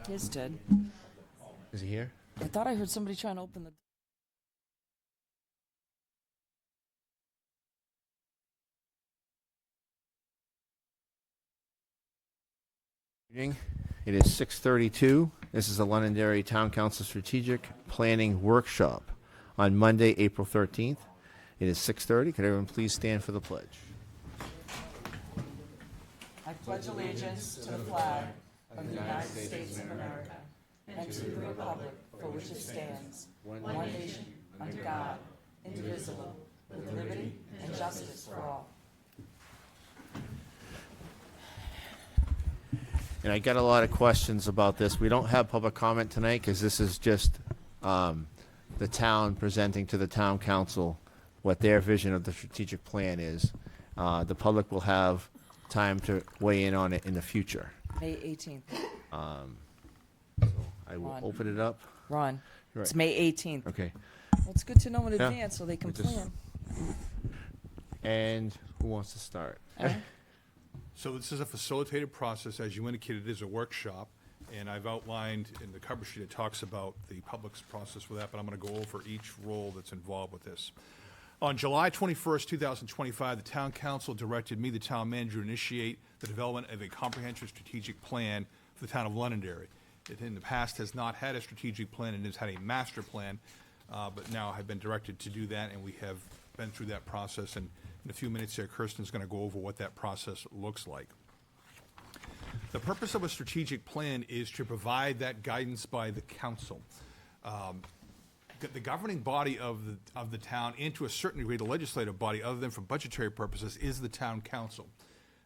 His did. Is he here? I thought I heard somebody trying to open the. Evening. It is 6:32. This is the Londonderry Town Council Strategic Planning Workshop on Monday, April 13th. It is 6:30. Could everyone please stand for the pledge? I pledge allegiance to the flag of the United States of America and to the republic for which it stands, one nation, under God, indivisible, with liberty and justice for all. And I got a lot of questions about this. We don't have public comment tonight because this is just the town presenting to the town council what their vision of the strategic plan is. The public will have time to weigh in on it in the future. May 18th. I will Ron. open it up. Ron, Right. it's May 18th. Okay. Well, it's good to know in Yeah. advance so they can We just- plan. And who wants to start? So this is a facilitated process. As you indicated, it is a workshop, and I've outlined in the cover sheet, it talks about the public's process with that, but I'm going to go over each role that's involved with this. On July 21st, 2025, the Town Council directed me, the Town Manager, to initiate the development of a comprehensive strategic plan for the town of Londonderry. It in the past has not had a strategic plan and has had a master plan, but now I've been directed to do that, and we have been through that process. And in a few minutes here, Kirsten's going to go over what that process looks like. The purpose of a strategic plan is to provide that guidance by the council. The governing body of the town, and to a certain degree the legislative body, other than for budgetary purposes, is the town council.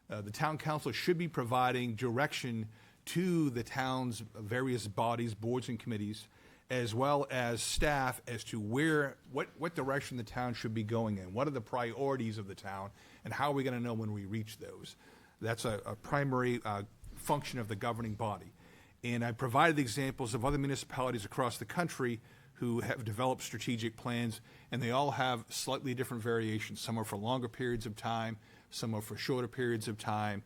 The town council should be providing direction to the town's various bodies, boards and committees, as well as staff as to what direction the town should be going in. What are the priorities of the town, and how are we going to know when we reach those? That's a primary function of the governing body. And I provided examples of other municipalities across the country who have developed strategic plans, and they all have slightly different variations. Some are for longer periods of time, some are for shorter periods of time,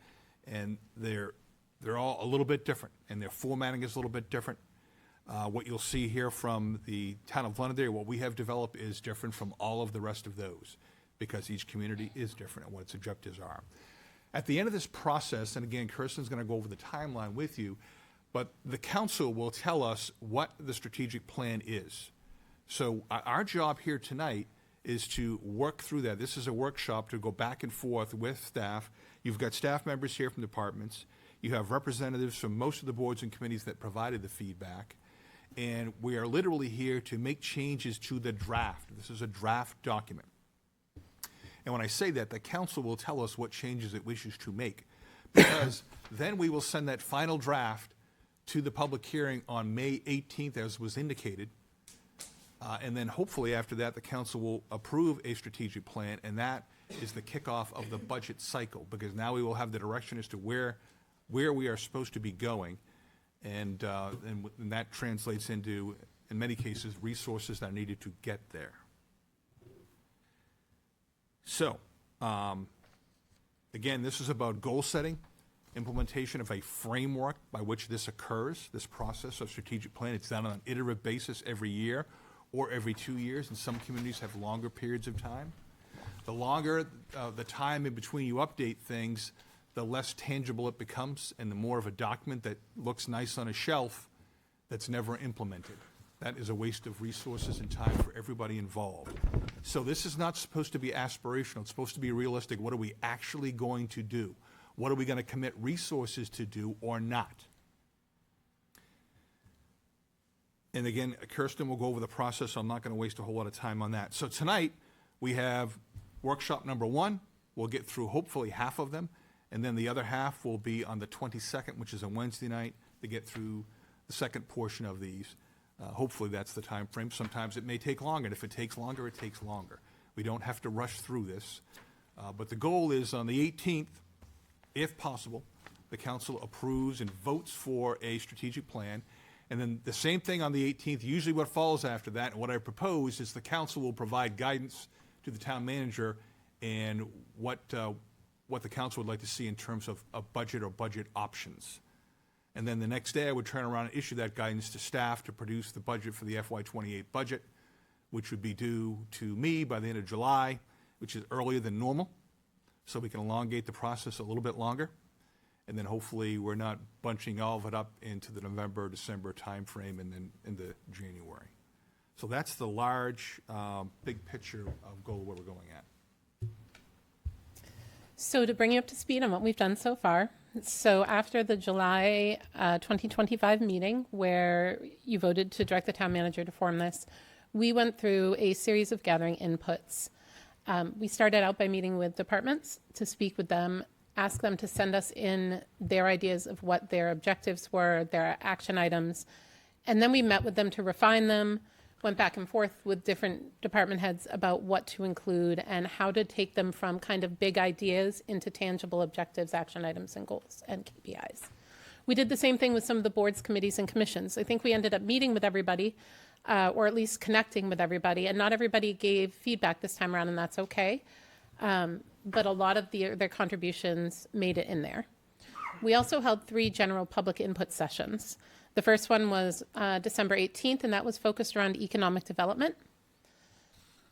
and they're all a little bit different, and their formatting is a little bit different. What you'll see here from the town of Londonderry, what we have developed is different from all of the rest of those, because each community is different and what its objectives are. At the end of this process, and again, Kirsten's going to go over the timeline with you, but the council will tell us what the strategic plan is. So our job here tonight is to work through that. This is a workshop to go back and forth with staff. You've got staff members here from departments. You have representatives from most of the boards and committees that provided the feedback. And we are literally here to make changes to the draft. This is a draft document. And when I say that, the council will tell us what changes it wishes to make, because then we will send that final draft to the public hearing on May 18th, as was indicated. And then hopefully after that, the council will approve a strategic plan, and that is the kickoff of the budget cycle, because now we will have the direction as to where we are supposed to be going. And that translates into, in many cases, resources that are needed to get there. So, again, this is about goal setting, implementation of a framework by which this occurs, this process of strategic plan. It's done on an iterative basis every year or every 2 years, and some communities have longer periods of time. The longer the time in between you update things, the less tangible it becomes, and the more of a document that looks nice on a shelf that's never implemented. That is a waste of resources and time for everybody involved. So this is not supposed to be aspirational. It's supposed to be realistic. What are we actually going to do? What are we going to commit resources to do or not? And again, Kirsten will go over the process, so I'm not going to waste a whole lot of time on that. So tonight, we have workshop number 1. We'll get through hopefully half of them. And then the other half will be on the 22nd, which is a Wednesday night, to get through the second portion of these. Hopefully that's the time frame. Sometimes it may take longer, and if it takes longer, it takes longer. We don't have to rush through this. But the goal is on the 18th, if possible, the council approves and votes for a strategic plan. And then the same thing on the 18th. Usually what follows after that, and what I propose, is the council will provide guidance to the town manager and what the council would like to see in terms of a budget or budget options. And then the next day, I would turn around and issue that guidance to staff to produce the budget for the FY28 budget, which would be due to me by the end of July, which is earlier than normal, so we can elongate the process a little bit longer. And then hopefully we're not bunching all of it up into the November, December timeframe and then into January. So that's the large, big picture of goal where we're going at. So to bring you up to speed on what we've done so far, so after the July 2025 meeting where you voted to direct the town manager to form this, we went through a series of gathering inputs. We started out by meeting with departments to speak with them, ask them to send us in their ideas of what their objectives were, their action items, and then we met with them to refine them, went back and forth with different department heads about what to include and how to take them from kind of big ideas into tangible objectives, action items, and goals and KPIs. We did the same thing with some of the boards, committees, and commissions. I think we ended up meeting with everybody, or at least connecting with everybody, and not everybody gave feedback this time around, and that's okay. But a lot of their contributions made it in there. We also held 3 general public input sessions. The first one was December 18th, and that was focused around economic development.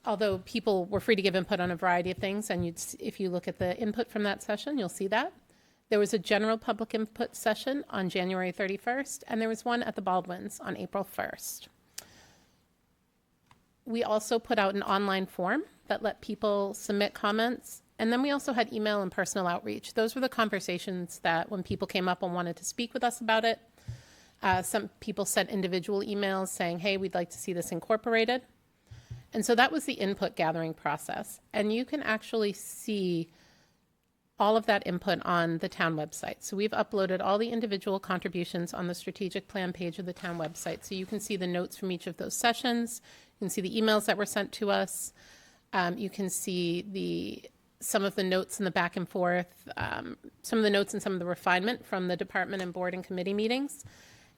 Although people were free to give input on a variety of things, and if you look at the input from that session, you'll see that. There was a general public input session on January 31st, and there was one at the Baldwins on April 1st. We also put out an online form that let people submit comments. And then we also had email and personal outreach. Those were the conversations that when people came up and wanted to speak with us about it, some people sent individual emails saying, hey, we'd like to see this incorporated. And so that was the input gathering process. And you can actually see all of that input on the town website. So we've uploaded all the individual contributions on the strategic plan page of the town website. So you can see the notes from each of those sessions. You can see the emails that were sent to us. You can see some of the notes in the back and forth, some of the notes and some of the refinement from the department and board and committee meetings.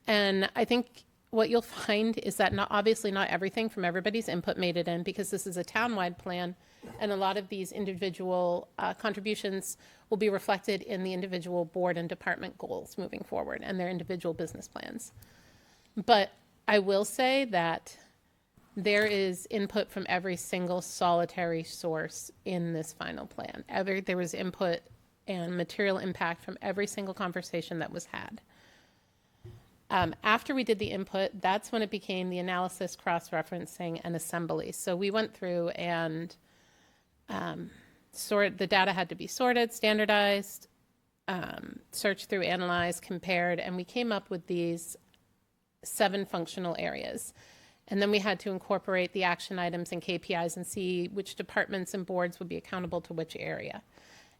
And I think what you'll find is that obviously not everything from everybody's input made it in, because this is a town-wide plan, and a lot of these individual contributions will be reflected in the individual board and department goals moving forward and their individual business plans. But I will say that there is input from every single solitary source in this final plan. There was input and material impact from every single conversation that was had. After we did the input, that's when it became the analysis, cross-referencing, and assembly. So we went through and the data had to be sorted, standardized, searched through, analyzed, compared, and we came up with these 7 functional areas. And then we had to incorporate the action items and KPIs and see which departments and boards would be accountable to which area.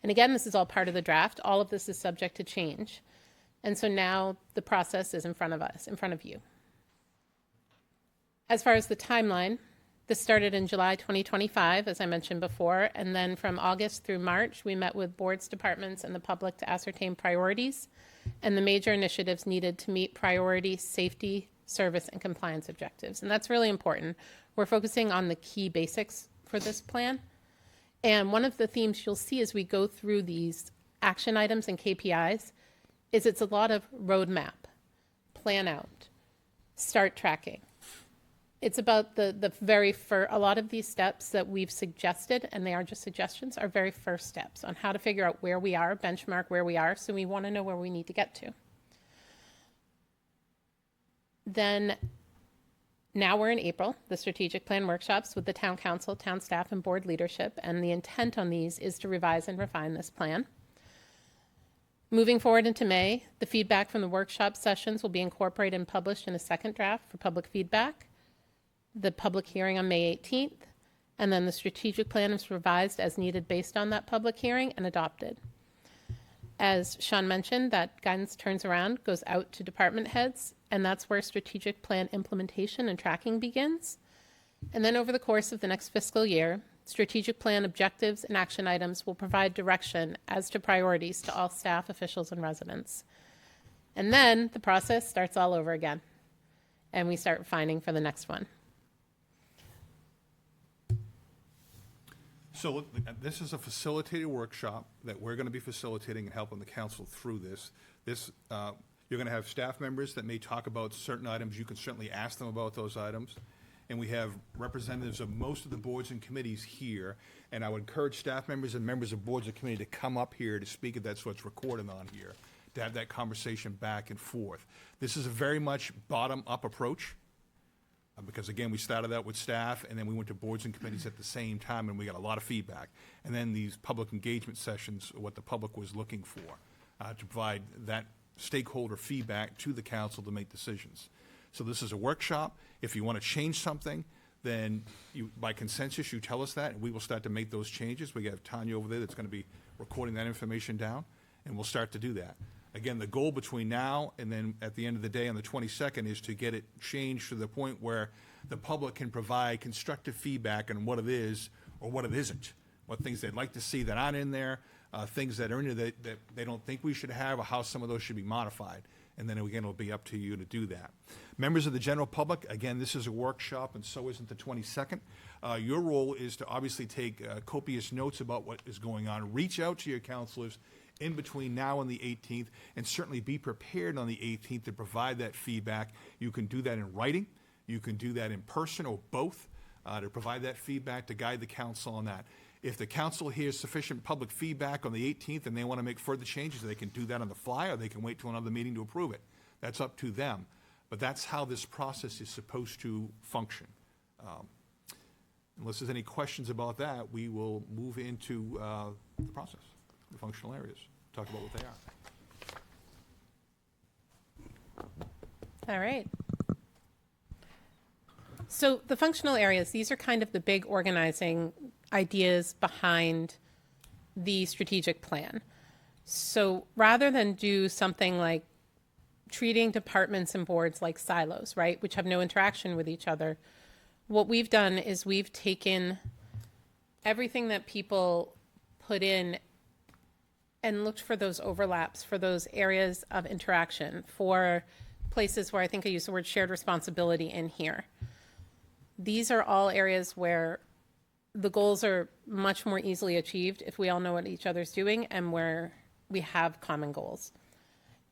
And again, this is all part of the draft. All of this is subject to change. And so now the process is in front of us, in front of you. As far as the timeline, this started in July 2025, as I mentioned before, and then from August through March, we met with boards, departments, and the public to ascertain priorities and the major initiatives needed to meet priority, safety, service, and compliance objectives. And that's really important. We're focusing on the key basics for this plan. And one of the themes you'll see as we go through these action items and KPIs is it's a lot of roadmap, plan out, start tracking. It's about a lot of these steps that we've suggested, and they are just suggestions, are very first steps on how to figure out where we are, benchmark where we are, so we want to know where we need to get to. Then, now we're in April, the strategic plan workshops with the town council, town staff, and board leadership, and the intent on these is to revise and refine this plan. Moving forward into May, the feedback from the workshop sessions will be incorporated and published in a second draft for public feedback, the public hearing on May 18th, and then the strategic plan is revised as needed based on that public hearing and adopted. As Sean mentioned, that guidance turns around, goes out to department heads, and that's where strategic plan implementation and tracking begins. And then over the course of the next fiscal year, strategic plan objectives and action items will provide direction as to priorities to all staff, officials, and residents. And then the process starts all over again, and we start refining for the next one. So this is a facilitated workshop that we're going to be facilitating and helping the council through this. You're going to have staff members that may talk about certain items. You can certainly ask them about those items. And we have representatives of most of the boards and committees here. And I would encourage staff members and members of boards and committee to come up here to speak if that's what's recorded on here, to have that conversation back and forth. This is a very much bottom-up approach. Because again, we started out with staff, and then we went to boards and committees at the same time, and we got a lot of feedback. And then these public engagement sessions, what the public was looking for, to provide that stakeholder feedback to the council to make decisions. So this is a workshop. If you want to change something, then you, by consensus, you tell us that, and we will start to make those changes. We have Tanya over there that's going to be recording that information down, and we'll start to do that. Again, the goal between now and then at the end of the day on the 22nd is to get it changed to the point where the public can provide constructive feedback on what it is or what it isn't, what things they'd like to see that aren't in there, things that are in there that they don't think we should have, or how some of those should be modified. And then again, it'll be up to you to do that. Members of the general public, again, this is a workshop, and so isn't the 22nd. Your role is to obviously take copious notes about what is going on. Reach out to your counselors in between now and the 18th, and certainly be prepared on the 18th to provide that feedback. You can do that in writing. You can do that in person or both, to provide that feedback to guide the council on that. If the council hears sufficient public feedback on the 18th and they want to make further changes, they can do that on the fly, or they can wait till another meeting to approve it. That's up to them. But that's how this process is supposed to function. Unless there's any questions about that, we will move into the process, the functional areas, talk about what they are. All right. So the functional areas, these are kind of the big organizing ideas behind the strategic plan. So rather than do something like treating departments and boards like silos, right, which have no interaction with each other, what we've done is we've taken everything that people put in and looked for those overlaps, for those areas of interaction, for places where I think I used the word shared responsibility in here. These are all areas where the goals are much more easily achieved if we all know what each other's doing and where we have common goals.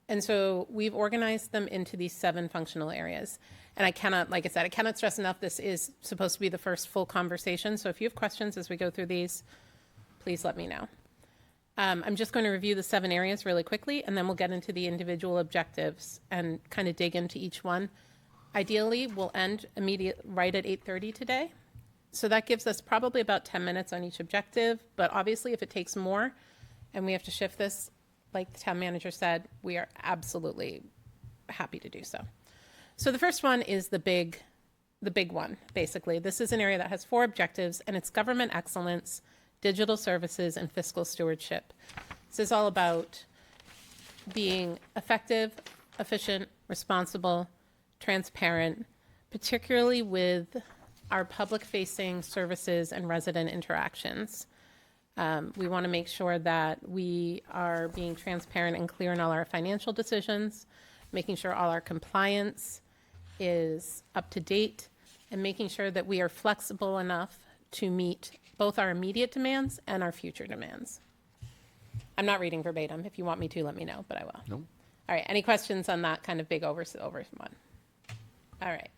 And so we've organized them into these 7 functional areas. And I cannot, like I said, I cannot stress enough, this is supposed to be the first full conversation. So if you have questions as we go through these, please let me know. I'm just going to review the 7 areas really quickly, and then we'll get into the individual objectives and kind of dig into each one. Ideally, we'll end right at 8:30 today. So that gives us probably about 10 minutes on each objective. But obviously, if it takes more and we have to shift this, like the town manager said, we are absolutely happy to do so. So the first one is the big one, basically. This is an area that has 4 objectives, and it's government excellence, digital services, and fiscal stewardship. This is all about being effective, efficient, responsible, transparent, particularly with our public-facing services and resident interactions. We want to make sure that we are being transparent and clear in all our financial decisions, making sure all our compliance is up to date, and making sure that we are flexible enough to meet both our immediate demands and our future demands. I'm not reading verbatim. If you want me to, let me know, but I will. Nope. All right, any questions on that kind of big over one? All right.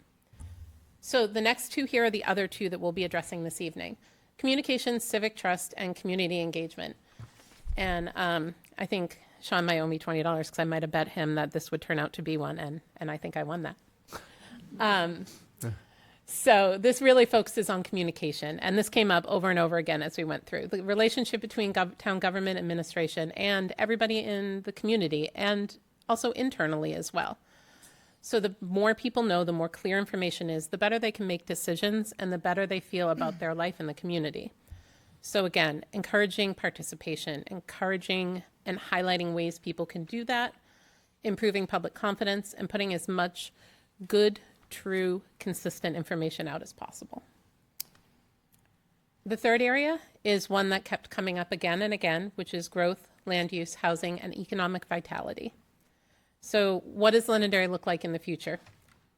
So the next 2 here are the other 2 that we'll be addressing this evening. Communication, civic trust, and community engagement. And I think Sean might owe me $20 because I might have bet him that this would turn out to be one, and I think I won that. So this really focuses on communication, and this came up over and over again as we went through. The relationship between town government administration and everybody in the community, and also internally as well. So the more people know, the more clear information is, the better they can make decisions and the better they feel about their life in the community. So again, encouraging participation, encouraging and highlighting ways people can do that, improving public confidence, and putting as much good, true, consistent information out as possible. The third area is one that kept coming up again and again, which is growth, land use, housing, and economic vitality. So what does Londonderry look like in the future?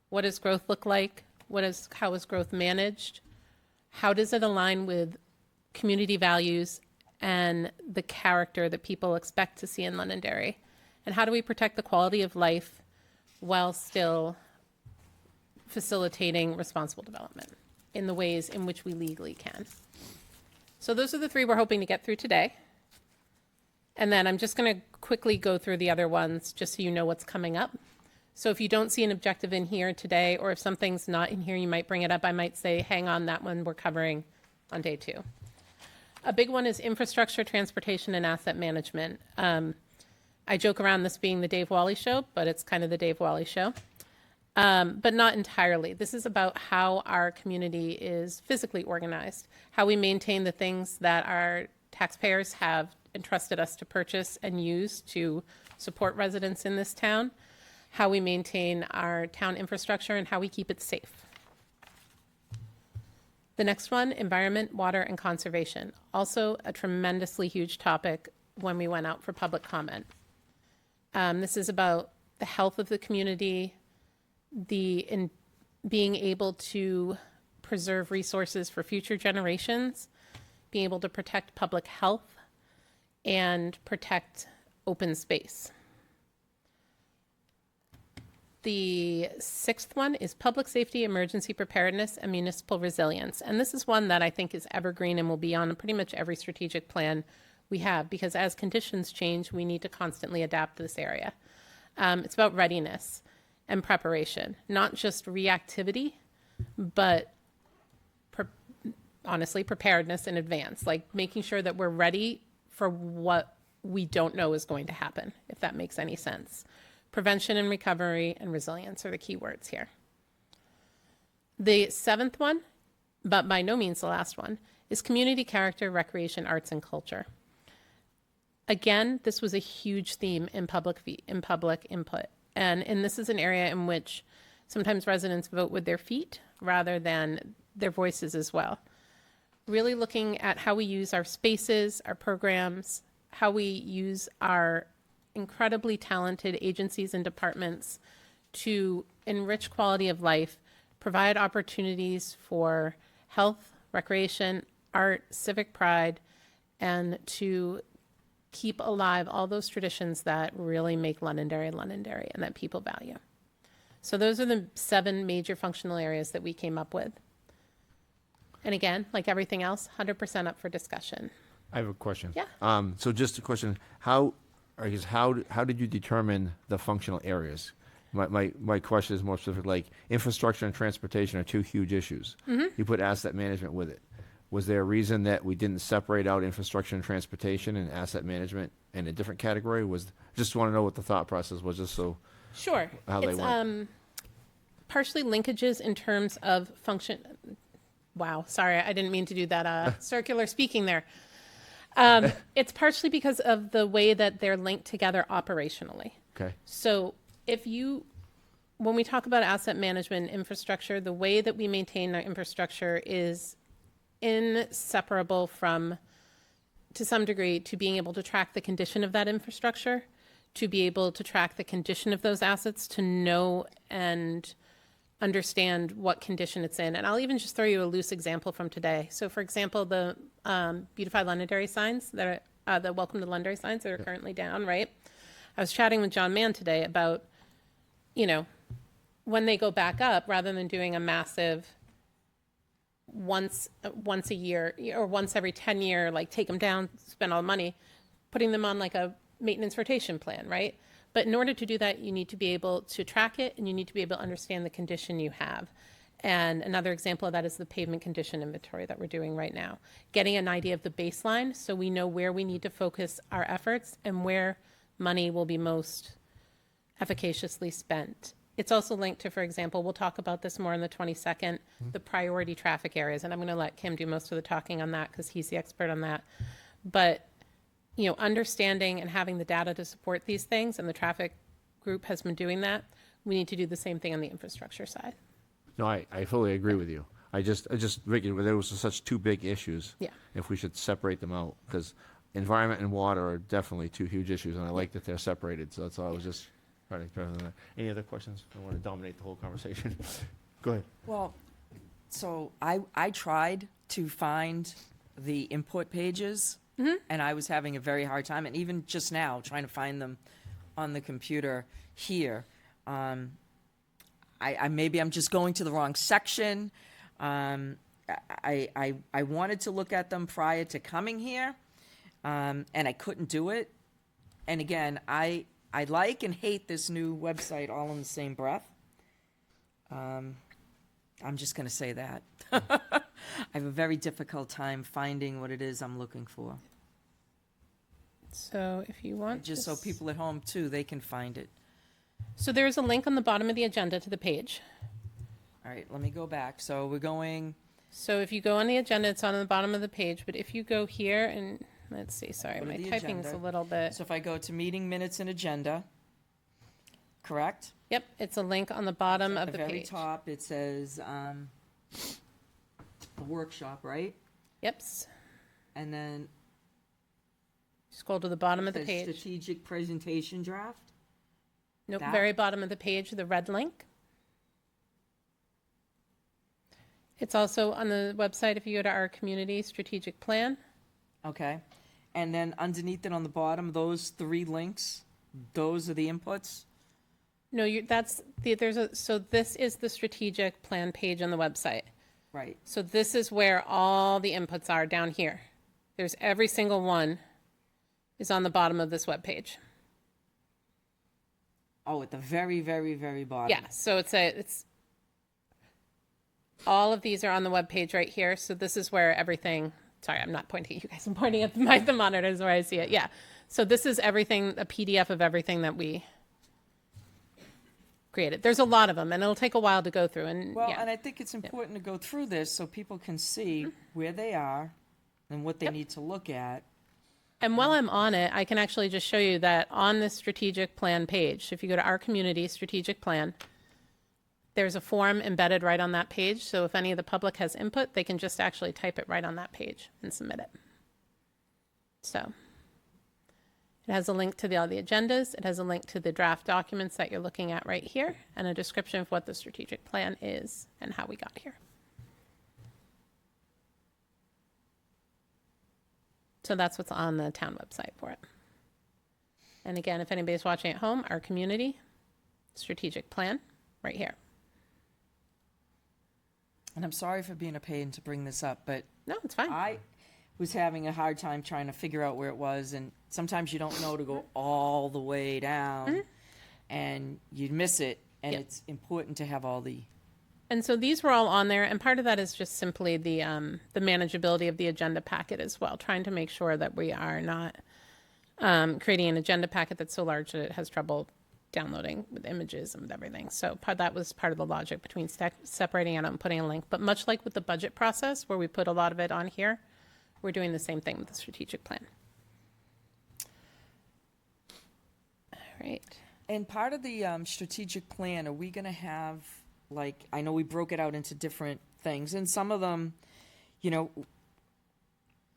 What does growth look like? How is growth managed? How does it align with community values and the character that people expect to see in Londonderry? And how do we protect the quality of life while still facilitating responsible development in the ways in which we legally can? So those are the three we're hoping to get through today. And then I'm just going to quickly go through the other ones just so you know what's coming up. So if you don't see an objective in here today, or if something's not in here, you might bring it up. I might say, hang on, that one we're covering on day 2. A big one is infrastructure, transportation, and asset management. I joke around this being the Dave Wally show, but it's kind of the Dave Wally show. But not entirely. This is about how our community is physically organized, how we maintain the things that our taxpayers have entrusted us to purchase and use to support residents in this town, how we maintain our town infrastructure, and how we keep it safe. The next one, environment, water, and conservation. Also a tremendously huge topic when we went out for public comment. This is about the health of the community, in being able to preserve resources for future generations, being able to protect public health, and protect open space. The 6th one is public safety, emergency preparedness, and municipal resilience. And this is one that I think is evergreen and will be on pretty much every strategic plan we have, because as conditions change, we need to constantly adapt this area. It's about readiness and preparation, not just reactivity, but honestly, preparedness in advance, like making sure that we're ready for what we don't know is going to happen, if that makes any sense. Prevention and recovery and resilience are the key words here. The 7th one, but by no means the last one, is community character, recreation, arts, and culture. Again, this was a huge theme in public input. And this is an area in which sometimes residents vote with their feet rather than their voices as well. Really looking at how we use our spaces, our programs, how we use our incredibly talented agencies and departments to enrich quality of life, provide opportunities for health, recreation, art, civic pride, and to keep alive all those traditions that really make Londonderry Londonderry and that people value. So those are the 7 major functional areas that we came up with. And again, like everything else, 100% up for discussion. I have a question. Yeah. So just a question, how did you determine the functional areas? My question is more specific, like infrastructure and transportation are 2 huge issues. Mm-hmm. You put asset management with it. Was there a reason that we didn't separate out infrastructure and transportation and asset management in a different category? Just want to know what the thought process was, just so. Sure. How they went. Partially linkages in terms of function. Wow, sorry, I didn't mean to do that circular speaking there. It's partially because of the way that they're linked together operationally. Okay. So when we talk about asset management infrastructure, the way that we maintain our infrastructure is inseparable from, to some degree, to being able to track the condition of that infrastructure, to be able to track the condition of those assets, to know and understand what condition it's in. And I'll even just throw you a loose example from today. So for example, the Beautify Londonderry signs that are the Welcome to Londonderry signs that are currently down, right? I was chatting with John Mann today about, when they go back up, rather than doing a massive once a year or once every 10 year, like take them down, spend all the money, putting them on like a maintenance rotation plan, right? But in order to do that, you need to be able to track it and you need to be able to understand the condition you have. And another example of that is the pavement condition inventory that we're doing right now. Getting an idea of the baseline so we know where we need to focus our efforts and where money will be most efficaciously spent. It's also linked to, for example, we'll talk about this more on the 22nd, the priority traffic areas. And I'm going to let Kim do most of the talking on that because he's the expert on that. But understanding and having the data to support these things, and the traffic group has been doing that, we need to do the same thing on the infrastructure side. No, I fully agree with you. I just figured there was such 2 big issues. Yeah. If we should separate them out, because environment and water are definitely 2 huge issues, and I like that they're separated. So that's all I was just trying to clarify that. Any other questions? I don't want to dominate the whole conversation. Go ahead. Well, so I tried to find the input pages, and I was having a very hard time, and even just now, trying to find them on the computer here. Maybe I'm just going to the wrong section. I wanted to look at them prior to coming here, and I couldn't do it. And again, I like and hate this new website all in the same breath. I'm just going to say that. I have a very difficult time finding what it is I'm looking for. So if you want, Just so people at home too, they can find it. So there's a link on the bottom of the agenda to the page. All right, let me go back. So we're going, So if you go on the agenda, it's on the bottom of the page, but if you go here and, let's see, sorry, Go to my the typing's a agenda. little bit. so if I go to meeting minutes and agenda, correct? Yep, it's a link on the bottom At of the very page. top, it says the workshop, right? Yep. And then Scroll to the bottom it of the says page. strategic presentation draft. Nope, that? very bottom of the page, the red link. It's also on the website if you go to our community strategic plan. Okay. And then underneath it on the bottom, those 3 links, those are the inputs. No, so this is the strategic plan page on the website. Right. So this is where all the inputs are down here. There's every single one is on the bottom of this webpage. Oh, at the very, very, very bottom. Yeah, so it's all of these are on the webpage right here. So this is where everything, sorry, I'm not pointing at you guys, I'm pointing at the monitors where I see it. Yeah. So this is everything, a PDF of everything that we created. There's a lot of them and it'll take a while to go through. And Well, yeah. and I think it's important to go through this so people can see where they are and what they Yep. need to look at. And while I'm on it, I can actually just show you that on this strategic plan page, if you go to our community strategic plan, there's a form embedded right on that page. So if any of the public has input, they can just actually type it right on that page and submit it. So it has a link to all the agendas. It has a link to the draft documents that you're looking at right here and a description of what the strategic plan is and how we got here. So that's what's on the town website for it. And again, if anybody's watching at home, our community strategic plan right here. And I'm sorry for being a pain to bring this up, but No, it's fine. I was having a hard time trying to figure out where it was, and sometimes you don't know to go all the way down, and you'd miss it, and Yep. it's important to have all the... And so these were all on there, and part of that is just simply the manageability of the agenda packet as well, trying to make sure that we are not creating an agenda packet that's so large that it has trouble downloading with images and with everything. So that was part of the logic between separating it out and putting a link. But much like with the budget process, where we put a lot of it on here, we're doing the same thing with the strategic plan. All right. And part of the strategic plan, are we going to have, like, I know we broke it out into different things, and some of them, you know,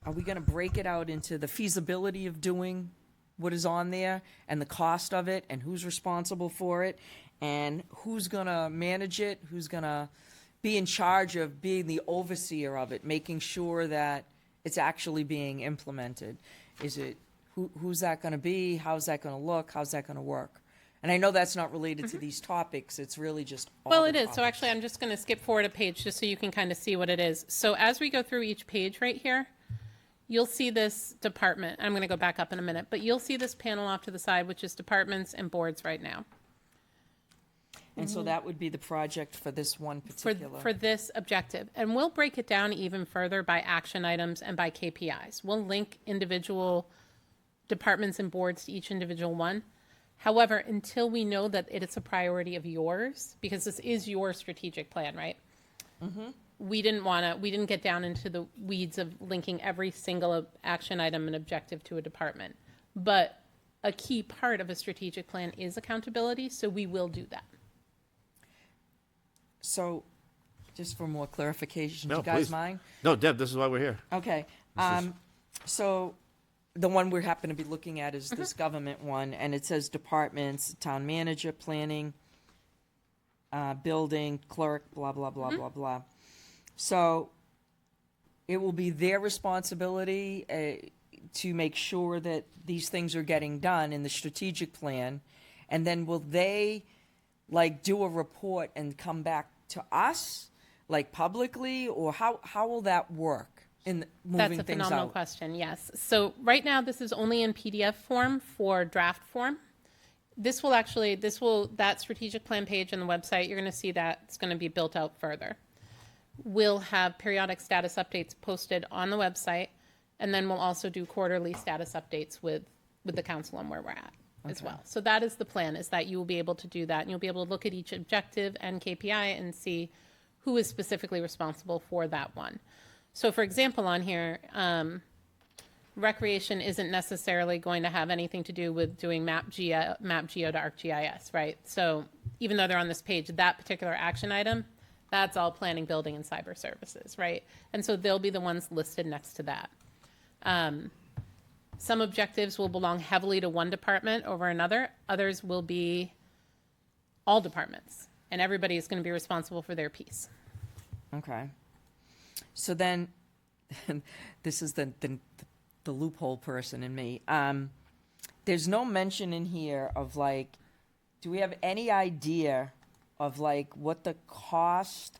are we going to break it out into the feasibility of doing what is on there and the cost of it and who's responsible for it and who's going to manage it, who's going to be in charge of being the overseer of it, making sure that it's actually being implemented? Is it, who's that going to be? How's that going to look? How's that going to work? And I know that's not related to these topics. It's really just all Well, the it is. So topics. actually, I'm just going to skip forward a page just so you can kind of see what it is. So as we go through each page right here, you'll see this department. I'm going to go back up in a minute, but you'll see this panel off to the side, which is departments and boards right now. And so that would be the project for this one particular. For this objective. And we'll break it down even further by action items and by KPIs. We'll link individual departments and boards to each individual one. However, until we know that it's a priority of yours, because this is your strategic plan, right? Mm-hmm. We didn't get down into the weeds of linking every single action item and objective to a department. But a key part of a strategic plan is accountability, so we will do that. So, just for more clarification, do No, you guys please. mind? No, Deb, this is why we're here. Okay. So the one we happen to be looking at is this government one, and it says departments, town manager, planning, building, clerk, blah, blah, blah, blah, blah. So it will be their responsibility to make sure that these things are getting done in the strategic plan? And then will they, like, do a report and come back to us, like, publicly? Or how will that work in moving That's a things phenomenal out? question, yes. So right now, this is only in PDF form for draft form. That strategic plan page on the website, you're going to see that it's going to be built out further. We'll have periodic status updates posted on the website, and then we'll also do quarterly status updates with the council on where we're at as well. So that is the plan, is that you will be able to do that, and you'll be able to look at each objective and KPI and see who is specifically responsible for that one. So for example, on here, recreation isn't necessarily going to have anything to do with doing map geo to ArcGIS, right? So even though they're on this page, that particular action item, that's all planning, building, and cyber services, right? And so they'll be the ones listed next to that. Some objectives will belong heavily to one department over another. Others will be all departments, and everybody is going to be responsible for their piece. Okay. So then, this is the loophole person in me. There's no mention in here of, like, do we have any idea of, like, what the cost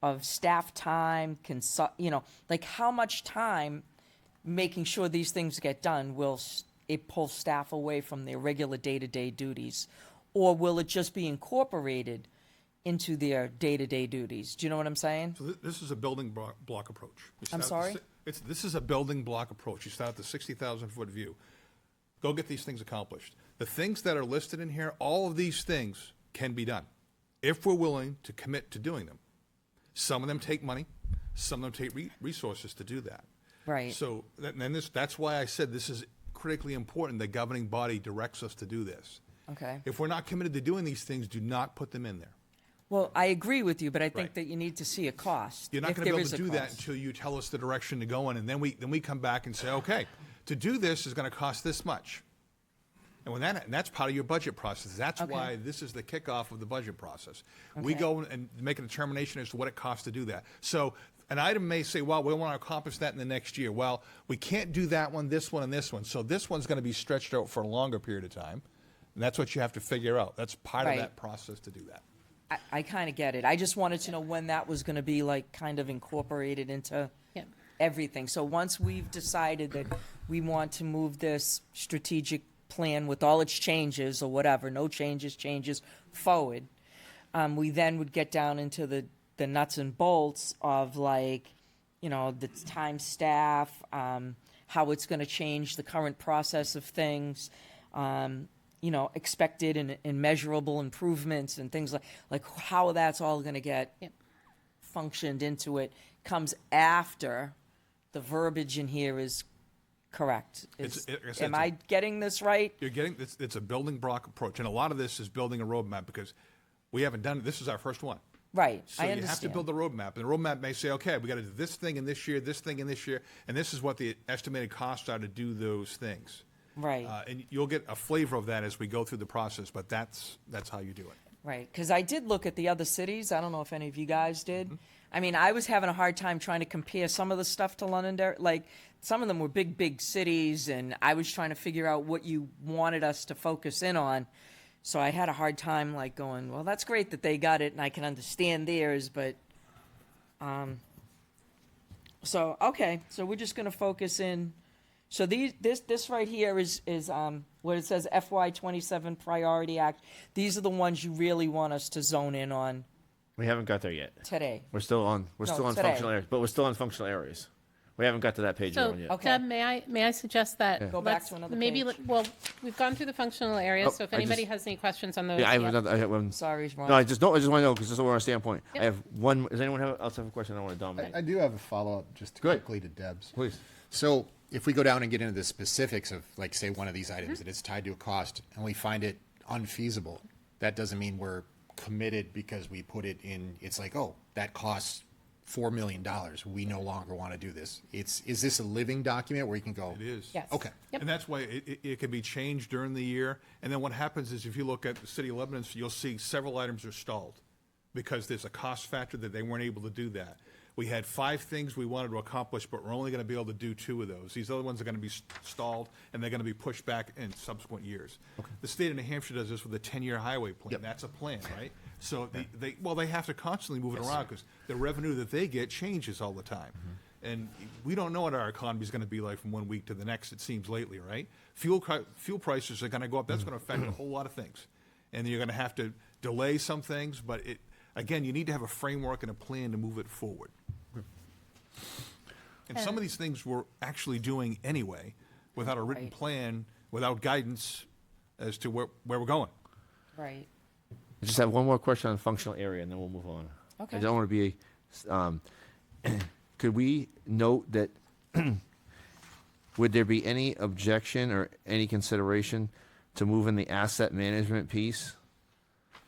of staff time, like, how much time making sure these things get done will it pull staff away from their regular day-to-day duties? Or will it just be incorporated into their day-to-day duties? Do you know what I'm saying? So this is a building block approach. I'm sorry? This is a building block approach. You start at the 60,000-foot view. Go get these things accomplished. The things that are listed in here, all of these things can be done if we're willing to commit to doing them. Some of them take money. Some of them take resources to do that. Right. So that's why I said this is critically important. The governing body directs us to do this. Okay. If we're not committed to doing these things, do not put them in there. Well, I agree with you, but I think Right. that you need to see a cost. You're not if going to be there able is to a do that cost. until you tell us the direction to go in, and then we come back and say, okay, to do this is going to cost this much. And that's part of your budget process. That's Okay. why this is the kickoff of the budget process. We Okay. go and make a determination as to what it costs to do that. So an item may say, well, we want to accomplish that in the next year. Well, we can't do that one, this one, and this one. So this one's going to be stretched out for a longer period of time. And that's what you have to figure out. That's part Right. of that process to do that. I kind of get it. I just wanted to know when that was going to be, like, kind of incorporated into Yep. everything. So once we've decided that we want to move this strategic plan with all its changes or whatever, no changes forward, we then would get down into the nuts and bolts of, like, the time, staff, how it's going to change the current process of things, expected and measurable improvements and things like how that's all going to get Yep. functioned into it comes after the verbiage in here is correct. Am I getting this right? You're getting it's a building block approach, and a lot of this is building a roadmap because we haven't done it. This is our first one. Right. So I you understand. have to build a roadmap, and the roadmap may say, okay, we got to do this thing in this year, this thing in this year, and this is what the estimated costs are to do those things. Right. And you'll get a flavor of that as we go through the process, but that's how you do it. Right, because I did look at the other cities. I don't know if any of you guys did. Mm-hmm. I mean, I was having a hard time trying to compare some of the stuff to Londonderry. Like, some of them were big cities, and I was trying to figure out what you wanted us to focus in on. So I had a hard time, like, going, well, that's great that they got it, and I can understand theirs, but... So, okay, so we're just going to focus in... So this right here is what it says FY27 Priority Act. These are the ones you really want us to zone in on We haven't got there yet. today. We're still on today. functional areas, but we're still on functional areas. We haven't got to that page So, yet. Okay. Deb, may I suggest that? Go back let's- to another maybe page. Well, we've gone through the functional areas, Oh, so if I anybody just- has any questions on those. Yeah, I have yeah. another. I have one. Sorry, Ron. No, I just want to know because this is where our standpoint. Yep. I have one. Does anyone else have a question? I don't want to dominate. I do have a follow-up just Good. quickly to Deb's. Please. So if we go down and get into the specifics of, like, say, one of these items that is tied to a cost and we find it unfeasible, that doesn't mean we're committed because we put it in, it's like, oh, that costs $4 million. We no longer want to do this. Is this a living document where you can go? It is. Yes. Okay. Yep. And that's why it can be changed during the year. And then what happens is if you look at the city of Lebanon, you'll see several items are stalled because there's a cost factor that they weren't able to do that. we had 5 things we wanted to accomplish, but we're only going to be able to do 2 of those. These other ones are going to be stalled, and they're going to be pushed back in subsequent years. The state of New Hampshire does this with a 10-year highway plan. That's a plan, right? So they have to constantly move it around because the revenue that they get changes all the time. And we don't know what our economy is going to be like from one week to the next, it seems lately, right? Fuel prices are going to go up. That's going to affect a whole lot of things. And you're going to have to delay some things, but again, you need to have a framework and a plan to move it forward. And some of these things we're actually doing anyway, without a written Right. plan, without guidance as to where we're going. Right. I just have one more question on functional area, and then we'll move on. Okay. I don't want to be, could we note that, would there be any objection or any consideration to moving the asset management piece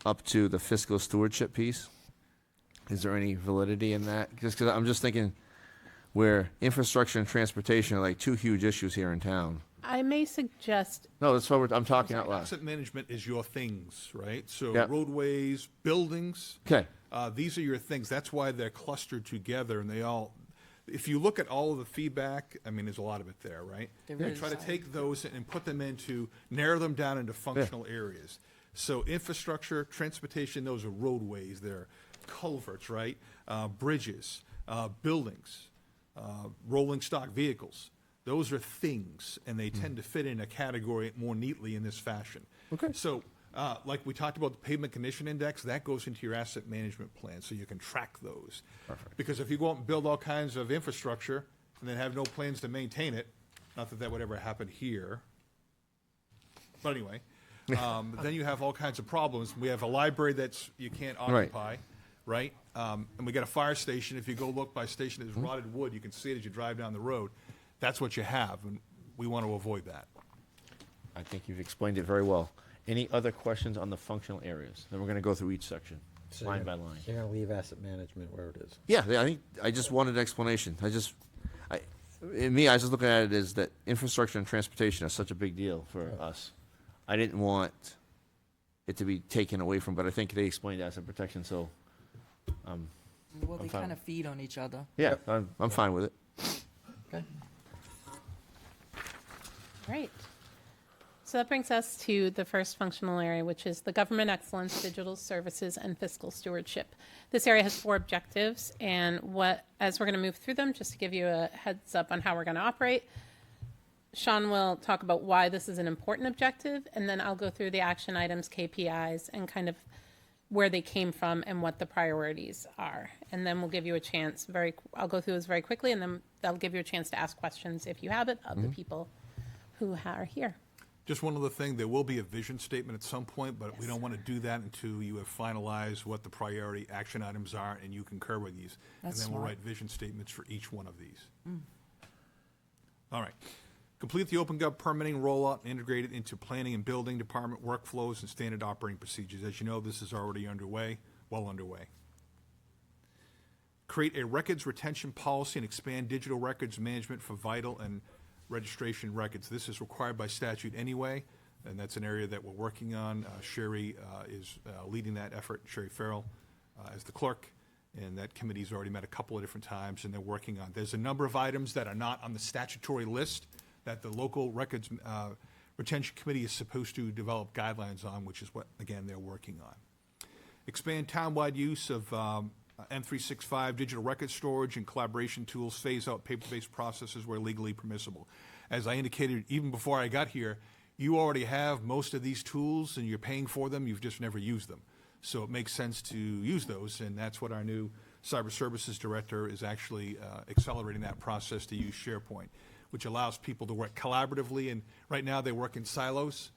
up to the fiscal stewardship piece? Is there any validity in that? Just because I'm just thinking where infrastructure and transportation are like 2 huge issues here in town. I may suggest, No, that's what I'm talking out loud. Asset management is your things, right? So Yep. roadways, buildings, Okay. these are your things. That's why they're clustered together, and they all, if you look at all of the feedback, I mean, there's a lot of it there, right? There You is. try to take those and put them into, narrow them down into functional areas. So infrastructure, transportation, those are roadways, they're culverts, right? Bridges, buildings, rolling stock vehicles. Those are things, and they tend to fit in a category more neatly in this fashion. Okay. So, like we talked about the pavement condition index, that goes into your asset management plan, so you can track those. Perfect. Because if you go out and build all kinds of infrastructure and then have no plans to maintain it, not that that would ever happen here, but anyway, then you have all kinds of problems. We have a library that's you can't occupy, right? And we got a fire station. If you go look by a station that's rotted wood, you can see it as you drive down the road. That's what you have, and we want to avoid that. I think you've explained it very well. Any other questions on the functional areas? Then we're going to go through each section, So line you're- by line. You're gonna leave asset management where it is. Yeah, I think I just wanted an explanation. In me, I was just looking at it as that infrastructure and transportation is such a big deal for us. I didn't want it to be taken away from, but I think they explained asset protection, so Well, they fine. kind of feed on each other. yeah, I'm fine with it. Okay. Great. So that brings us to the first functional area, which is the government excellence, digital services, and fiscal stewardship. This area has 4 objectives, and as we're going to move through them, just to give you a heads up on how we're going to operate, Sean will talk about why this is an important objective, and then I'll go through the action items, KPIs, and kind of where they came from and what the priorities are. And then we'll give you a chance, I'll go through this very quickly, and then that'll give you a chance to ask questions, if you have it, of the people who are here. Just one other thing, there will be a vision statement at some point, but we don't want to do that until you have finalized what the priority action items are and you concur with these. That's And then we'll smart. write vision statements for each one of these. All right. Complete the Open Gov permitting rollout and integrate it into planning and building department workflows and standard operating procedures. As you know, this is already underway, well underway. Create a records retention policy and expand digital records management for vital and registration records. This is required by statute anyway, and that's an area that we're working on. Sherry is leading that effort, Sherry Farrell as the clerk, and that committee's already met a couple of different times, and they're working on. There's a number of items that are not on the statutory list that the local records retention committee is supposed to develop guidelines on, which is what, again, they're working on. Expand townwide use of M365 digital record storage and collaboration tools, phase out paper-based processes where legally permissible. As I indicated even before I got here, you already have most of these tools and you're paying for them, you've just never used them. So it makes sense to use those, and that's what our new cyber services director is actually accelerating that process to use SharePoint, which allows people to work collaboratively, and right now they work in silos.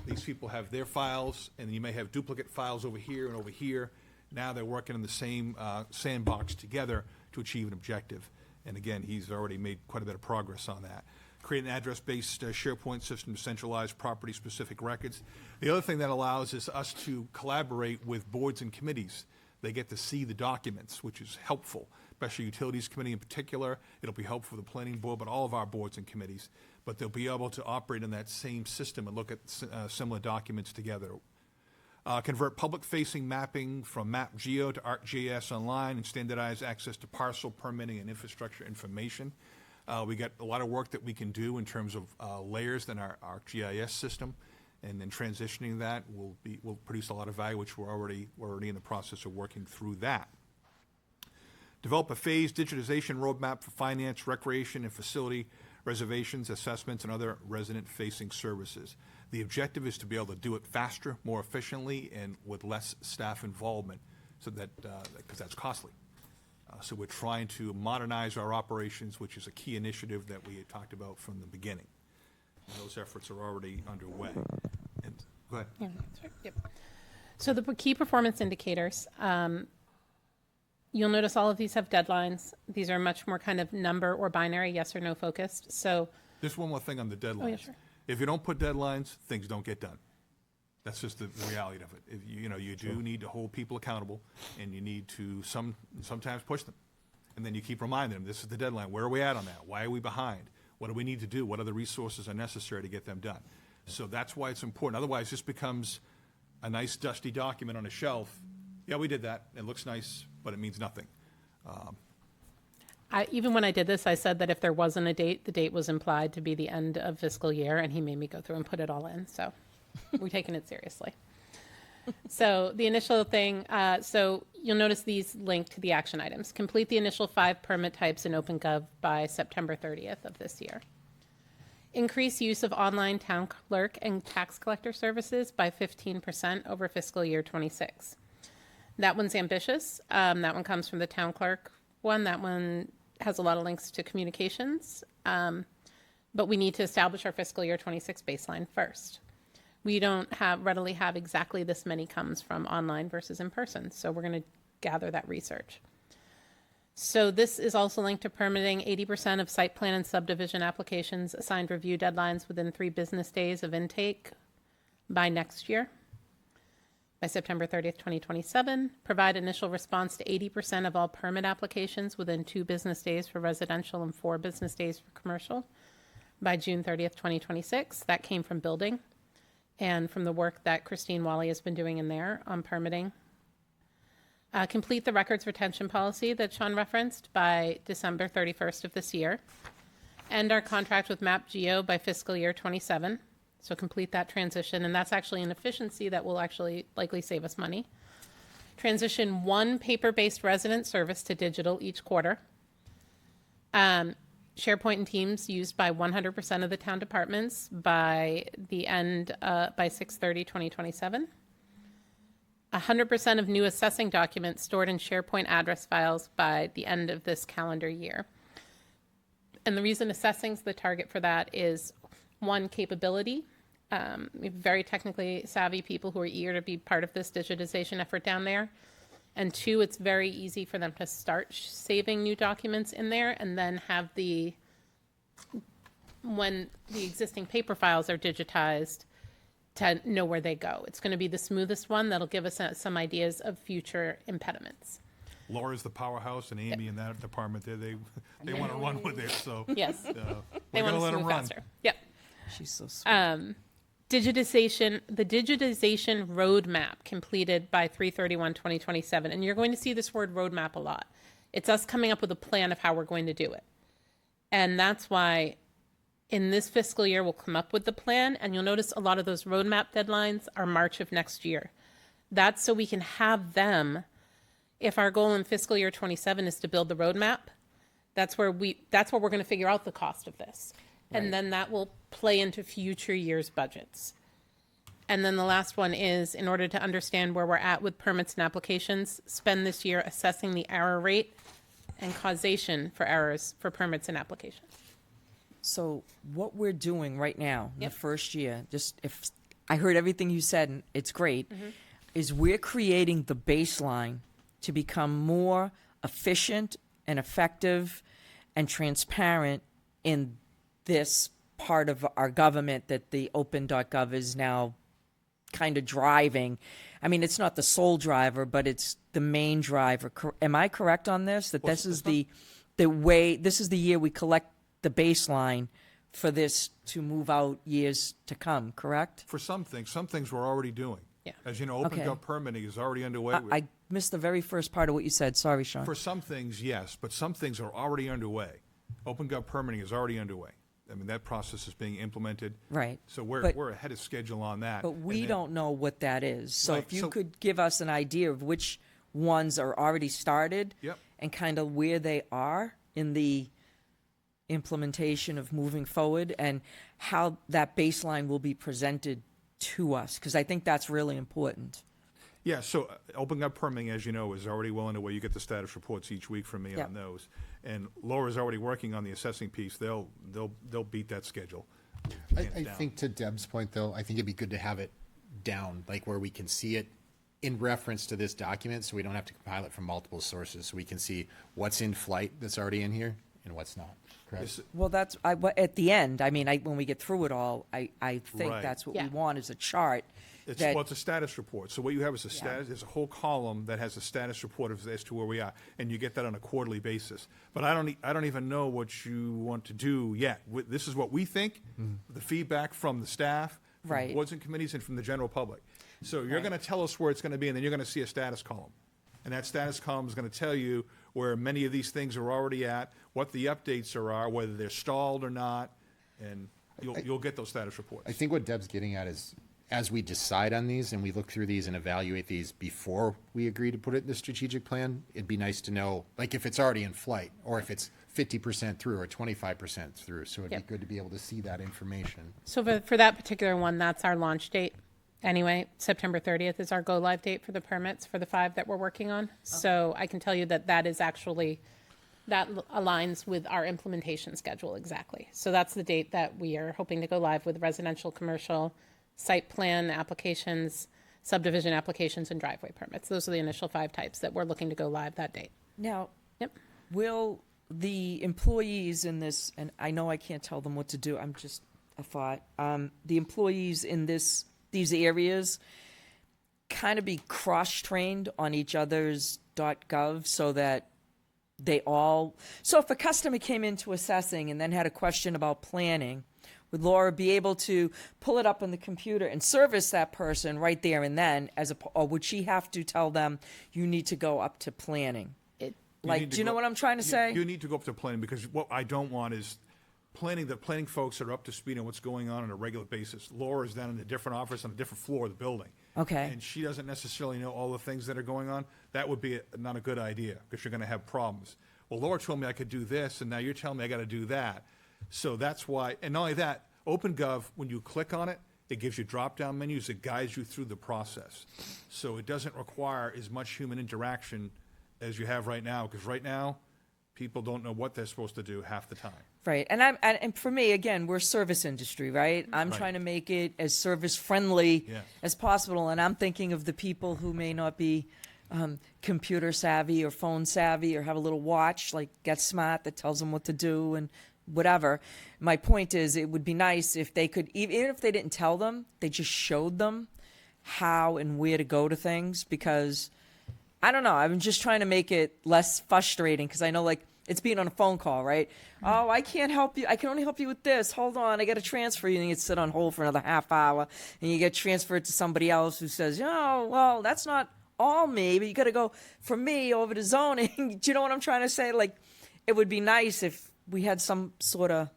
These people have their files, and you may have duplicate files over here and over here. Now they're working in the same sandbox together to achieve an objective. And again, he's already made quite a bit of progress on that. Create an address-based SharePoint system to centralize property-specific records. The other thing that allows is us to collaborate with boards and committees. They get to see the documents, which is helpful, especially Utilities Committee in particular. It'll be helpful for the Planning Board, but all of our boards and committees. But they'll be able to operate in that same system and look at similar documents together. Convert public-facing mapping from MapGeo to ArcGIS Online and standardize access to parcel permitting and infrastructure information. We got a lot of work that we can do in terms of layers in our ArcGIS system, and then transitioning that will produce a lot of value, which we're already in the process of working through that. Develop a phased digitization roadmap for finance, recreation, and facility reservations, assessments, and other resident-facing services. The objective is to be able to do it faster, more efficiently, and with less staff involvement, so that because that's costly. So we're trying to modernize our operations, which is a key initiative that we had talked about from the beginning. And those efforts are already underway. And go ahead. Yeah, that's right. Yep. So the key performance indicators, you'll notice all of these have deadlines. These are much more kind of number or binary, yes or no focused. So Just one more thing on the deadlines. Oh, yeah, sure. If you don't put deadlines, things don't get done. That's just the reality of it. If you do need to hold people accountable, and you need to sometimes push them. And then you keep reminding them, this is the deadline. Where are we at on that? Why are we behind? What do we need to do? What other resources are necessary to get them done? So that's why it's important. Otherwise, this becomes a nice dusty document on a shelf. Yeah, we did that. It looks nice, but it means nothing. even when I did this, I said that if there wasn't a date, the date was implied to be the end of fiscal year, and he made me go through and put it all in. So we're taking it seriously. So the initial thing, so you'll notice these link to the action items. Complete the initial 5 permit types in OpenGov by September 30th of this year. Increase use of online town clerk and tax collector services by 15% over fiscal year 26. That one's ambitious. That one comes from the town clerk one. That one has a lot of links to communications. But we need to establish our fiscal year 26 baseline first. We don't readily have exactly this many comes from online versus in person. So we're going to gather that research. So this is also linked to permitting. 80% of site plan and subdivision applications assigned review deadlines within 3 business days of intake by next year, by September 30th, 2027. Provide initial response to 80% of all permit applications within 2 business days for residential and 4 business days for commercial by June 30th, 2026. That came from building and from the work that Christine Wally has been doing in there on permitting. Complete the records retention policy that Sean referenced by December 31st of this year. End our contract with MapGeo by fiscal year 27. So complete that transition, and that's actually an efficiency that will actually likely save us money. Transition 1 paper-based resident service to digital each quarter. SharePoint and Teams used by 100% of the town departments by the end, by 6/30/2027. 100% of new assessing documents stored in SharePoint address files by the end of this calendar year. And the reason assessing's the target for that is, 1, capability. We have very technically savvy people who are eager to be part of this digitization effort down there. And 2, it's very easy for them to start saving new documents in there and then have when the existing paper files are digitized, to know where they go. It's going to be the smoothest one that'll give us some ideas of future impediments. Laura's the powerhouse, and Amy in that department there, they want to run with it, so. Yes. We're They going want to to let them move run. faster. Yep. She's so sweet. Digitization, the digitization roadmap completed by 3/31/2027. And you're going to see this word roadmap a lot. It's us coming up with a plan of how we're going to do it. And that's why in this fiscal year, we'll come up with the plan, and you'll notice a lot of those roadmap deadlines are March of next year. That's so we can have them, if our goal in fiscal year 27 is to build the roadmap, that's where we're going to figure out the cost of this. And then that will play into future years' budgets. And then the last one is, in order to understand where we're at with permits and applications, spend this year assessing the error rate and causation for errors for permits and applications. So what we're doing right now, in Yep. the first year, just if I heard everything you said, and it's great, is we're creating the baseline to become more efficient and effective and transparent in this part of our government that the open.gov is now kind of driving. I mean, it's not the sole driver, but it's the main driver. Am I correct on this? That this is the way, this is the year we collect the baseline for this to move out years to come, correct? For some things we're already doing. Yeah. As you know, open Okay. gov permitting is already underway. I missed the very first part of what you said. Sorry, Sean. For some things, yes, but some things are already underway. Open gov permitting is already underway. I mean, that process is being implemented. Right. So But- we're ahead of schedule on that. But we don't know what that is. So Right, if you so- could give us an idea of which ones are already started. Yep. And kind of where they are in the implementation of moving forward and how that baseline will be presented to us, because I think that's really important. Yeah, so open gov permitting, as you know, is already well underway. You get the status reports each week from me Yep. on those. And Laura's already working on the assessing piece. They'll beat that schedule. I hands down. think to Deb's point, though, I think it'd be good to have it down, like where we can see it in reference to this document, so we don't have to compile it from multiple sources, so we can see what's in flight that's already in here and what's not, correct? This- Well, at the end, I mean, when we get through it all, I think Right. that's what Yeah. we want is a chart. Well, it's a status report. So what you have is a status, there's a whole column that has a status report as to where we are, and you get that on a quarterly basis. But I don't even know what you want to do yet. This is what we think, the feedback from the staff, from Right. boards and committees, and from the general public. So you're going to tell us where it's going to be, and then you're going to see a status column. And that status column is going to tell you where many of these things are already at, what the updates are, whether they're stalled or not, and you'll get those status reports. I think what Deb's getting at is, as we decide on these and we look through these and evaluate these before we agree to put it in the strategic plan, it'd be nice to know, like, if it's already in flight, or if it's 50% through or 25% through. So it'd Yep. be good to be able to see that information. So for that particular one, that's our launch date. Anyway, September 30th is our go live date for the permits for the 5 that we're working on. So I can tell you that is actually, that aligns with our implementation schedule exactly. So that's the date that we are hoping to go live with residential, commercial, site plan applications, subdivision applications, and driveway permits. Those are the initial 5 types that we're looking to go live that date. Now, Yep. will the employees in this, and I know I can't tell them what to do, I'm just a thought, the employees in these areas kind of be cross-trained on each other's .gov so that so if a customer came into assessing and then had a question about planning, would Laura be able to pull it up on the computer and service that person right there and then, or would she have to tell them, you need to go up to planning? need to Do you know go- what I'm trying to say? You need to go up to planning, because what I don't want is the planning folks are up to speed on what's going on a regular basis. Laura's down in a different office on a different floor of the building. Okay. And she doesn't necessarily know all the things that are going on. That would be not a good idea, because you're going to have problems. Well, Laura told me I could do this, and now you're telling me I got to do that. So that's why, and not only that, OpenGov, when you click on it, it gives you drop-down menus that guides you through the process. So it doesn't require as much human interaction as you have right now, because right now, people don't know what they're supposed to do half the time. Right, and for me, again, we're service industry, right? I'm Right. trying to make it as service friendly Yes. as possible, and I'm thinking of the people who may not be computer savvy or phone savvy or have a little watch like Get Smart that tells them what to do and whatever. My point is, it would be nice if they could, even if they didn't tell them, they just showed them how and where to go to things, because I don't know, I'm just trying to make it less frustrating, because I know, like, it's being on a phone call, right? Oh, I can't help you. I can only help you with this. Hold on, I got to transfer you. And you sit on hold for another half hour, and you get transferred to somebody else who says, oh, well, that's not all me, but you got to go from me over to zoning. Do you know what I'm trying to say? Like, it would be nice if we had some sort of.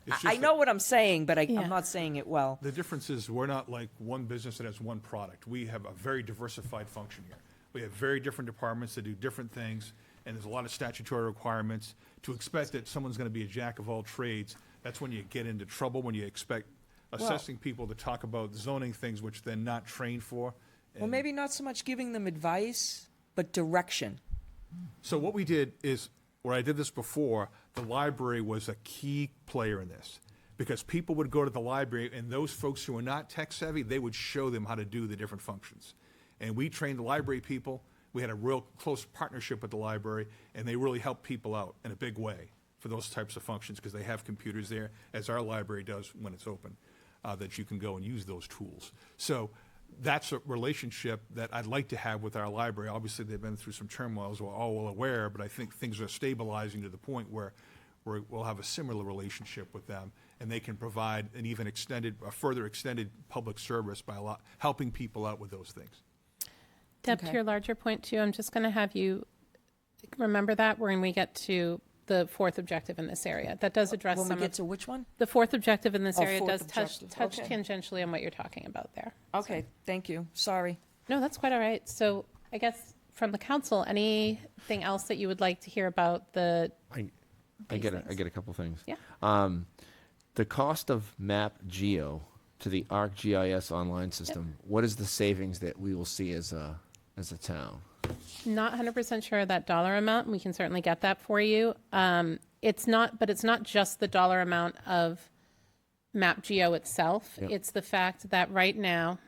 It's I just know what I'm saying, but Yeah. I'm not saying it well. The difference is, we're not like one business that has one product. We have a very diversified function here. We have very different departments that do different things, and there's a lot of statutory requirements. To expect that someone's going to be a jack of all trades, that's when you get into trouble, when you expect assessing people to talk about zoning things which they're not trained for. Well, And maybe not so much giving them advice, but direction. So what we did is, where I did this before, the library was a key player in this, because people would go to the library, and those folks who are not tech savvy, they would show them how to do the different functions. And we trained the library people. We had a real close partnership with the library, and they really helped people out in a big way for those types of functions, because they have computers there, as our library does when it's open, that you can go and use those tools. So that's a relationship that I'd like to have with our library. Obviously, they've been through some turmoil, as we're all well aware, but I think things are stabilizing to the point where we'll have a similar relationship with them. and they can provide an even a further extended public service by helping people out with those things. Deb, Okay. to your larger point too, I'm just going to have you remember that when we get to the fourth objective in this area. That does address When we some get of to which one? the fourth objective in this Oh, area fourth does touch objective. Okay. tangentially on what you're talking about there. Okay, thank you. Sorry. No, that's quite all right. So I guess from the council, anything else that you would like to hear about the I get a couple things. Yeah. The cost of Map Geo to the ArcGIS online system, what is the savings that we will see as a town? Not 100% sure of that dollar amount. We can certainly get that for you. It's not just the dollar amount of Map Geo itself. Yep. It's the fact that right now,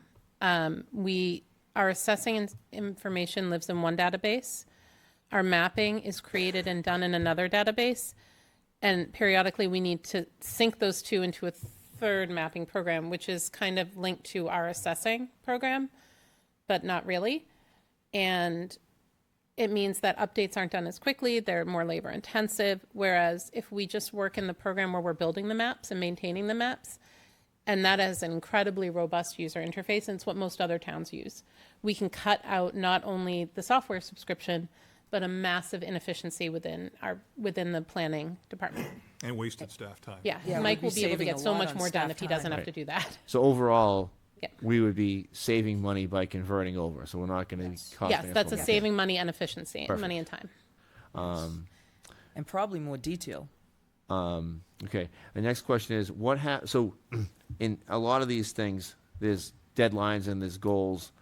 our assessing information lives in one database. Our mapping is created and done in another database. And periodically we need to sync those two into a third mapping program, which is kind of linked to our assessing program, but not really. And it means that updates aren't done as quickly, they're more labor intensive, whereas if we just work in the program where we're building the maps and maintaining the maps, and that has an incredibly robust user interface, and it's what most other towns use, we can cut out not only the software subscription, but a massive inefficiency within the planning department. And wasted staff time. Yeah, Yeah, Mike we'd will be be able to saving get a so lot much on more done staff if he doesn't time. have to do that. So overall, Yeah. we would be saving money by converting over. So we're not going to be costing Yes, us that's a more. saving money and efficiency, Perfect. money and time. And probably more detail. Okay. The next question is so in a lot of these things, there's deadlines and there's goals.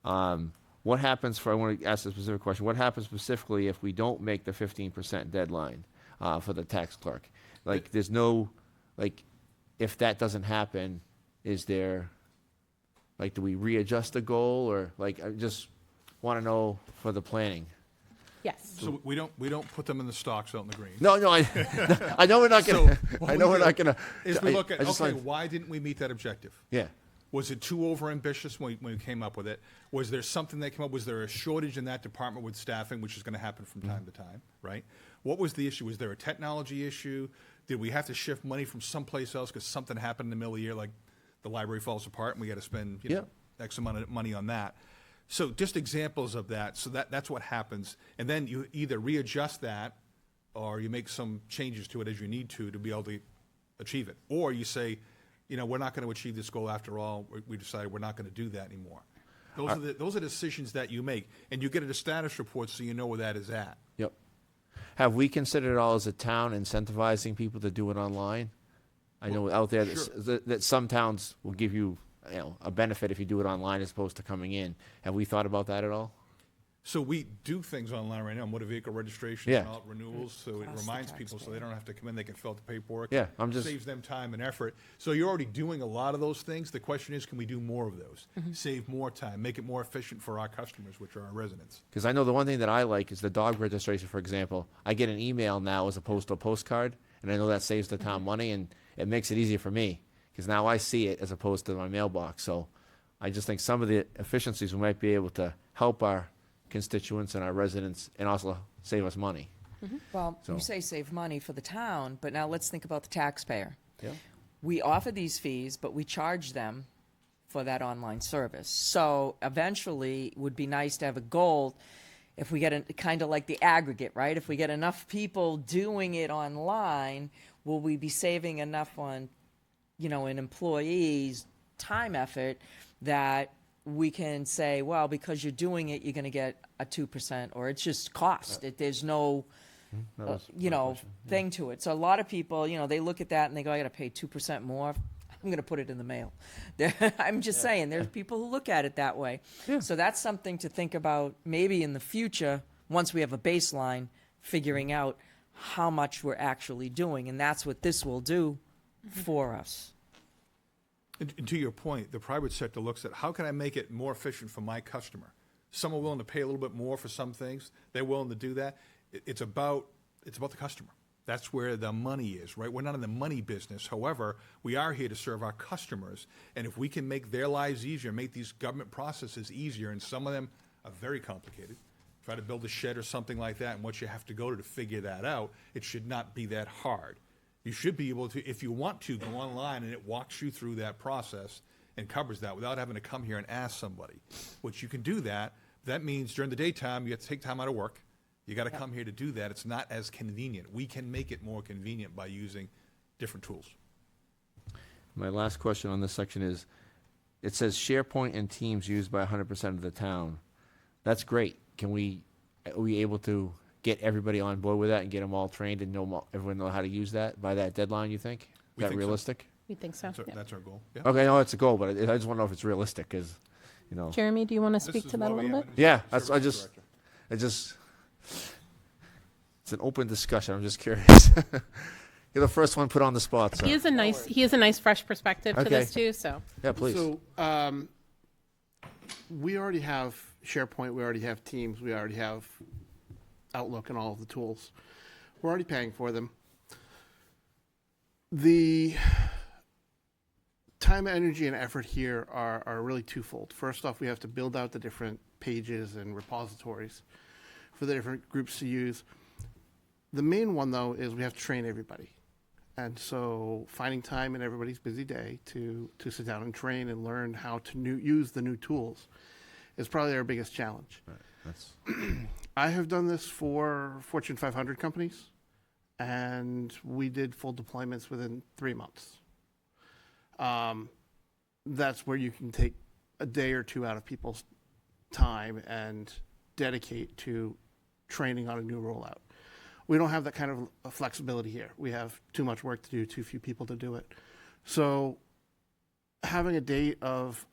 What happens I want to ask a specific question. What happens specifically if we don't make the 15% deadline for the tax clerk? Like, there's no, like, if that doesn't happen, is there, like, do we readjust the goal, or, like, I just want to know for the planning. Yes. So we don't put them in the stocks out in the green. No, I know we're not So gonna. what I know we we're do not gonna. Is we look at, I just okay, like- why didn't we meet that objective? yeah. Was it too overambitious when we came up with it? Was there something that came up? Was there a shortage in that department with staffing, which is going to happen from time to time, right? What was the issue? Was there a technology issue? Did we have to shift money from someplace else because something happened in the middle of the year, like the library falls apart and we got to spend X amount of money on that? So just examples of that. So that's what happens. And then you either readjust that or you make some changes to it as you need to be able to achieve it. Or you say, we're not going to achieve this goal after all. We decided we're not going to do that anymore. Those are decisions that you make. And you get a status report so you know where that is at. Yep. Have we considered at all as a town incentivizing people to do it online? I know out there that some towns will give you, a benefit if you do it online as opposed to coming in. Have we thought about that at all? So we do things online right now, motor vehicle registration Yeah. and all renewals, so it Cost the reminds people so they don't have to come in, they can fill out the paperwork. Yeah, I'm just- Saves them time and effort. So you're already doing a lot of those things. The question is, can we do more of those? Save more time, make it more efficient for our customers, which are our residents. Because I know the one thing that I like is the dog registration, for example. I get an email now as opposed to a postcard, and I know that saves the town money, and it makes it easier for me because now I see it as opposed to my mailbox. So I just think some of the efficiencies we might be able to help our constituents and our residents and also save us money. Well, So- you say save money for the town, but now let's think about the taxpayer. Yeah. We offer these fees, but we charge them for that online service. So eventually, it would be nice to have a goal if we get kind of like the aggregate, right? If we get enough people doing it online, will we be saving enough on, an employee's time effort that we can say, well, because you're doing it, you're going to get a 2%, or it's just cost. There's no, That was my question. thing to it. So a lot of people, they look at that and they go, I got to pay 2% more. I'm going to put it in the mail. I'm just saying, there's people who look at it that way. Yeah. So that's something to think about maybe in the future, once we have a baseline, figuring out how much we're actually doing. And that's what this will do for us. And to your point, the private sector looks at how can I make it more efficient for my customer? Some are willing to pay a little bit more for some things. They're willing to do that. It's about the customer. That's where the money is, right? We're not in the money business. However, we are here to serve our customers. And if we can make their lives easier, make these government processes easier, and some of them are very complicated. Try to build a shed or something like that, and what you have to go to figure that out, it should not be that hard. You should be able to, if you want to, go online and it walks you through that process and covers that without having to come here and ask somebody. Which you can do that. That means during the daytime, you have to take time out of work. You got to come here to do that. It's not as convenient. We can make it more convenient by using different tools. My last question on this section is, it says SharePoint and Teams used by 100% of the town. That's great. Are we able to get everybody on board with that and get them all trained and everyone know how to use that by that deadline, you think? Is We that think so. realistic? We think so. Yeah. That's our goal. Yeah. Okay, no, it's a goal, but I just want to know if it's realistic, because, you know. Jeremy, do you want to This speak is to that a why we little have bit? a Yeah, services director. It's an open discussion. I'm just curious. You're the first one put on the spot, so. He is a nice fresh perspective to Okay. this too. So Yeah, please. So, we already have SharePoint, we already have Teams, we already have Outlook and all of the tools. We're already paying for them. The time, energy, and effort here are really twofold. First off, we have to build out the different pages and repositories for the different groups to use. The main one, though, is we have to train everybody. And so finding time in everybody's busy day to sit down and train and learn how to use the new tools is probably our biggest challenge. I have done this for Fortune 500 companies, and we did full deployments within 3 months. That's where you can take a day or two out of people's time and dedicate to training on a new rollout. We don't have that kind of flexibility here. We have too much work to do, too few people to do it. So having a date of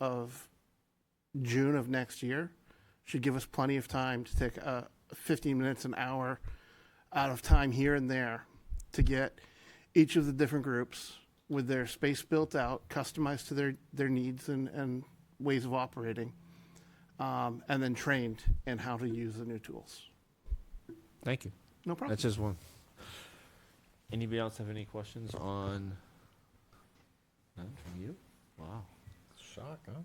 June of next year should give us plenty of time to take 15 minutes, an hour out of time here and there to get each of the different groups with their space built out, customized to their needs and ways of operating, and then trained in how to use the new tools. Thank you. No problem. That's just one. Anybody else have any questions on? None from you? Wow. Shock, huh?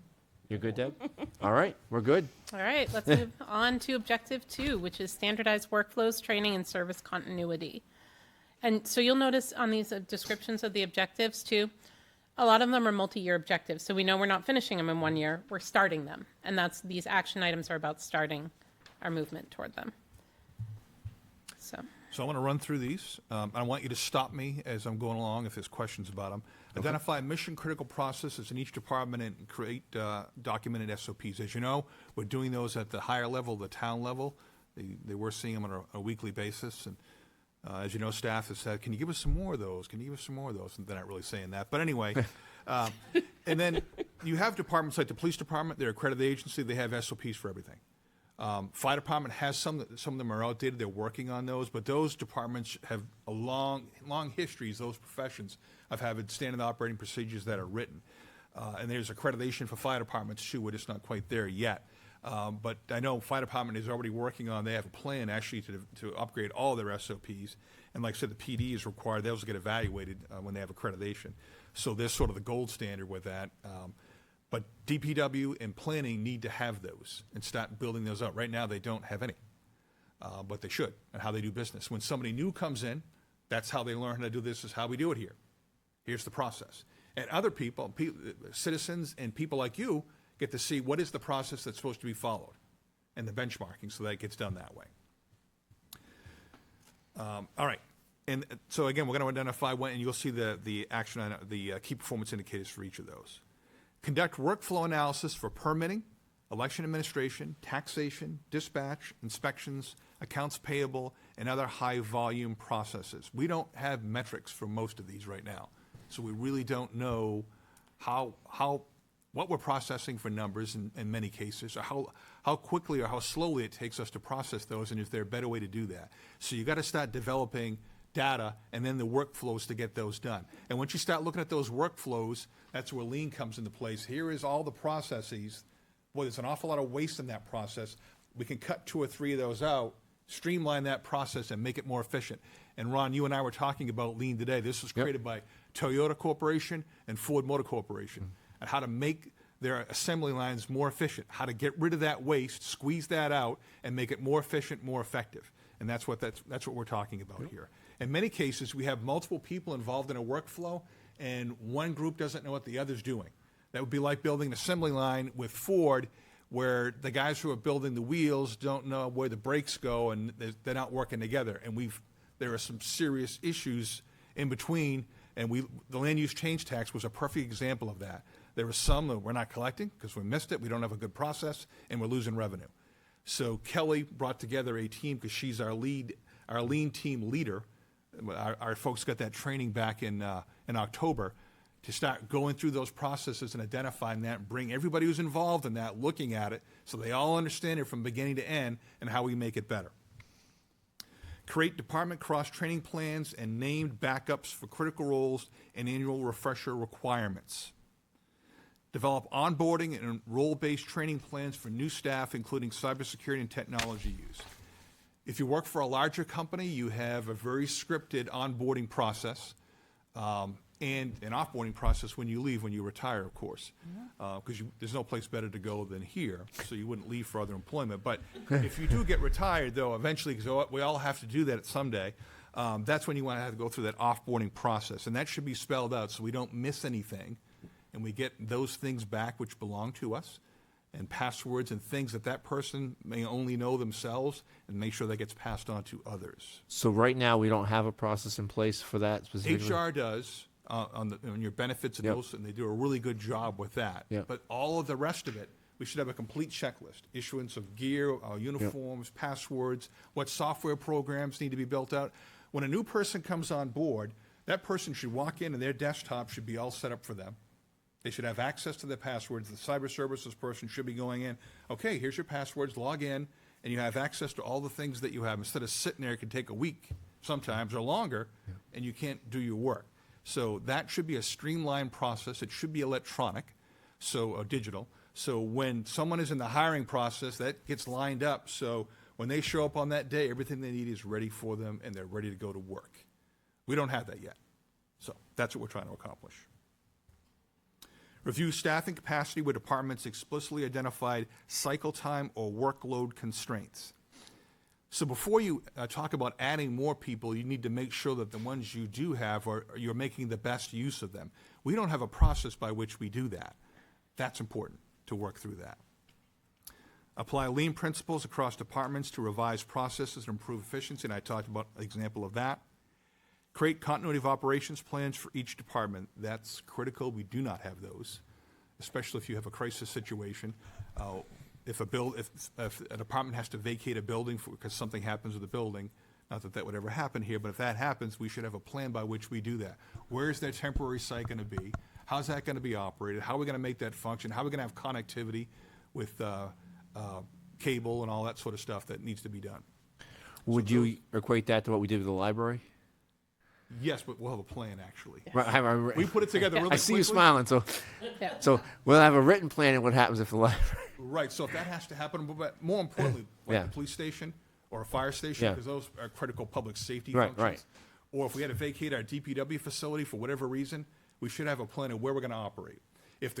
You're good, Deb? All right, we're good. all right, let's move on to objective 2, which is standardized workflows, training, and service continuity. And so you'll notice on these descriptions of the objectives too, a lot of them are multi-year objectives. So we know we're not finishing them in 1 year, we're starting them. And these action items are about starting our movement toward them. So I want to run through these. I want you to stop me as I'm going along if there's questions about them. Identify mission-critical processes in each department and create documented SOPs. As you know, we're doing those at the higher level, the town level. They were seeing them on a weekly basis. And as you know, staff has said, can you give us some more of those? Can you give us some more of those? And they're not really saying that. But anyway, and then you have departments like the police department. They're an accredited agency. They have SOPs for everything. Fire department has some of them are outdated. They're working on those, but those departments have a long histories. Those professions of having standard operating procedures that are written, and there's accreditation for fire departments too. We're just not quite there yet. But I know fire department is already working on. They have a plan actually to upgrade all their SOPs, and like I said, the PD is required. Those get evaluated when they have accreditation. So they're sort of the gold standard with that. But DPW and planning need to have those and start building those out. Right now, they don't have any, but they should, and how they do business. When somebody new comes in, that's how they learn how to do this, is how we do it here. Here's the process. And other people, citizens and people like you, get to see what is the process that's supposed to be followed and the benchmarking, so that it gets done that way. All right. And so, again, we're going to identify when, and you'll see the action on the key performance indicators for each of those. Conduct workflow analysis for permitting, election administration, taxation, dispatch, inspections, accounts payable, and other high-volume processes. We don't have metrics for most of these right now, so we really don't know what we're processing for numbers in many cases, or how quickly or how slowly it takes us to process those, and if there's a better way to do that. So you got to start developing data and then the workflows to get those done. And once you start looking at those workflows, that's where lean comes into place. Here is all the processes. Boy, there's an awful lot of waste in that process. We can cut 2 or 3 of those out, streamline that process, and make it more efficient. And Ron, you and I were talking about lean today. This was created by Toyota Corporation and Ford Motor Corporation, and how to make their assembly lines more efficient, how to get rid of that waste, squeeze that out, and make it more efficient, more effective. And that's what we're talking about here. In many cases, we have multiple people involved in a workflow, and one group doesn't know what the other's doing. That would be like building an assembly line with Ford, where the guys who are building the wheels don't know where the brakes go, and they're not working together. And there are some serious issues in between, and the land use change tax was a perfect example of that. There are some that we're not collecting because we missed it, we don't have a good process, and we're losing revenue. So Kelly brought together a team because she's our lean team leader. Our folks got that training back in October to start going through those processes and identifying that and bring everybody who's involved in that looking at it so they all understand it from beginning to end and how we make it better. Create department cross-training plans and named backups for critical roles and annual refresher requirements. Develop onboarding and role-based training plans for new staff, including cybersecurity and technology use. If you work for a larger company, you have a very scripted onboarding process and an offboarding process when you leave, when you retire, of course, because there's no place better to go than here, so you wouldn't leave for other employment. But if you do get retired, though, eventually, because we all have to do that someday, that's when you want to have to go through that offboarding process. And that should be spelled out so we don't miss anything, and we get those things back which belong to us, and passwords and things that person may only know themselves, and make sure that gets passed on to others. So right now, we don't have a process in place for that specifically? HR does on your benefits and Yep. those, and they do a really good job with that. Yep. But all of the rest of it, we should have a complete checklist. Issuance of gear, uniforms, passwords, what software programs need to be built out. When a new person comes on board, that person should walk in and their desktop should be all set up for them. They should have access to their passwords. The cyber services person should be going in, okay, here's your passwords, log in, and you have access to all the things that you have. Instead of sitting there, it can take a week sometimes or longer, and you can't do your work. So that should be a streamlined process. It should be electronic, digital. So when someone is in the hiring process, that gets lined up. So when they show up on that day, everything they need is ready for them, and they're ready to go to work. We don't have that yet. So that's what we're trying to accomplish. Review staffing capacity where departments explicitly identified cycle time or workload constraints. So before you talk about adding more people, you need to make sure that the ones you do have you're making the best use of them. We don't have a process by which we do that. That's important to work through that. Apply lean principles across departments to revise processes and improve efficiency, and I talked about an example of that. Create continuity of operations plans for each department. That's critical. We do not have those, especially if you have a crisis situation. If a department has to vacate a building because something happens with the building, not that that would ever happen here, but if that happens, we should have a plan by which we do that. Where is that temporary site going to be? How's that going to be operated? How are we going to make that function? How are we going to have connectivity with cable and all that sort of stuff that needs to be done? Would you equate that to what we did with the library? Yes, but we'll have a plan, actually. Right, We put it together really quickly. I see you smiling, so Yeah. so we'll have a written plan of what happens if the library. Right, so if that has to happen, but more importantly, like Yeah. the police station or a fire station, Yeah. because those are critical public safety Right, functions. right. Or if we had to vacate our DPW facility for whatever reason, we should have a plan of where we're going to operate. If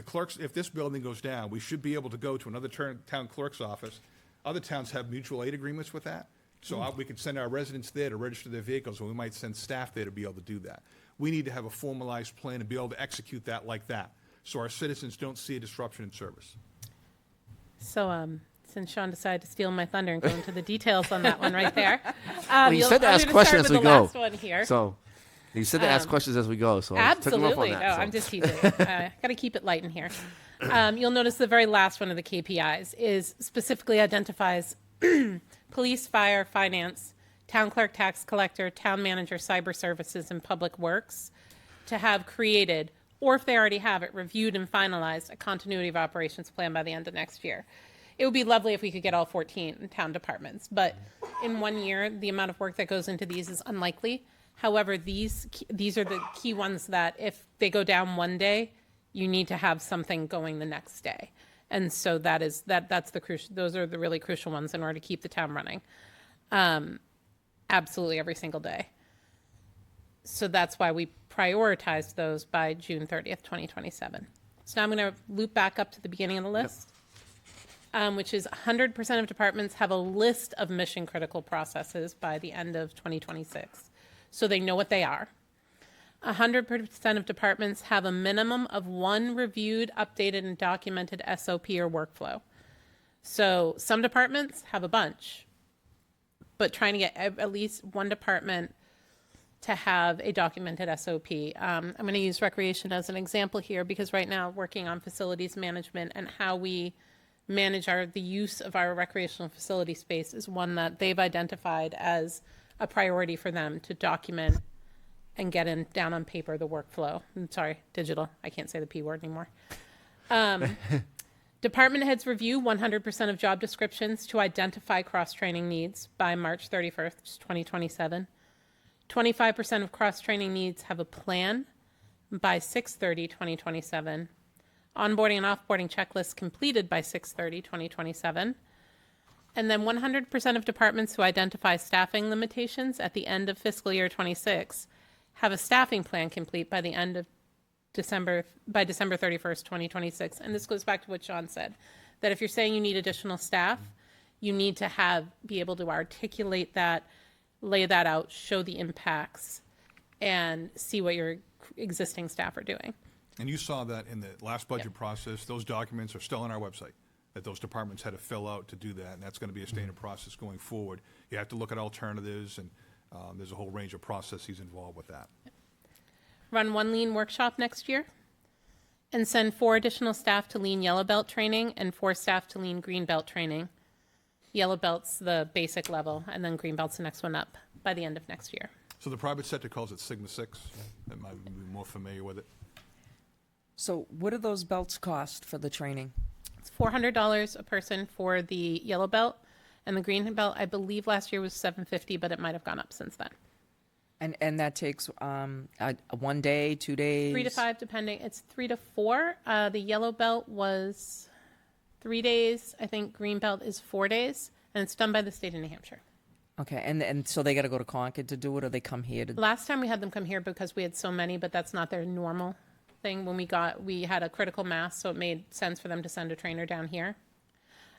this building goes down, we should be able to go to another town clerk's office. Other towns have mutual aid agreements with that. So we could send our residents there to register their vehicles, and we might send staff there to be able to do that. We need to have a formalized plan and be able to execute that like that, so our citizens don't see a disruption in service. So, since Sean decided to steal my thunder and go into the details on that one right there. Well, you said to I'm ask gonna questions start as with we the go. last one here. So you said to ask questions as we go. So I took him up on Absolutely. that, No, so. I'm just teasing. Got to keep it light in here. You'll notice the very last one of the KPIs is specifically identifies police, fire, finance, town clerk, tax collector, town manager, cyber services, and public works to have created, or if they already have it, reviewed and finalized a continuity of operations plan by the end of next year. It would be lovely if we could get all 14 town departments, but in 1 year, the amount of work that goes into these is unlikely. However, these are the key ones that if they go down one day, you need to have something going the next day. And so that's the crucial, those are the really crucial ones in order to keep the town running. Absolutely every single day. So that's why we prioritized those by June 30th, 2027. So now I'm going to loop back up to the beginning of the list, which is 100% of departments have a list of mission critical processes by the end of 2026. so they know what they are. 100% of departments have a minimum of one reviewed, updated, and documented SOP or workflow. So some departments have a bunch, but trying to get at least one department to have a documented SOP. I'm going to use recreation as an example here because right now working on facilities management and how we manage the use of our recreational facility space is one that they've identified as a priority for them to document and get down on paper the workflow. I'm sorry, digital. I can't say the P word anymore. Department heads review 100% of job descriptions to identify cross-training needs by March 31st, 2027. 25% of cross-training needs have a plan by 6/30/2027. Onboarding and offboarding checklists completed by 6/30/2027. And then 100% of departments who identify staffing limitations at the end of fiscal year 26 have a staffing plan complete by the end of December 31st, 2026. And this goes back to what Sean said, that if you're saying you need additional staff, you need to be able to articulate that, lay that out, show the impacts, and see what your existing staff are doing. And you saw that in the last budget process. Those documents are still on our website that those departments had to fill out to do that, and that's going to be a standard process going forward. You have to look at alternatives, and there's a whole range of processes involved with that. Run one lean workshop next year, and send 4 additional staff to lean yellow belt training and 4 staff to lean green belt training. Yellow belt's the basic level, and then green belt's the next one up by the end of next year. So the private sector calls it Sigma 6. That might be more familiar with it. So what do those belts cost for the training? It's $400 a person for the yellow belt, and the green belt, I believe last year was $750, but it might have gone up since then. And that takes one day, 2 days? 3 to 5, depending. It's 3 to 4. The yellow belt was 3 days. I think green belt is 4 days, and it's done by the state of New Hampshire. Okay, and so they got to go to Concord to do it, or they come here to? Last time we had them come here because we had so many, but that's not their normal thing. When we had a critical mass, so it made sense for them to send a trainer down here.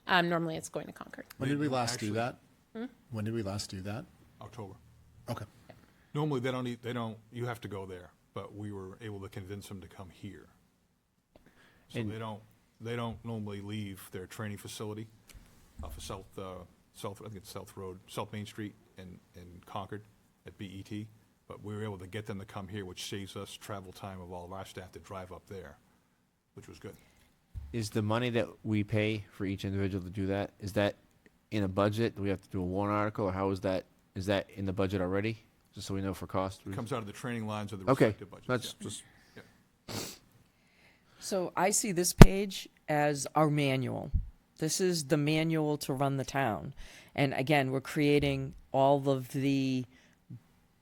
Normally it's going to Concord. When did we last do Actually- that? When did we last do that? October. Okay. Normally, you have to go there, but we were able to convince them to come here. So And- they don't normally leave their training facility off of I think it's South Main Street in Concord at BET, but we were able to get them to come here, which saves us travel time of all of our staff to drive up there, which was good. Is the money that we pay for each individual to do that, is that in a budget? Do we have to do a warrant article, or how is that in the budget already? Just so we know for cost. It comes out of the training lines of the Okay, respective budgets. that's yeah. just, So I see this page as our manual. This is the manual to run the town. And again, we're creating all of the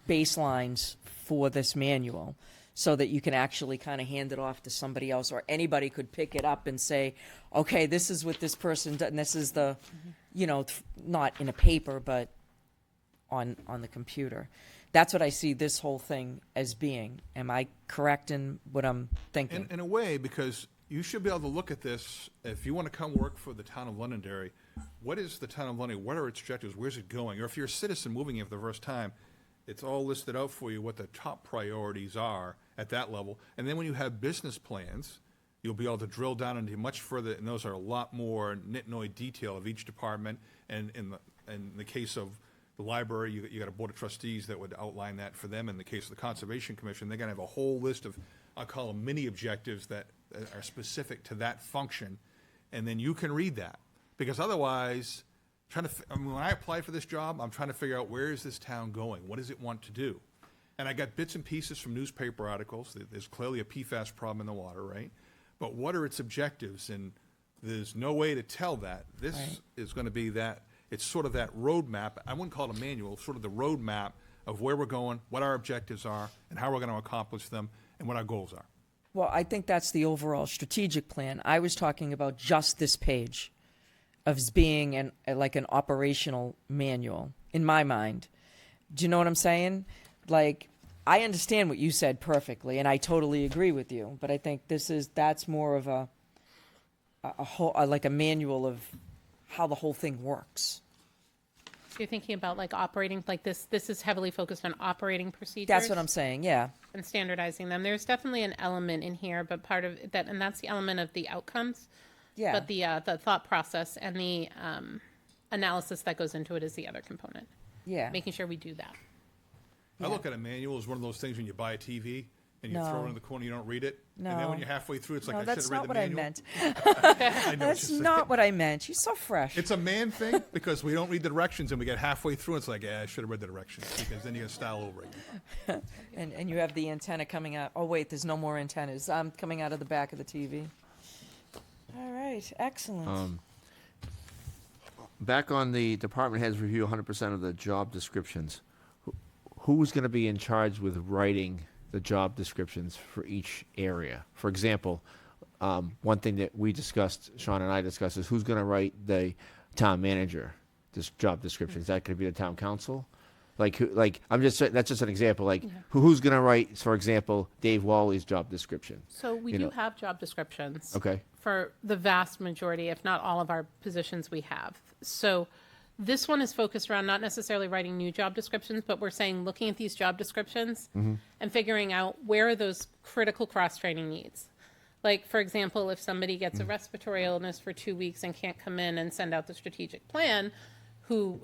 baselines for this manual so that you can actually kind of hand it off to somebody else, or anybody could pick it up and say, okay, this is what this person does, and this is the, not in a paper, but on the computer. That's what I see this whole thing as being. Am I correct in what I'm thinking? In a way, because you should be able to look at this, if you want to come work for the town of Londonderry, what is the town of Londonderry, what are its objectives, where's it going? Or if you're a citizen moving here for the first time, it's all listed out for you what the top priorities are at that level. And then when you have business plans, you'll be able to drill down into much further, and those are a lot more nitnoid detail of each department. And in the case of the library, you got a board of trustees that would outline that for them. In the case of the Conservation Commission, they're going to have a whole list of, I'll call them mini objectives that are specific to that function, and then you can read that. Because otherwise, when I applied for this job, I'm trying to figure out where is this town going? What does it want to do? And I got bits and pieces from newspaper articles. There's clearly a PFAS problem in the water, right? But what are its objectives? And there's no way to tell that. This is going to be that. It's sort of that roadmap. I wouldn't call it a manual, sort of the roadmap of where we're going, what our objectives are, and how we're going to accomplish them, and what our goals are. Well, I think that's the overall strategic plan. I was talking about just this page of being like an operational manual in my mind. Do you know what I'm saying? Like, I understand what you said perfectly, and I totally agree with you. But I think that's more of a whole, like a manual of how the whole thing works. you're thinking about like operating, like this is heavily focused on operating procedures. That's what I'm saying, yeah. And standardizing them. There's definitely an element in here, but part of that, and that's the element of the outcomes. Yeah. But the thought process and the analysis that goes into it is the other component. Yeah. Making sure we do that. I look at a manual as one of those things when you buy a TV and you throw it in the corner, you don't read it. And then No. when you're halfway through, it's like, No, I should that's have read not the what I manual. meant. I know That's what you're not saying. what I meant. You're so fresh. It's a man thing because we don't read the directions and we get halfway through. It's like, I should have read the directions because then you got to style over it. And you have the antenna coming out. Oh, wait, there's no more antennas coming out of the back of the TV. All right, excellent. Back on the department heads review 100% of the job descriptions. Who's going to be in charge with writing the job descriptions for each area? For example, one thing that we discussed, Sean and I discussed, is who's going to write the town manager this job description? Is that going to be the town council? Like that's just an example. Like who's going to write, for example, Dave Wally's job description? So we You do know. have job descriptions. Okay. For the vast majority, if not all of our positions we have. So this one is focused around not necessarily writing new job descriptions, but we're saying looking at these job descriptions and figuring out where are those critical cross-training needs. Like, for example, if somebody gets a respiratory illness for 2 weeks and can't come in and send out the strategic plan, who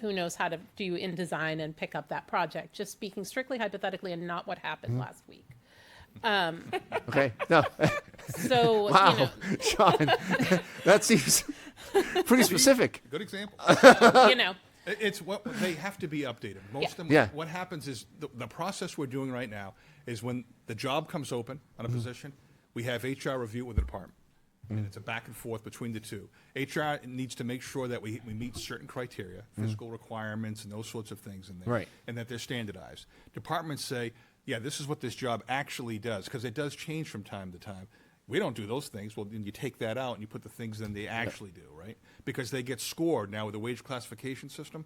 knows how to do InDesign and pick up that project? Just speaking strictly hypothetically and not what happened last week. Okay. No. So, Wow, you know, Sean, that seems pretty specific. Good example. you know, It's what they have to be updated. Most of them. Yeah. What happens is the process we're doing right now is when the job comes open on a position, we have HR review it with the department, and it's a back and forth between the two. HR needs to make sure that we meet certain criteria, fiscal requirements, and those sorts of things in there, Right. and that they're standardized. Departments say, yeah, this is what this job actually does, because it does change from time to time. We don't do those things. Well, then you take that out and you put the things in they actually do, right? Because they get scored now with the wage classification system.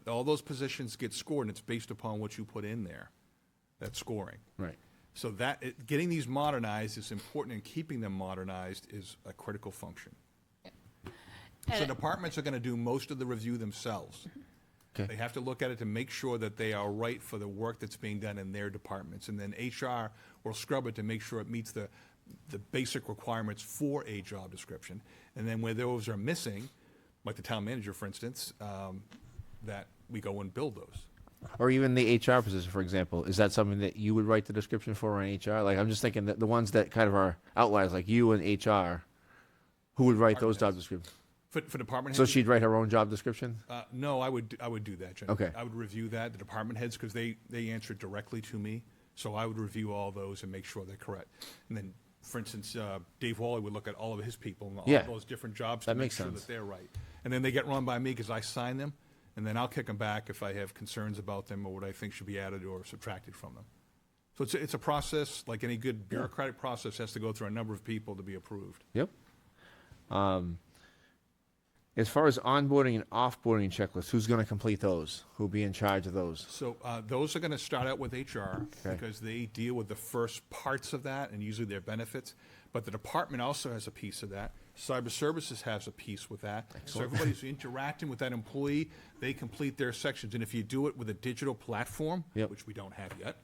All those positions get scored, and it's based upon what you put in there, that scoring. Right. So getting these modernized is important, and keeping them modernized is a critical function. So departments are going to do most of the review themselves. Okay. They have to look at it to make sure that they are right for the work that's being done in their departments. And then HR will scrub it to make sure it meets the basic requirements for a job description. And then where those are missing, like the town manager, for instance, that we go and build those. Or even the HR position, for example. Is that something that you would write the description for in HR? Like, I'm just thinking that the ones that kind of are outliers, like you and HR, who would write those job descriptions? For department So heads? she'd write her own job description? No, I would do that, generally. Okay. I would review that, the department heads, because they answer directly to me. So I would review all those and make sure they're correct. And then, for instance, Dave Wally would look at all of his people and all Yeah. those different jobs That to make makes sure sense. that they're right. And then they get run by me because I sign them, and then I'll kick them back if I have concerns about them or what I think should be added or subtracted from them. So it's a process, like any good bureaucratic process, has to go through a number of people to be approved. Yep. As far as onboarding and offboarding checklists, who's going to complete those? Who'll be in charge of those? So those are going to start out with HR Okay. because they deal with the first parts of that and usually their benefits. But the department also has a piece of that. Cyber Services has a piece with that. So everybody's interacting with that employee. They complete their sections. And if you do it with a digital platform, Yep. which we don't have yet,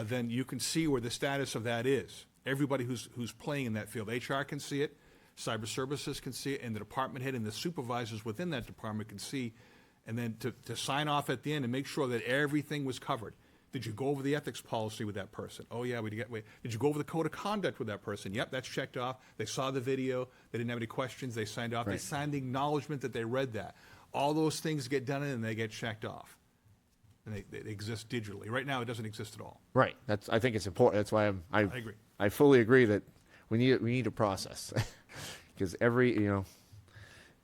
then you can see where the status of that is. Everybody who's playing in that field, HR can see it, Cyber Services can see it, and the department head and the supervisors within that department can see, and then to sign off at the end and make sure that everything was covered. Did you go over the ethics policy with that person? Oh, yeah, we did. Did you go over the code of conduct with that person? Yep, that's checked off. They saw the video. They didn't have any questions. They signed off. They Right. signed the acknowledgement that they read that. All those things get done and they get checked off. And they exist digitally. Right now, it doesn't exist at all. Right. I think it's important. That's why I agree. I fully agree that we need a process because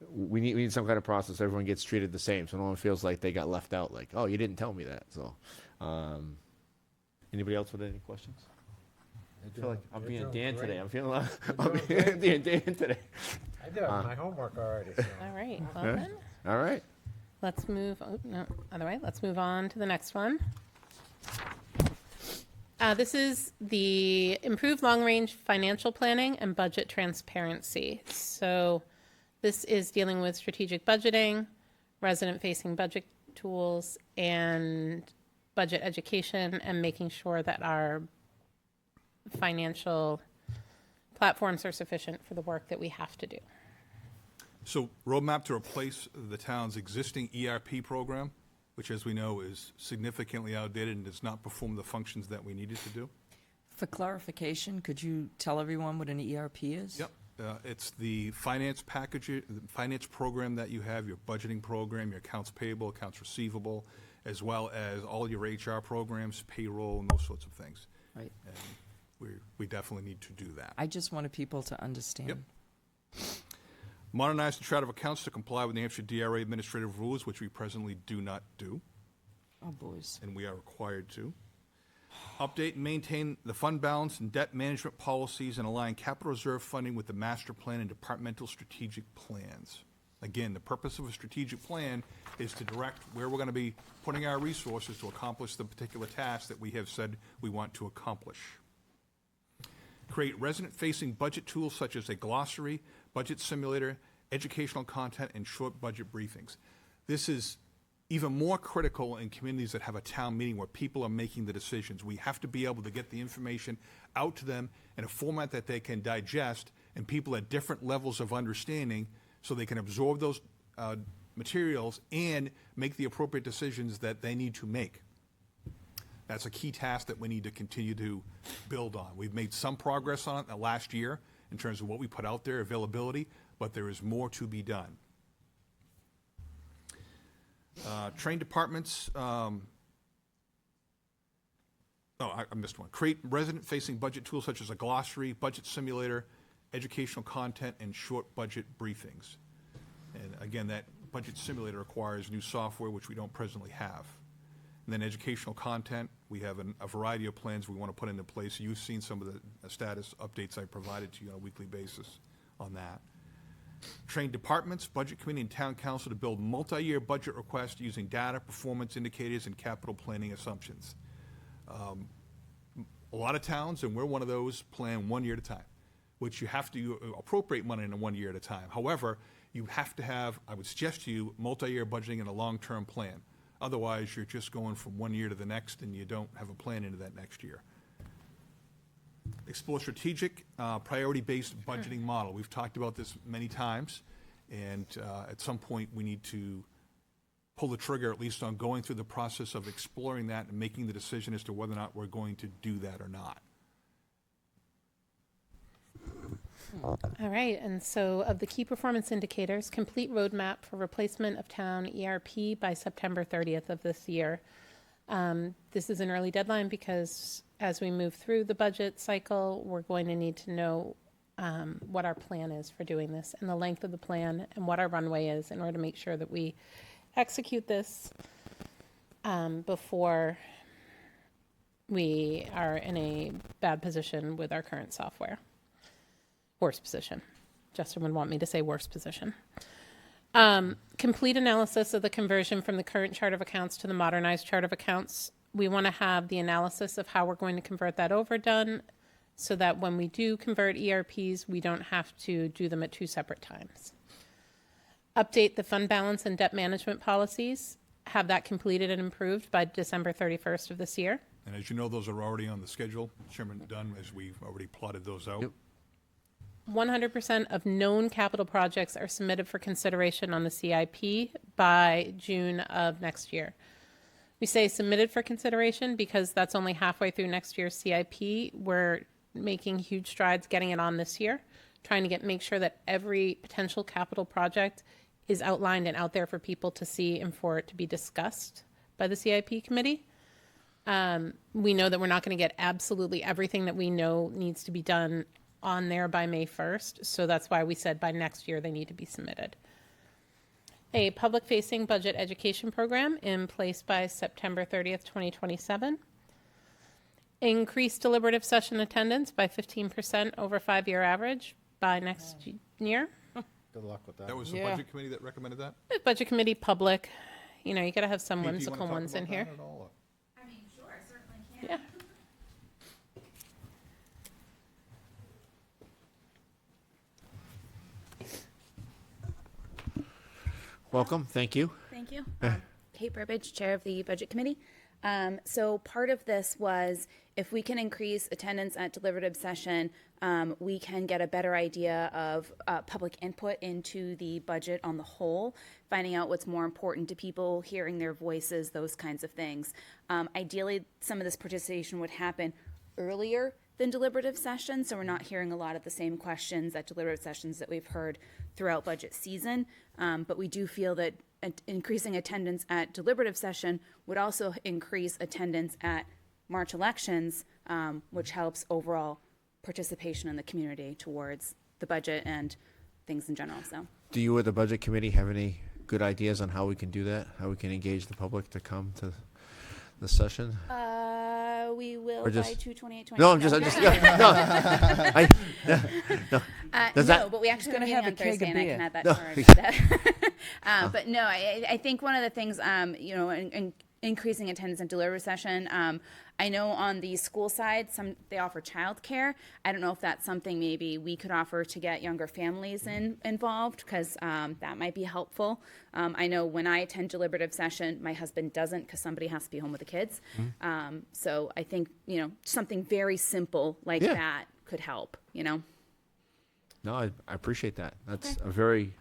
we need some kind of process. Everyone gets treated the same, so no one feels like they got left out. Like, oh, you didn't tell me that. So, anybody else with any questions? I feel like I'm being Dan today. I'm feeling like I'm being Dan today. I did my homework already. So. all right. Well then, All right. let's move. Oh, no, other way. Let's move on to the next one. This is the improved long-range financial planning and budget transparency. So this is dealing with strategic budgeting, resident-facing budget tools, and budget education, and making sure that our financial platforms are sufficient for the work that we have to do. So roadmap to replace the town's existing ERP program, which as we know is significantly outdated and does not perform the functions that we need it to do. For clarification, could you tell everyone what an ERP is? Yep. It's the finance package, the finance program that you have, your budgeting program, your accounts payable, accounts receivable, as well as all your HR programs, payroll, and those sorts of things. Right. And we definitely need to do that. I just wanted people to understand. Yep. Modernize the chart of accounts to comply with the New Hampshire DRA administrative rules, which we presently do not do, Oh, boys. and we are required to. Update and maintain the fund balance and debt management policies and align capital reserve funding with the master plan and departmental strategic plans. Again, the purpose of a strategic plan is to direct where we're going to be putting our resources to accomplish the particular task that we have said we want to accomplish. Create resident-facing budget tools such as a glossary, budget simulator, educational content, and short budget briefings. This is even more critical in communities that have a town meeting where people are making the decisions. We have to be able to get the information out to them in a format that they can digest, and people at different levels of understanding so they can absorb those materials and make the appropriate decisions that they need to make. That's a key task that we need to continue to build on. We've made some progress on it in the last year in terms of what we put out there, availability, but there is more to be done. Train departments, I missed one. Create resident-facing budget tools such as a glossary, budget simulator, educational content, and short budget briefings. And again, that budget simulator requires new software, which we don't presently have. And then educational content, we have a variety of plans we want to put into place. You've seen some of the status updates I provided to you on a weekly basis on that. Train departments, budget committee, and town council to build multi-year budget requests using data, performance indicators, and capital planning assumptions. A lot of towns, and we're one of those, plan 1 year at a time, which you have to appropriate money in 1 year at a time. However, you have to have, I would suggest to you, multi-year budgeting and a long-term plan. Otherwise, you're just going from 1 year to the next, and you don't have a plan into that next year. Explore strategic, priority-based budgeting model. We've talked about this many times, and at some point, we need to pull the trigger, at least on going through the process of exploring that and making the decision as to whether or not we're going to do that or not. All right, and so of the key performance indicators, complete roadmap for replacement of town ERP by September 30th of this year. This is an early deadline because as we move through the budget cycle, we're going to need to know what our plan is for doing this and the length of the plan and what our runway is in order to make sure that we execute this before we are in a bad position with our current software. Worse position. Justin would want me to say worse position. Complete analysis of the conversion from the current chart of accounts to the modernized chart of accounts. We want to have the analysis of how we're going to convert that over done so that when we do convert ERPs, we don't have to do them at two separate times. Update the fund balance and debt management policies. Have that completed and improved by December 31st of this year. And as you know, those are already on the schedule, Chairman Dunn, as we've already plotted those out. Yep. 100% of known capital projects are submitted for consideration on the CIP by June of next year. We say submitted for consideration because that's only halfway through next year's CIP. We're making huge strides getting it on this year, trying to make sure that every potential capital project is outlined and out there for people to see and for it to be discussed by the CIP committee. We know that we're not going to get absolutely everything that we know needs to be done on there by May 1st. So that's why we said by next year they need to be submitted. A public-facing budget education program in place by September 30th, 2027. Increase deliberative session attendance by 15% over 5-year average by next year. Good luck with that. That was the Yeah. budget committee that recommended that? Budget committee, public, you got to have some Pete, do you wanna whimsical talk ones about in here. that at all, or- I mean, sure, I certainly can. Yeah. Welcome, thank you. Kate Burbidge, Chair of the Budget Committee. So part of this was if we can increase attendance at deliberative session, we can get a better idea of public input into the budget on the whole, finding out what's more important to people, hearing their voices, those kinds of things. Ideally, some of this participation would happen earlier than deliberative sessions, so we're not hearing a lot of the same questions at deliberative sessions that we've heard throughout budget season. But we do feel that increasing attendance at deliberative session would also increase attendance at March elections, which helps overall participation in the community towards the budget and things in general. So, Do you or the budget committee have any good ideas on how we can do that? How we can engage the public to come to the session? we will Or by just- 2/28/20. No, I'm just yeah, no. Does no, that- but we actually gonna have a have meeting a on keg of Thursday, and I beer. can add that No. to our agenda. But no, I think one of the things, in increasing attendance in deliberative session, I know on the school side, they offer childcare. I don't know if that's something maybe we could offer to get younger families involved, because that might be helpful. I know when I attend deliberative session, my husband doesn't, because somebody has to be home with the kids. So I think, something very simple like Yeah. that could help, No, I appreciate that. That's a very,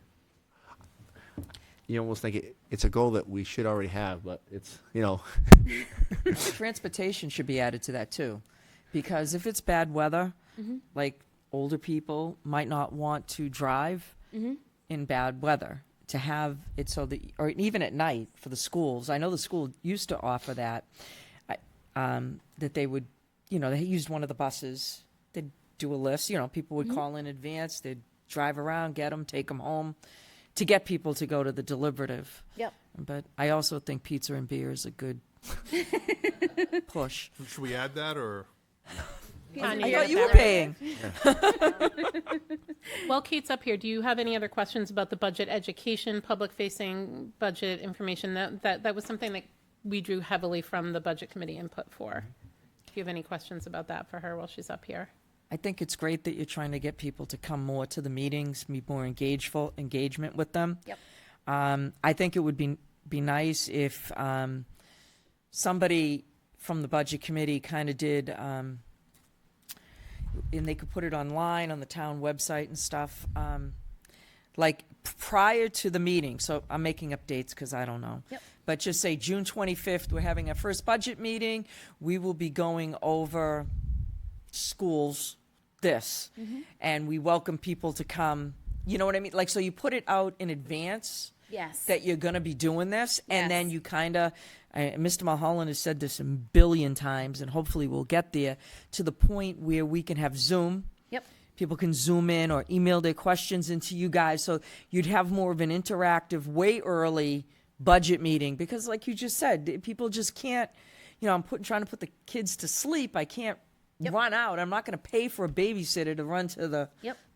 you almost think it's a goal that we should already have, but it's, Transportation should be added to that too, because if it's bad weather, like older people might not want to drive in bad weather. To have it so that, or even at night for the schools, I know the school used to offer that, that they would, they used one of the buses, they'd do a list, people would call in advance, they'd drive around, get them, take them home, to get people to go to the deliberative. Yep. But I also think pizza and beer is a good push. Should we add that, or? I thought you were paying. While Kate's up here, do you have any other questions about the budget education, public-facing budget information? That was something that we drew heavily from the budget committee input for. Do you have any questions about that for her while she's up here? I think it's great that you're trying to get people to come more to the meetings, be more engagement with them. Yep. I think it would be nice if somebody from the budget committee kind of did, and they could put it online on the town website and stuff, like prior to the meeting. So I'm making up dates because I don't know. Yep. But just say June 25th, we're having our first budget meeting. We will be going over schools this, and we welcome people to come. You know what I mean? Like, so you put it out in advance Yes. that you're going to be doing this, and then Yes. you kind of, Mr. Mulholland has said this a billion times, and hopefully we'll get there to the point where we can have Zoom. Yep. People can Zoom in or email their questions into you guys, so you'd have more of an interactive, way early budget meeting, because like you just said, people just can't, I'm trying to put the kids to sleep. I can't run out. I'm not going to pay for a babysitter to run to the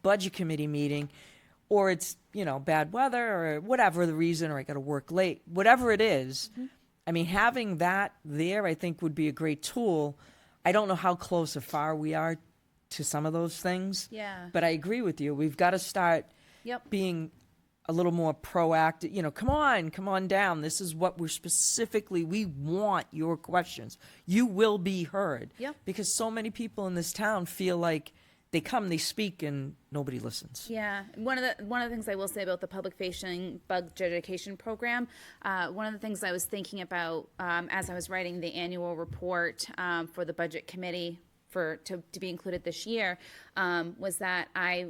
budget committee meeting, or it's, bad weather or whatever the reason, or I got to work late, whatever it is. I mean, having that there, I think would be a great tool. I don't know how close or far we are to some of those things. Yeah. But I agree with you. We've got to start Yep. being a little more proactive. Come on down. This is what we want your questions. You will be heard. Yep. Because so many people in this town feel like they come, they speak, and nobody listens. Yeah, one of the things I will say about the public-facing budget education program, one of the things I was thinking about as I was writing the annual report for the budget committee to be included this year, was that I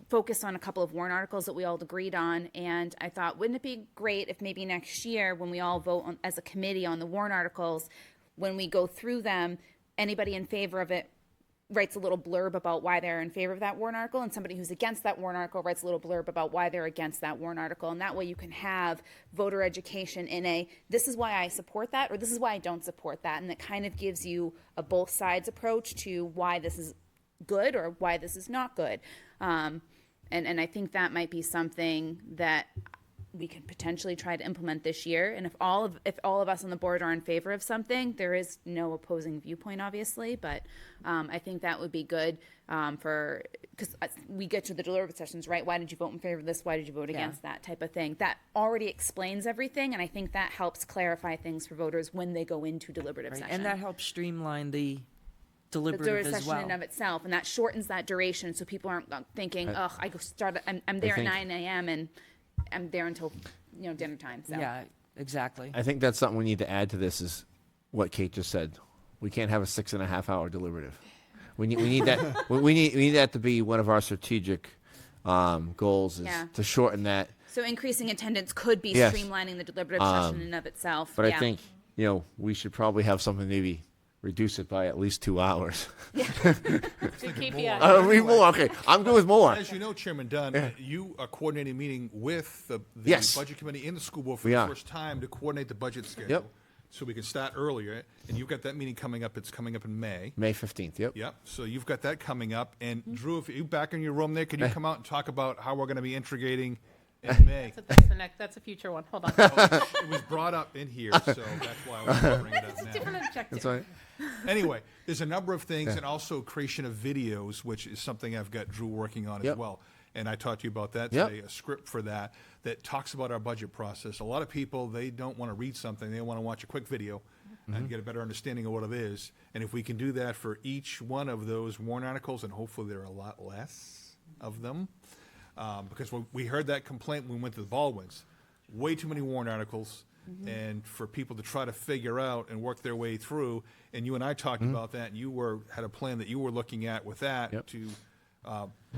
focused on a couple of warrant articles that we all agreed on, and I thought, wouldn't it be great if maybe next year, when we all vote as a committee on the warrant articles, when we go through them, anybody in favor of it writes a little blurb about why they're in favor of that warrant article, and somebody who's against that warrant article writes a little blurb about why they're against that warrant article. And that way you can have voter education in this is why I support that, or this is why I don't support that. And it kind of gives you a both sides approach to why this is good or why this is not good. And I think that might be something that we could potentially try to implement this year. And if all of us on the board are in favor of something, there is no opposing viewpoint, obviously, but I think that would be good for because we get to the deliberative sessions, right? Why did you vote in favor of this? Why did you vote Yeah. against that type of thing? That already explains everything, and I think that helps clarify things for voters when they go into deliberative Right, session. and that helps streamline the The deliberative deliberative as session in well. of itself, and that shortens that duration, so people aren't thinking, "Ugh, I go start. I'm there at think- 9 a.m. and I'm there until dinner time." So. Yeah, exactly. I think that's something we need to add to this is what Kate just said. We can't have a 6.5 hour deliberative. We need that. we need that to be one of our strategic goals is Yeah. to shorten that. So increasing attendance could be Yes. streamlining the deliberative session in and of itself. But yeah. I think we should probably have something maybe reduce it by at least 2 hours. Good KPI. More. Okay, I'm good with more. As you know, Chairman Dunn, you are coordinating a meeting with the Yes. Budget Committee and the school board for We the are. first time to coordinate the budget schedule. Yep. So we can start earlier, and you've got that meeting coming up. It's coming up in May. May 15th. Yep. Yep. So you've got that coming up. And Drew, if you back in your room there, can you come out and talk about how we're going to be integrating in May? That's a future one. Hold on. It was brought up in here, so that's why I wanted to bring it up now. Different objective. That's right. Anyway, there's a number of things, and also creation of videos, which is something I've got Drew working on as Yep. well. And I talked to you about that Yep. today, a script for that talks about our budget process. A lot of people, they don't want to read something, they want to watch a quick video and get a better understanding of what it is. And if we can do that for each one of those warrant articles, and hopefully there are a lot less of them, because we heard that complaint when we went to the Baldwins. Way too many warrant articles, and for people to try to figure out and work their way through. And you and I talked about that, and you had a plan that you were looking at with that Yep. to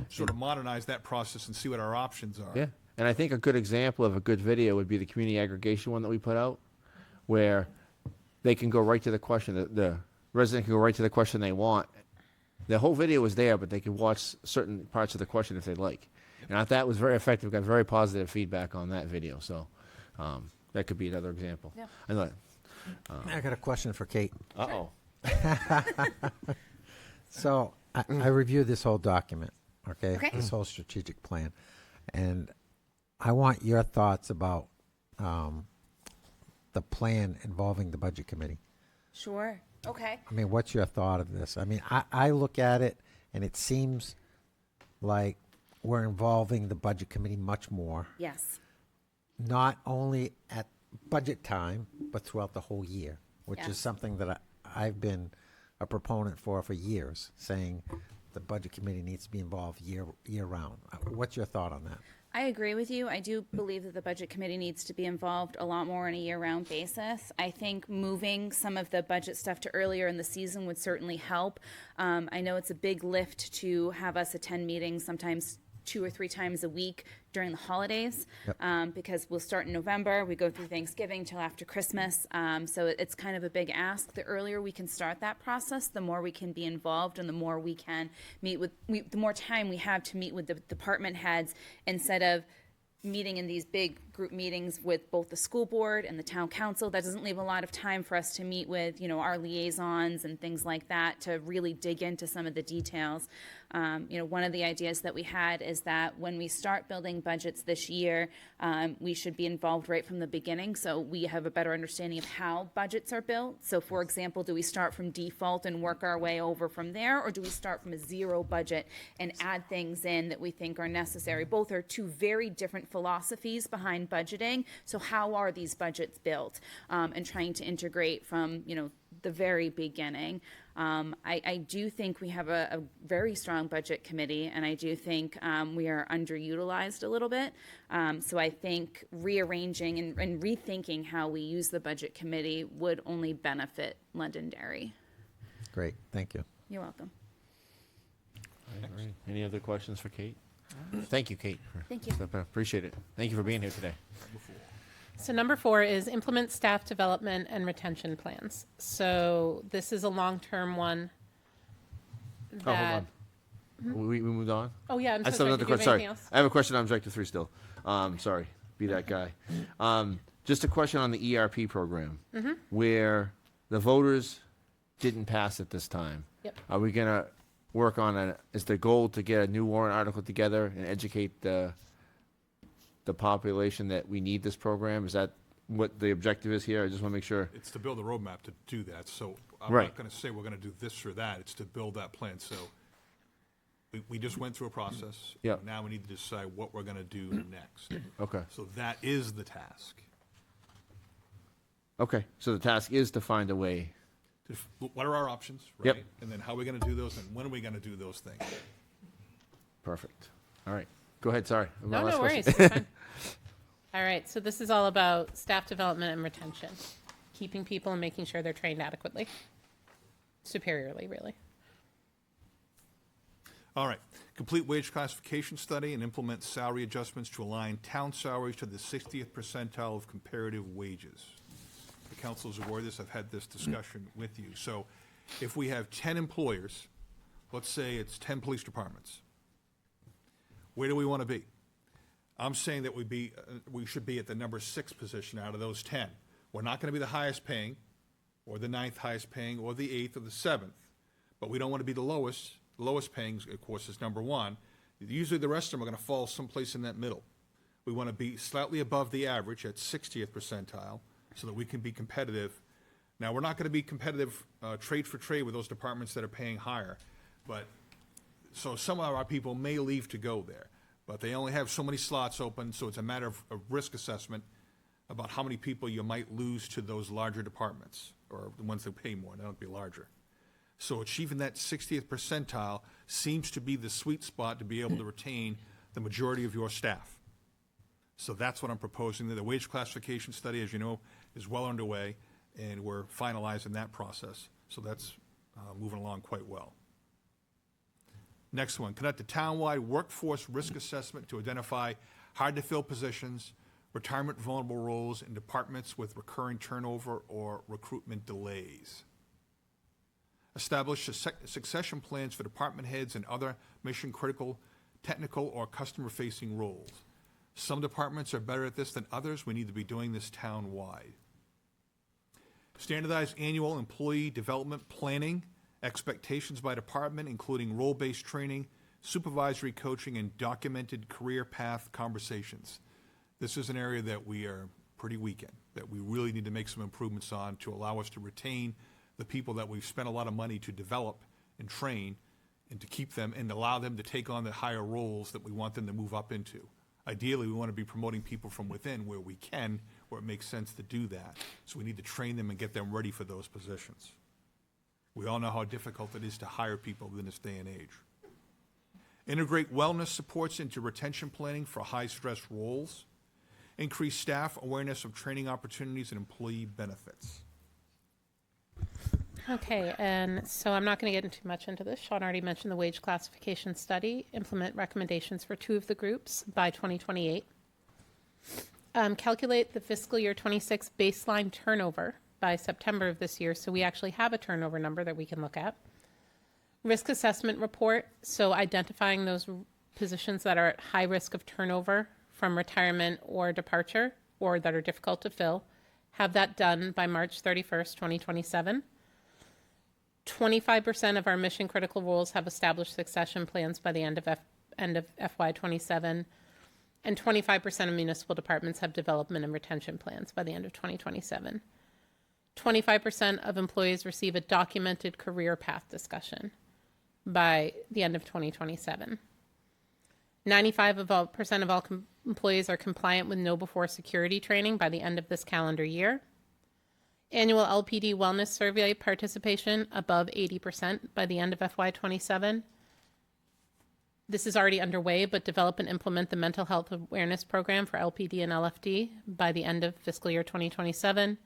sort of modernize that process and see what our options are. Yeah, and I think a good example of a good video would be the community aggregation one that we put out, where they can go right to the question. The resident can go right to the question they want. The whole video was there, but they could watch certain parts of the question if they'd like. And I thought it was very effective. Got very positive feedback on that video. So that could be another example. Yeah. I thought, I got a question for Kate. uh-oh. So I reviewed this whole document, okay? Okay. This whole strategic plan. And I want your thoughts about the plan involving the budget committee. Sure. Okay. I mean, what's your thought of this? I mean, I look at it and it seems like we're involving the budget committee much more, Yes. not only at budget time, but throughout the whole year, which Yes. is something that I've been a proponent for years, saying the budget committee needs to be involved year round. What's your thought on that? I agree with you. I do believe that the budget committee needs to be involved a lot more on a year-round basis. I think moving some of the budget stuff to earlier in the season would certainly help. I know it's a big lift to have us attend meetings sometimes 2 or 3 times a week during the holidays, because we'll start in November, we go through Thanksgiving till after Christmas, so it's kind of a big ask. The earlier we can start that process, the more we can be involved, and the more we can meet with, the more time we have to meet with the department heads instead of meeting in these big group meetings with both the school board and the town council. That doesn't leave a lot of time for us to meet with, our liaisons and things like that to really dig into some of the details. One of the ideas that we had is that when we start building budgets this year, we should be involved right from the beginning so we have a better understanding of how budgets are built. So for example, do we start from default and work our way over from there, or do we start from a zero budget and add things in that we think are necessary? Both are two very different philosophies behind budgeting. So how are these budgets built? And trying to integrate from, the very beginning. I do think we have a very strong budget committee, and I do think we are underutilized a little bit. So I think rearranging and rethinking how we use the budget committee would only benefit Londonderry. Great, thank you. You're welcome. Any other questions for Kate? Thank you, Kate. Thank you. Appreciate it. Thank you for being here today. So number 4 is implement staff development and retention plans. So this is a long-term one. Oh, hold on. We moved on? Oh, yeah, I'm I so still sorry. have Did another you have question. anything Sorry. else? I have a question on Objective 3 still. Sorry. Be that guy. Just a question on the ERP program, where the voters didn't pass it this time. Yep. Are we going to work on is the goal to get a new warrant article together and educate the population that we need this program? Is that what the objective is here? I just want to make sure. It's to build a roadmap to do that, so I'm Right. not going to say we're going to do this or that, it's to build that plan, so We just went through a process. Yep. Now we need to decide what we're gonna do next. Okay. So that is the task. Okay, so the task is to find a way. What are our options, Yep. right? And then how are we gonna do those, and when are we gonna do those things? Perfect. All right. Go ahead, sorry. My No, last no question. worries. It's fine. All right, so this is all about staff development and retention, keeping people and making sure they're trained adequately, superiorly, really. All right. Complete wage classification study and implement salary adjustments to align town salaries to the 60th percentile of comparative wages. The council is aware of this. I've had this discussion with you. So if we have 10 employers, let's say it's 10 police departments, where do we want to be? I'm saying that we should be at the number 6 position out of those 10. We're not going to be the highest paying, or the 9th highest paying, or the 8th, or the 7th. But we don't want to be the lowest. The lowest paying, of course, is number 1. Usually the rest of them are going to fall someplace in that middle. We want to be slightly above the average at 60th percentile so that we can be competitive. Now, we're not going to be competitive trade for trade with those departments that are paying higher. But so some of our people may leave to go there. But they only have so many slots open, so it's a matter of risk assessment about how many people you might lose to those larger departments, or the ones that pay more, they don't be larger. So achieving that 60th percentile seems to be the sweet spot to be able to retain the majority of your staff. So that's what I'm proposing. The wage classification study, as you know, is well underway, and we're finalizing that process. So that's moving along quite well. Next one, conduct a townwide workforce risk assessment to identify hard-to-fill positions, retirement vulnerable roles, and departments with recurring turnover or recruitment delays. Establish succession plans for department heads and other mission-critical, technical, or customer-facing roles. Some departments are better at this than others. We need to be doing this town-wide. Standardize annual employee development planning, expectations by department, including role-based training, supervisory coaching, and documented career path conversations. This is an area that we are pretty weak in, that we really need to make some improvements on to allow us to retain the people that we've spent a lot of money to develop and train, and to keep them and allow them to take on the higher roles that we want them to move up into. Ideally, we want to be promoting people from within where we can, where it makes sense to do that. So we need to train them and get them ready for those positions. We all know how difficult it is to hire people in this day and age. Integrate wellness supports into retention planning for high-stress roles. Increase staff awareness of training opportunities and employee benefits. Okay, and so I'm not going to get too much into this. Sean already mentioned the wage classification study, implement recommendations for 2 of the groups by 2028. Calculate the fiscal year 26 baseline turnover by September of this year, so we actually have a turnover number that we can look at. Risk assessment report, so identifying those positions that are at high risk of turnover from retirement or departure, or that are difficult to fill. Have that done by March 31st, 2027. 25% of our mission critical roles have established succession plans by the end of FY27, and 25% of municipal departments have development and retention plans by the end of 2027. 25% of employees receive a documented career path discussion by the end of 2027. 95% of all employees are compliant with know-before security training by the end of this calendar year. Annual LPD wellness survey participation above 80% by the end of FY27. This is already underway, but develop and implement the mental health awareness program for LPD and LFD by the end of fiscal year 2027.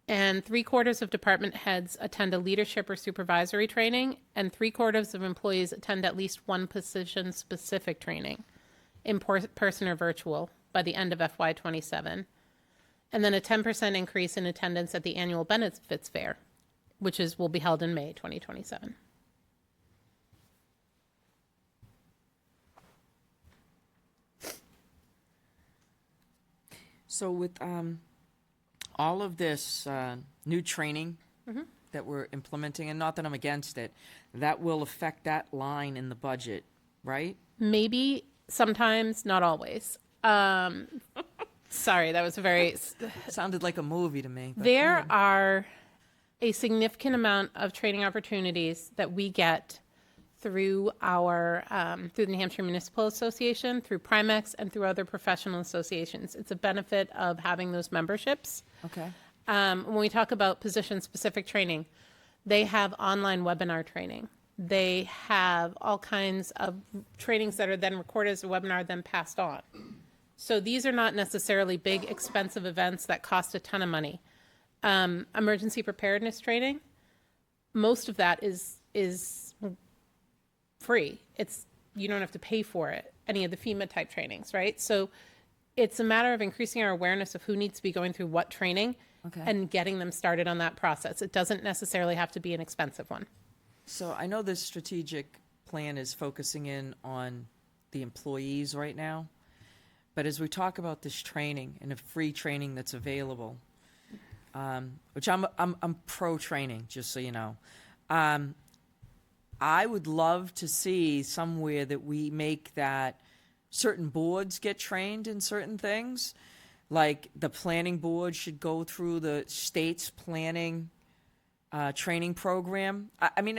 And 3/4 of department heads attend a leadership or supervisory training, and 3/4 of employees attend at least one position-specific training, in person or virtual, by the end of FY27. And then a 10% increase in attendance at the annual benefits fair, which will be held in May 2027. So with all of this new training that we're implementing, and not that I'm against it, that will affect that line in the budget, right? Maybe, sometimes, not always. Sorry, that was very... Sounded like a movie to me. But There are a significant amount of training opportunities that we get through our through the New Hampshire Municipal Association, through Primex, and through other professional associations. It's a benefit of having those memberships. Okay. When we talk about position-specific training, they have online webinar training. They have all kinds of trainings that are then recorded as a webinar, then passed on. So these are not necessarily big, expensive events that cost a ton of money. Emergency preparedness training, most of that is free. You don't have to pay for it, any of the FEMA type trainings, right? So it's a matter of increasing our awareness of who needs to be going through what training and getting them started on that process. It doesn't necessarily have to be an expensive one. So I know this strategic plan is focusing in on the employees right now, but as we talk about this training and the free training that's available, which I'm pro training, just so you know, I would love to see somewhere that we make that certain boards get trained in certain things, like the planning board should go through the state's planning training program. I mean,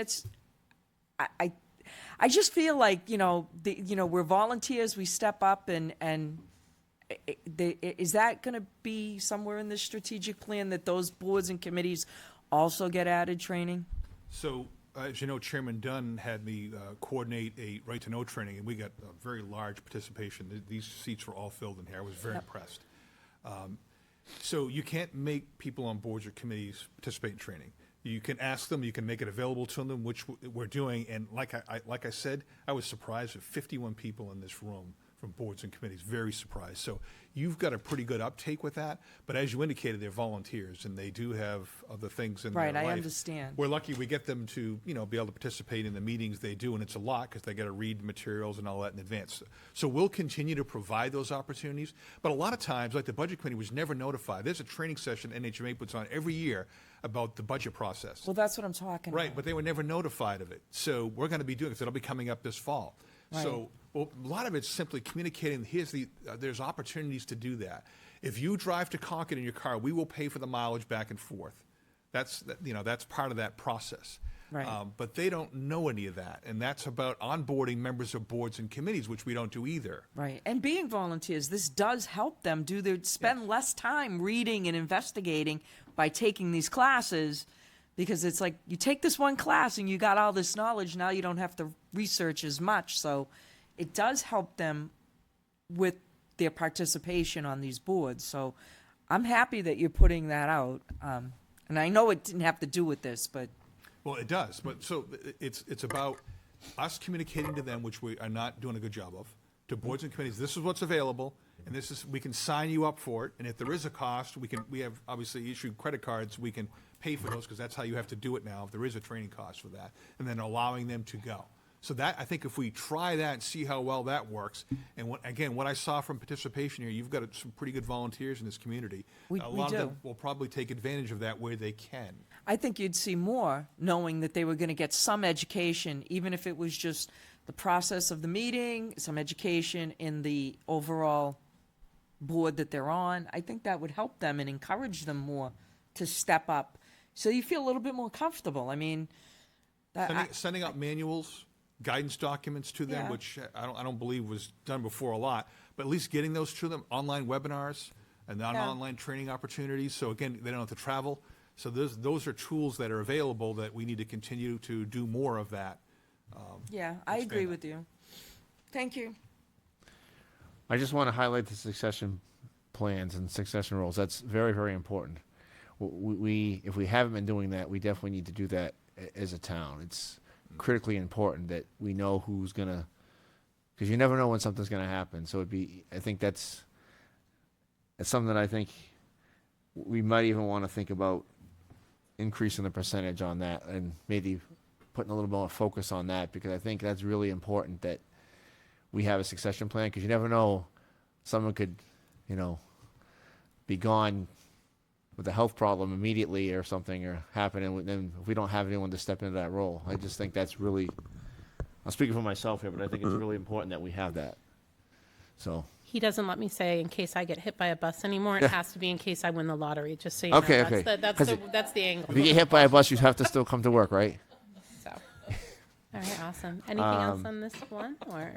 I just feel like, we're volunteers, we step up, and is that going to be somewhere in this strategic plan that those boards and committees also get added training? So, as you know, Chairman Dunn had me coordinate a right-to-know training, and we got a very large participation. These seats were all filled in here. I was very impressed. So you can't make people on boards or committees participate in training. You can ask them, you can make it available to them, which we're doing. And like I said, I was surprised with 51 people in this room from boards and committees, very surprised. So you've got a pretty good uptake with that. But as you indicated, they're volunteers, and they do have other things in their life. Right, I understand. We're lucky we get them to, be able to participate in the meetings they do, and it's a lot because they got to read materials and all that in advance. So we'll continue to provide those opportunities. But a lot of times, like the Budget Committee was never notified. There's a training session NHMA puts on every year about the budget process. Well, that's what I'm talking Right, about. but they were never notified of it. So we're going to be doing it. So it'll be coming up this fall. Right. So a lot of it's simply communicating. There's opportunities to do that. If you drive to Concord in your car, we will pay for the mileage back and forth. That's part of that process. Right. But they don't know any of that, and that's about onboarding members of boards and committees, which we don't do either. Right, and being volunteers, this does help them spend less time reading and investigating by taking these classes, because it's like you take this one class and you got all this knowledge. Now you don't have to research as much, so it does help them with their participation on these boards. So I'm happy that you're putting that out, and I know it didn't have to do with this, but Well, it does, but so it's about us communicating to them, which we are not doing a good job of, to boards and committees. This is what's available, and we can sign you up for it. And if there is a cost, we have obviously issued credit cards. We can pay for those because that's how you have to do it now. If there is a training cost for that, and then allowing them to go. So that, I think, if we try that and see how well that works, and what I saw from participation here, you've got some pretty good volunteers in this community. A lot of them will probably take advantage of that where they can. I think you'd see more knowing that they were going to get some education, even if it was just the process of the meeting, some education in the overall board that they're on. I think that would help them and encourage them more to step up, so you feel a little bit more comfortable. I mean, Sending out manuals, guidance documents to them, Yeah. which I don't believe was done before a lot, but at least getting those to them, online webinars and online training opportunities. So again, they don't have to travel. So those are tools that are available that we need to continue to do more of that. Yeah, I agree expand with you. Thank you. I just want to highlight the succession plans and succession roles. That's very, very important. If we haven't been doing that, we definitely need to do that as a town. It's critically important that we know who's gonna, because you never know when something's gonna happen. So I think that's something that I think we might even want to think about increasing the percentage on that, and maybe putting a little more focus on that, because I think that's really important that we have a succession plan, because you never know, someone could, be gone with a health problem immediately or something, or happen, and then if we don't have anyone to step into that role, I just think that's really, I'm speaking for myself here, but I think it's really important that we have that. So. He doesn't let me say in case I get hit by a bus anymore. It has to be in case I win the lottery, just so you Okay, know. okay. That's the angle. If you get hit by a bus, you have to still come to work, right? So. All right, awesome. Anything else on this one, or?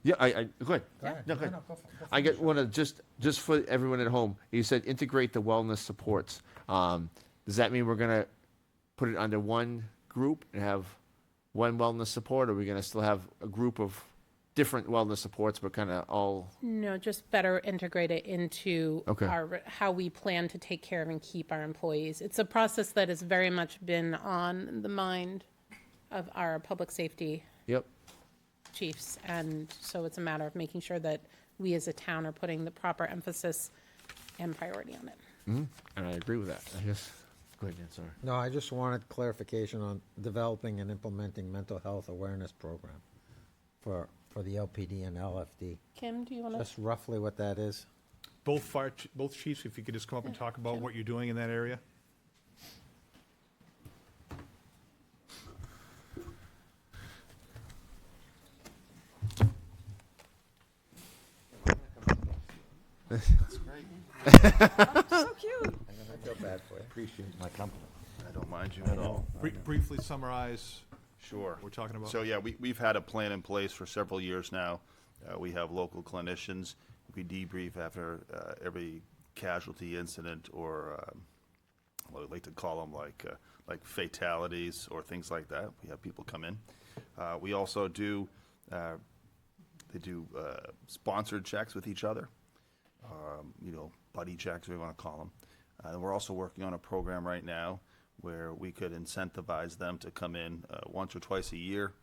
Yeah, I go ahead. Go ahead. No, go ahead. No, go for it. I get one of just for everyone at home. You said integrate the wellness supports. Does that mean we're gonna put it under one group and have one wellness support, or are we gonna still have a group of different wellness supports, but kind of all? No, just better integrate it into Okay. how we plan to take care of and keep our employees. It's a process that has very much been on the mind of our public safety Yep. chiefs, and so it's a matter of making sure that we as a town are putting the proper emphasis and priority on it. And I agree with that. I guess. Go ahead, Dan. Sorry. No, I just wanted clarification on developing and implementing mental health awareness program for the LPD and LFD. Kim, do you want to? Just roughly what that is? Both chiefs, if you could just come up and talk about what you're doing in that area? So cute. I feel bad for you. Appreciate my company. I don't mind you at all. Briefly summarize Sure. what we're talking about. So, yeah, we've had a plan in place for several years now. We have local clinicians. We debrief after every casualty incident or what we like to call them like fatalities or things like that. We have people come in. We also do, they do sponsored checks with each other. Buddy checks, we want to call them. And we're also working on a program right now where we could incentivize them to come in once or twice a year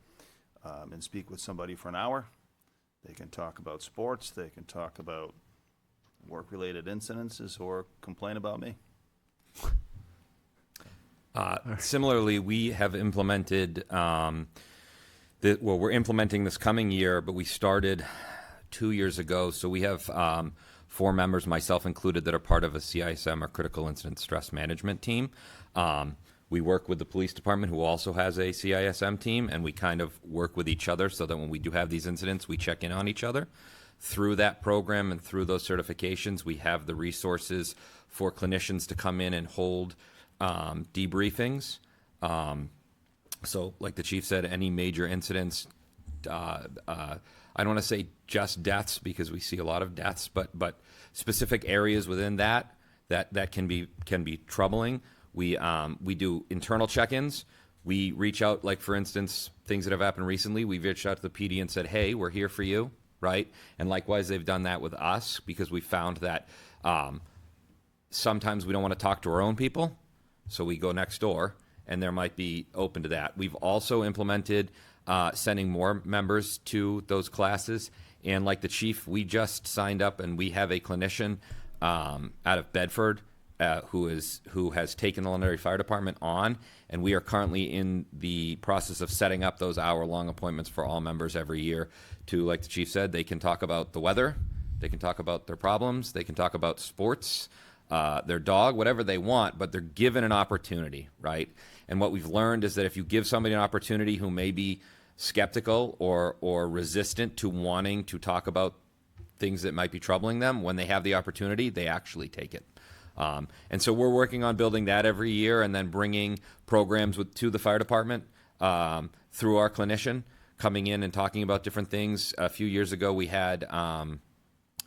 and speak with somebody for an hour. They can talk about sports, they can talk about work-related incidences, or complain about me. Similarly, we have implemented, we're implementing this coming year, but we started 2 years ago. So we have 4 members, myself included, that are part of a CISM, or Critical Incident Stress Management team. We work with the police department, who also has a CISM team, and we kind of work with each other so that when we do have these incidents, we check in on each other. Through that program and through those certifications, we have the resources for clinicians to come in and hold debriefings. So like the chief said, any major incidents, I don't want to say just deaths, because we see a lot of deaths, but specific areas within that can be troubling. We do internal check-ins. We reach out, like for instance, things that have happened recently. We've reached out to the PD and said, "Hey, we're here for you," right? And likewise, they've done that with us, because we found that sometimes we don't want to talk to our own people, so we go next door, and there might be open to that. We've also implemented sending more members to those classes. And like the chief, we just signed up, and we have a clinician out of Bedford who has taken the Londonderry Fire Department on, and we are currently in the process of setting up those hour-long appointments for all members every year to, like the chief said, they can talk about the weather, they can talk about their problems, they can talk about sports, their dog, whatever they want, but they're given an opportunity, right? And what we've learned is that if you give somebody an opportunity who may be skeptical or resistant to wanting to talk about things that might be troubling them, when they have the opportunity, they actually take it. And so we're working on building that every year, and then bringing programs to the fire department through our clinician, coming in and talking about different things. A few years ago, we had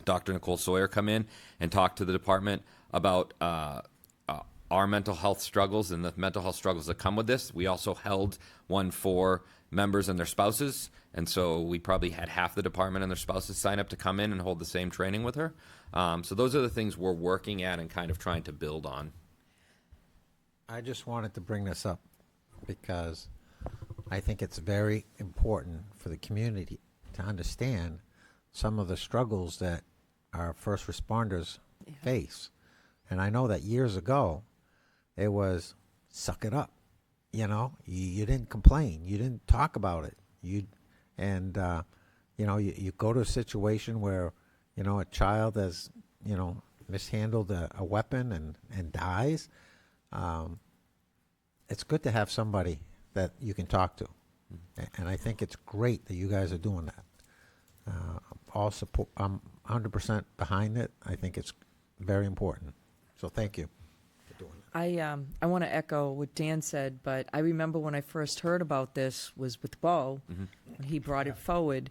Dr. Nicole Sawyer come in and talk to the department about our mental health struggles and the mental health struggles that come with this. We also held one for members and their spouses, and so we probably had half the department and their spouses sign up to come in and hold the same training with her. So those are the things we're working at and kind of trying to build on. I just wanted to bring this up because I think it's very important for the community to understand some of the struggles that our first responders face. And I know that years ago, it was suck it up. You didn't complain. You didn't talk about it. You go to a situation where, a child has, mishandled a weapon and dies. It's good to have somebody that you can talk to. And I think it's great that you guys are doing that. All support. I'm 100% behind it. I think it's very important. So thank you for doing that. I want to echo what Dan said, but I remember when I first heard about this was with Bo, when he brought it forward,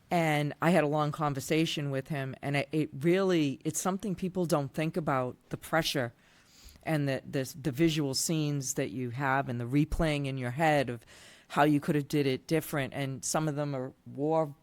and I had a long conversation with him, and it's something people don't think about, the pressure and the visual scenes that you have and the replaying in your head of how you could have did it different, and some of them are war,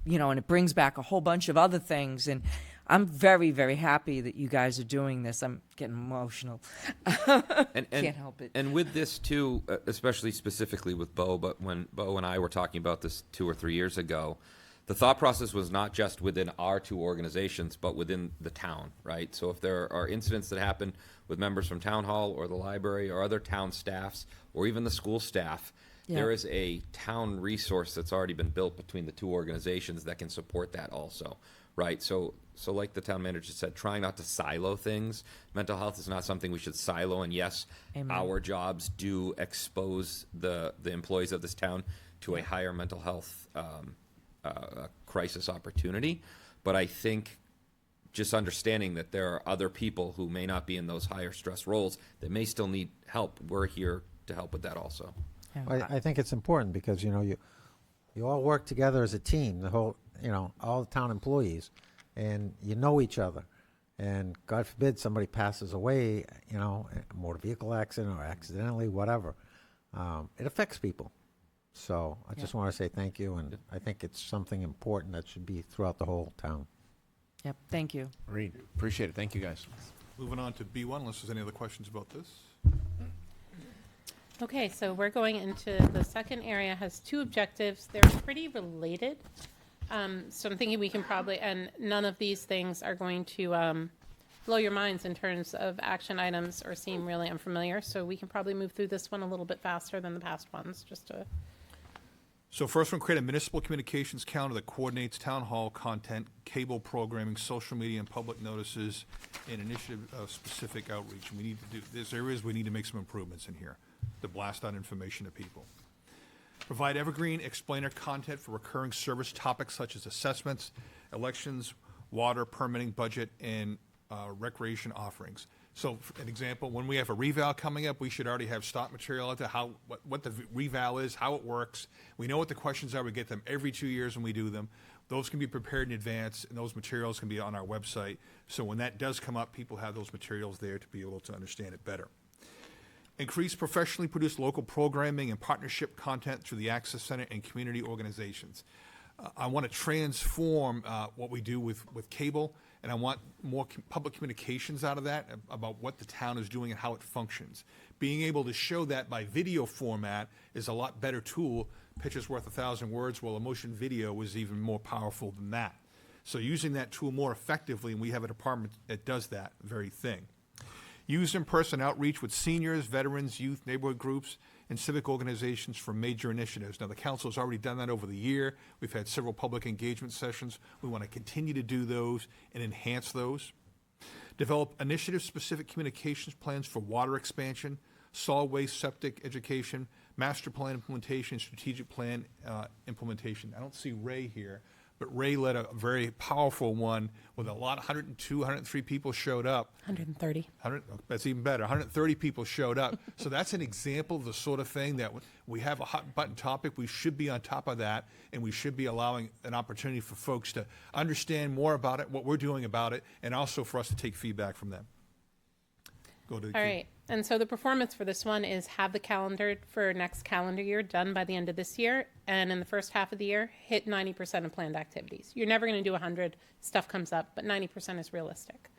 and it brings back a whole bunch of other things, and I'm very, very happy that you guys are doing this. I'm getting emotional. Can't help it. And with this too, especially specifically with Bo, but when Bo and I were talking about this 2 or 3 years ago, the thought process was not just within our two organizations, but within the town, right? So if there are incidents that happen with members from town hall or the library or other town staffs or even the school staff, there is a town resource that's already been built between the two organizations that can support that also, right? So like the town manager said, trying not to silo things. Mental health is not something we should silo. And yes, our jobs do expose the employees of this town to a higher mental health crisis opportunity. But I think just understanding that there are other people who may not be in those higher stress roles that may still need help. We're here to help with that also. I think it's important because, you all work together as a team, the whole, all the town employees, and you know each other. And God forbid somebody passes away, a motor vehicle accident or accidentally, whatever. It affects people. So I just want to say thank you, and I think it's something important that should be throughout the whole town. Yep, thank you. Great. Appreciate it. Thank you, guys. Moving on to B1, unless there's any other questions about this. Okay, so we're going into the second area, has 2 objectives. They're pretty related. So I'm thinking we can probably, and none of these things are going to blow your minds in terms of action items or seem really unfamiliar. So we can probably move through this one a little bit faster than the past ones, just to. So first one, create a municipal communications calendar that coordinates town hall content, cable programming, social media, and public notices, and initiative of specific outreach. And we need to do, there's areas we need to make some improvements in here to blast out information to people. Provide evergreen explainer content for recurring service topics such as assessments, elections, water, permitting, budget, and recreation offerings. So, for an example, when we have a reval coming up, we should already have stock material out there, what the reval is, how it works. We know what the questions are. We get them every 2 years when we do them. Those can be prepared in advance, and those materials can be on our website. So when that does come up, people have those materials there to be able to understand it better. Increase professionally produced local programming and partnership content through the Access Center and community organizations. I want to transform what we do with cable, and I want more public communications out of that about what the town is doing and how it functions. Being able to show that by video format is a lot better tool. Picture's worth 1,000 words, while a motion video is even more powerful than that. So using that tool more effectively, and we have a department that does that very thing. Use in-person outreach with seniors, veterans, youth, neighborhood groups, and civic organizations for major initiatives. Now, the council has already done that over the year. We've had several public engagement sessions. We want to continue to do those and enhance those. Develop initiative-specific communications plans for water expansion, solid waste septic education, master plan implementation, strategic plan implementation. I don't see Ray here, but Ray led a very powerful one with 102, 103 people showed up. 130. That's even better. 130 people showed up. So that's an example of the sort of thing that we have a hot button topic. We should be on top of that, and we should be allowing an opportunity for folks to understand more about it, what we're doing about it, and also for us to take feedback from them. Go to All right. And so the performance for this one is have the calendar for next calendar year done by the end of this year. And in the first half of the year, hit 90% of planned activities. You're never going to do 100. Stuff comes up, but 90% is realistic.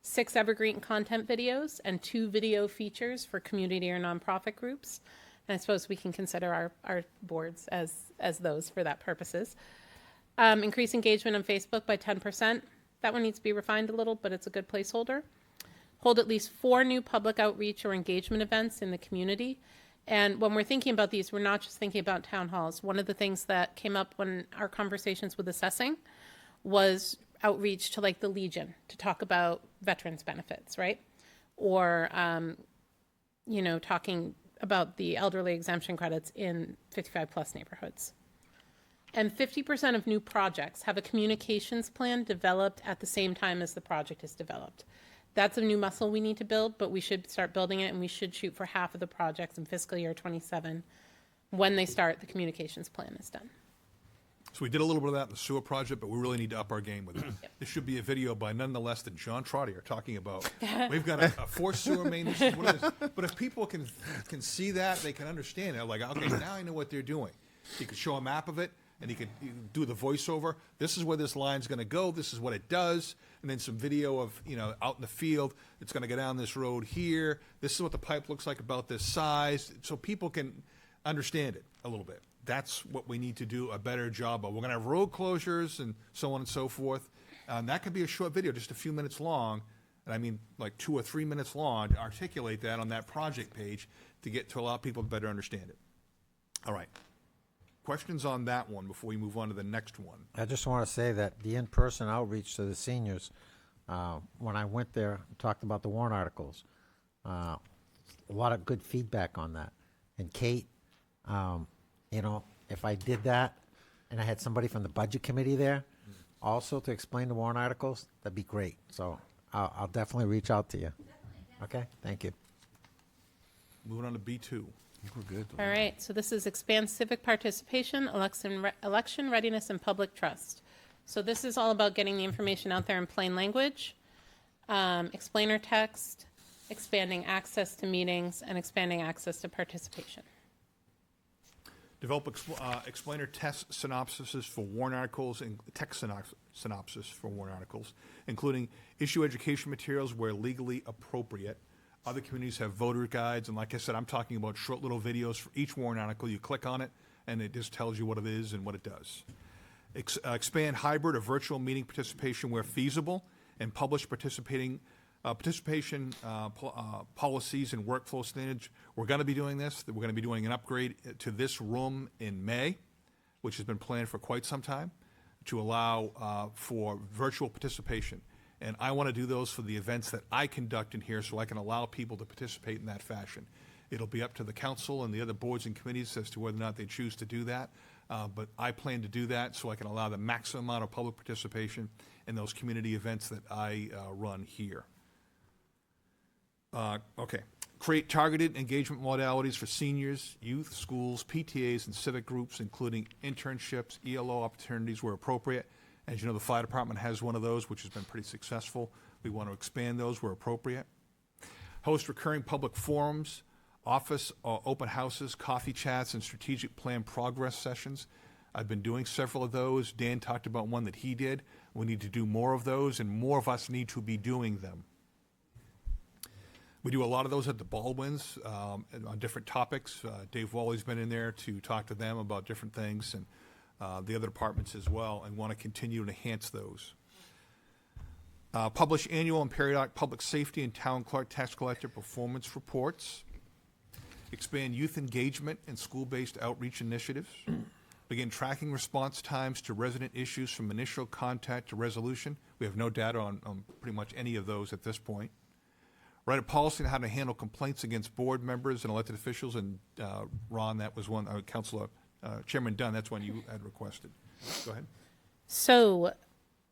6 evergreen content videos and 2 video features for community or nonprofit groups. And I suppose we can consider our boards as those for that purposes. Increase engagement on Facebook by 10%. That one needs to be refined a little, but it's a good placeholder. Hold at least 4 new public outreach or engagement events in the community. And when we're thinking about these, we're not just thinking about town halls. One of the things that came up when our conversations with assessing was outreach to like the Legion to talk about veterans benefits, right? Or, talking about the elderly exemption credits in 55 plus neighborhoods. And 50% of new projects have a communications plan developed at the same time as the project is developed. that's a new muscle we need to build, but we should start building it, and we should shoot for half of the projects in fiscal year 27. When they start, the communications plan is done. So we did a little bit of that in the sewer project, but we really need to up our game with it. This should be a video by none less than John Trottier talking about, we've got a forced sewer main, this is what it is. But if people can see that, they can understand it, like, okay, now I know what they're doing. He could show a map of it, and he could do the voiceover. This is where this line's gonna go, this is what it does, and then some video of, out in the field, it's gonna go down this road here, this is what the pipe looks like about this size, so people can understand it a little bit. That's what we need to do a better job of. We're going to have road closures and so on and so forth. And that could be a short video, just a few minutes long. And I mean like 2 or 3 minutes long to articulate that on that project page to allow people to better understand it. All right. Questions on that one before we move on to the next one? I just want to say that the in-person outreach to the seniors, when I went there and talked about the warrant articles, a lot of good feedback on that. And Kate, if I did that and I had somebody from the budget committee there also to explain the warrant articles, that'd be great. So I'll definitely reach out to you. Okay, thank you. Moving on to B2. We're good. All right, so this is expand civic participation, election readiness, and public trust. So this is all about getting the information out there in plain language, explainer text, expanding access to meetings, and expanding access to participation. Develop explainer text synopsises for warrant articles and text synopsis for warrant articles, including issue education materials where legally appropriate. Other communities have voter guides, and like I said, I'm talking about short little videos for each warrant article. You click on it, and it just tells you what it is and what it does. Expand hybrid or virtual meeting participation where feasible, and publish participation policies and workflow standards. We're going to be doing this. We're going to be doing an upgrade to this room in May, which has been planned for quite some time, to allow for virtual participation. And I want to do those for the events that I conduct in here so I can allow people to participate in that fashion. It'll be up to the council and the other boards and committees as to whether or not they choose to do that. But I plan to do that so I can allow the maximum amount of public participation in those community events that I run here. Okay. Create targeted engagement modalities for seniors, youth, schools, PTAs, and civic groups, including internships, ELO opportunities where appropriate. As you know, the fire department has one of those, which has been pretty successful. We want to expand those where appropriate. Host recurring public forums, office open houses, coffee chats, and strategic plan progress sessions. I've been doing several of those. Dan talked about one that he did. We need to do more of those, and more of us need to be doing them. We do a lot of those at the Baldwins on different topics. Dave Wally's been in there to talk to them about different things, and the other departments as well, and want to continue to enhance those. Publish annual and periodic public safety and town clerk tax collector performance reports. Expand youth engagement and school-based outreach initiatives. Begin tracking response times to resident issues from initial contact to resolution. We have no data on pretty much any of those at this point. Write a policy on how to handle complaints against board members and elected officials. And Ron, that was one, Chairman Dunn, that's one you had requested. Go ahead. So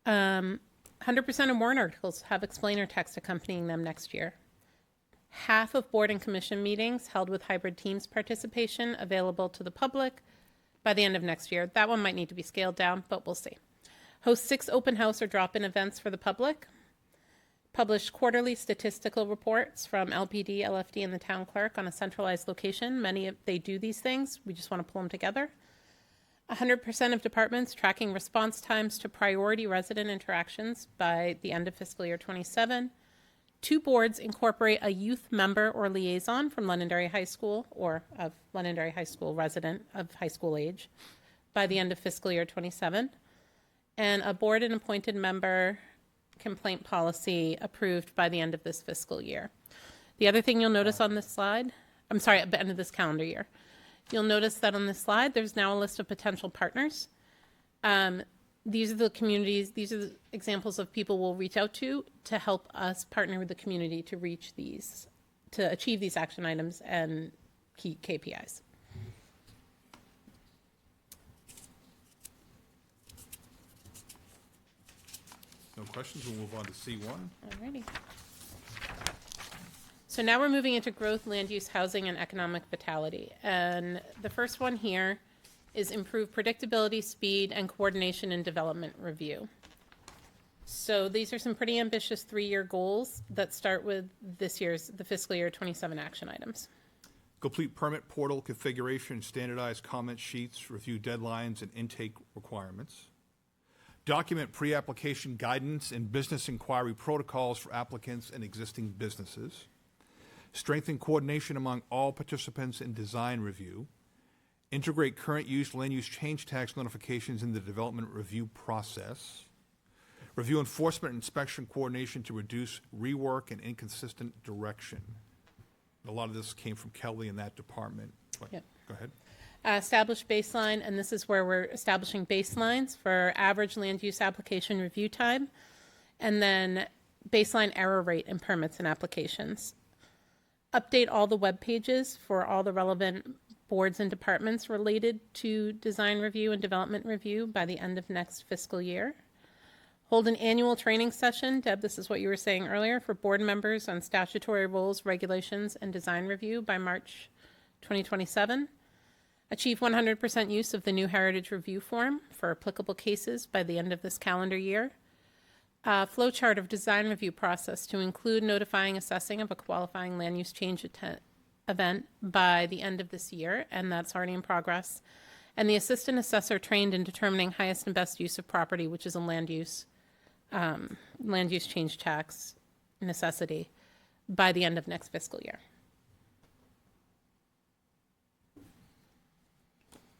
100% of warrant articles have explainer text accompanying them next year. Half of board and commission meetings held with hybrid teams participation available to the public by the end of next year. That one might need to be scaled down, but we'll see. Host 6 open house or drop-in events for the public. Publish quarterly statistical reports from LPD, LFD, and the town clerk on a centralized location. They do these things. We just want to pull them together. 100% of departments tracking response times to priority resident interactions by the end of fiscal year 27. 2 boards incorporate a youth member or liaison from Londonderry High School or of Londonderry High School resident of high school age by the end of fiscal year 27. And a board and appointed member complaint policy approved by the end of this fiscal year. The other thing you'll notice on this slide, at the end of this calendar year, you'll notice that on this slide, there's now a list of potential partners. These are the communities, these are the examples of people we'll reach out to help us partner with the community to reach these, to achieve these action items and key KPIs. No questions, we'll move on to C1. Alrighty. So now we're moving into growth, land use, housing, and economic vitality. And the first one here is improve predictability, speed, and coordination in development review. So these are some pretty ambitious 3-year goals that start with the fiscal year 27 action items. Complete permit portal configuration, standardized comment sheets, review deadlines and intake requirements. Document pre-application guidance and business inquiry protocols for applicants and existing businesses. Strengthen coordination among all participants in design review. Integrate current use land use change tax notifications in the development review process. Review enforcement and inspection coordination to reduce rework and inconsistent direction. A lot of this came from Kelly in that department. Yep. Go ahead. Establish baseline, and this is where we're establishing baselines for average land use application review time, and then baseline error rate in permits and applications. Update all the web pages for all the relevant boards and departments related to design review and development review by the end of next fiscal year. Hold an annual training session, Deb, this is what you were saying earlier, for board members on statutory rules, regulations, and design review by March 2027. Achieve 100% use of the new heritage review form for applicable cases by the end of this calendar year. Flowchart of design review process to include notifying assessing of a qualifying land use change event by the end of this year, and that's already in progress. And the assistant assessor trained in determining highest and best use of property, which is a land use change tax necessity, by the end of next fiscal year.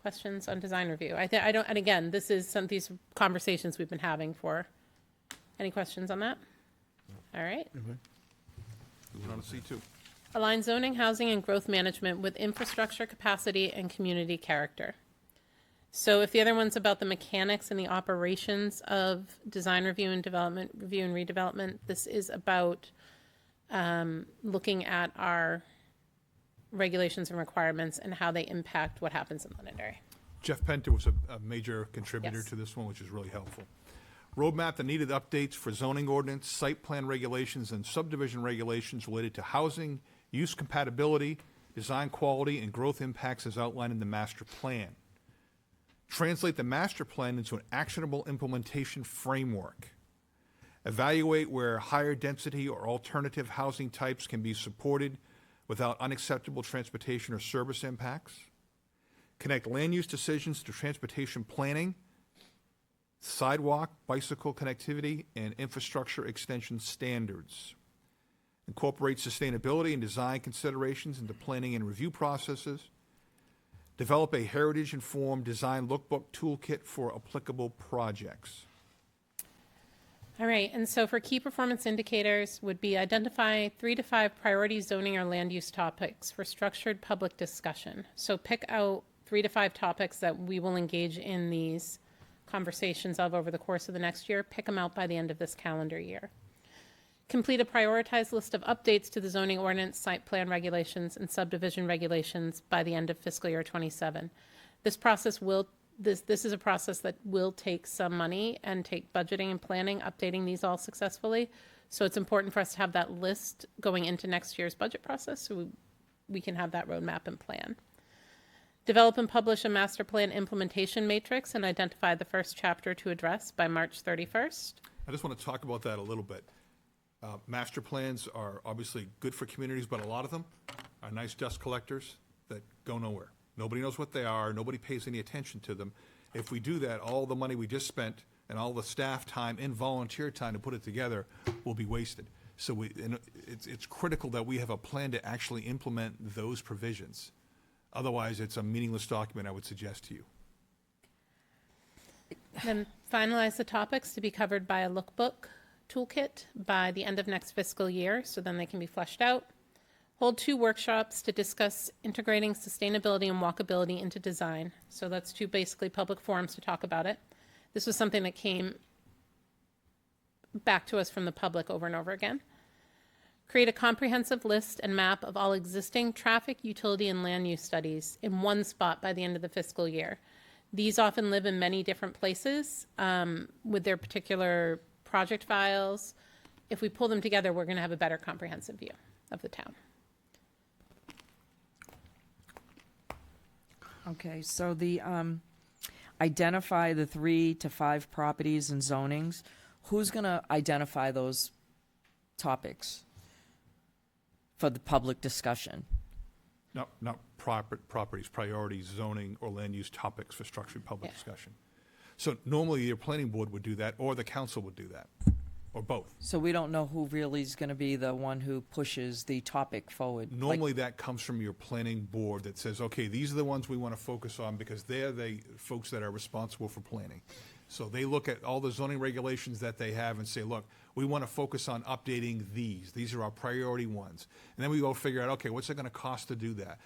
Questions on design review? I don't, and again, this is some of these conversations we've been having for. Any questions on that? All right. Moving on to C2. Align zoning, housing, and growth management with infrastructure capacity and community character. So if the other one's about the mechanics and the operations of design review and development review and redevelopment, this is about looking at our regulations and requirements and how they impact what happens in Londonderry. Jeff Penter was a major contributor Yes. to this one, which is really helpful. Roadmap the needed updates for zoning ordinance, site plan regulations, and subdivision regulations related to housing, use compatibility, design quality, and growth impacts as outlined in the master plan. Translate the master plan into an actionable implementation framework. Evaluate where higher density or alternative housing types can be supported without unacceptable transportation or service impacts. Connect land use decisions to transportation planning, sidewalk, bicycle connectivity, and infrastructure extension standards. Incorporate sustainability and design considerations into planning and review processes. Develop a heritage-informed design lookbook toolkit for applicable projects. All right, and so for key performance indicators would be identify 3 to 5 priority zoning or land use topics for structured public discussion. So pick out 3 to 5 topics that we will engage in these conversations of over the course of the next year. Pick them out by the end of this calendar year. Complete a prioritized list of updates to the zoning ordinance, site plan regulations, and subdivision regulations by the end of fiscal year 27. This is a process that will take some money and take budgeting and planning, updating these all successfully. So it's important for us to have that list going into next year's budget process so we can have that roadmap and plan. Develop and publish a master plan implementation matrix and identify the first chapter to address by March 31st. I just want to talk about that a little bit. Master plans are obviously good for communities, but a lot of them are nice dust collectors that go nowhere. Nobody knows what they are. Nobody pays any attention to them. If we do that, all the money we just spent and all the staff time and volunteer time to put it together will be wasted. So it's critical that we have a plan to actually implement those provisions. Otherwise, it's a meaningless document, I would suggest to you. Then finalize the topics to be covered by a lookbook toolkit by the end of next fiscal year, so then they can be fleshed out. Hold 2 workshops to discuss integrating sustainability and walkability into design. So that's 2 basically public forums to talk about it. This was something that came back to us from the public over and over again. Create a comprehensive list and map of all existing traffic, utility, and land use studies in one spot by the end of the fiscal year. These often live in many different places with their particular project files. If we pull them together, we're going to have a better comprehensive view. of the town. Okay, so the, identify the 3 to 5 properties and zonings. Who's gonna identify those topics for the public discussion? Not properties, priorities, zoning, or land use topics for structured public Yeah. discussion. So normally your planning board would do that, or the council would do that, or both. So we don't know who really is gonna be the one who pushes the topic forward. Like- Normally that comes from your planning board that says, okay, these are the ones we want to focus on because they're the folks that are responsible for planning. So they look at all the zoning regulations that they have and say, look, we want to focus on updating these. These are our priority ones. And then we go figure out, okay, what's it going to cost to do that?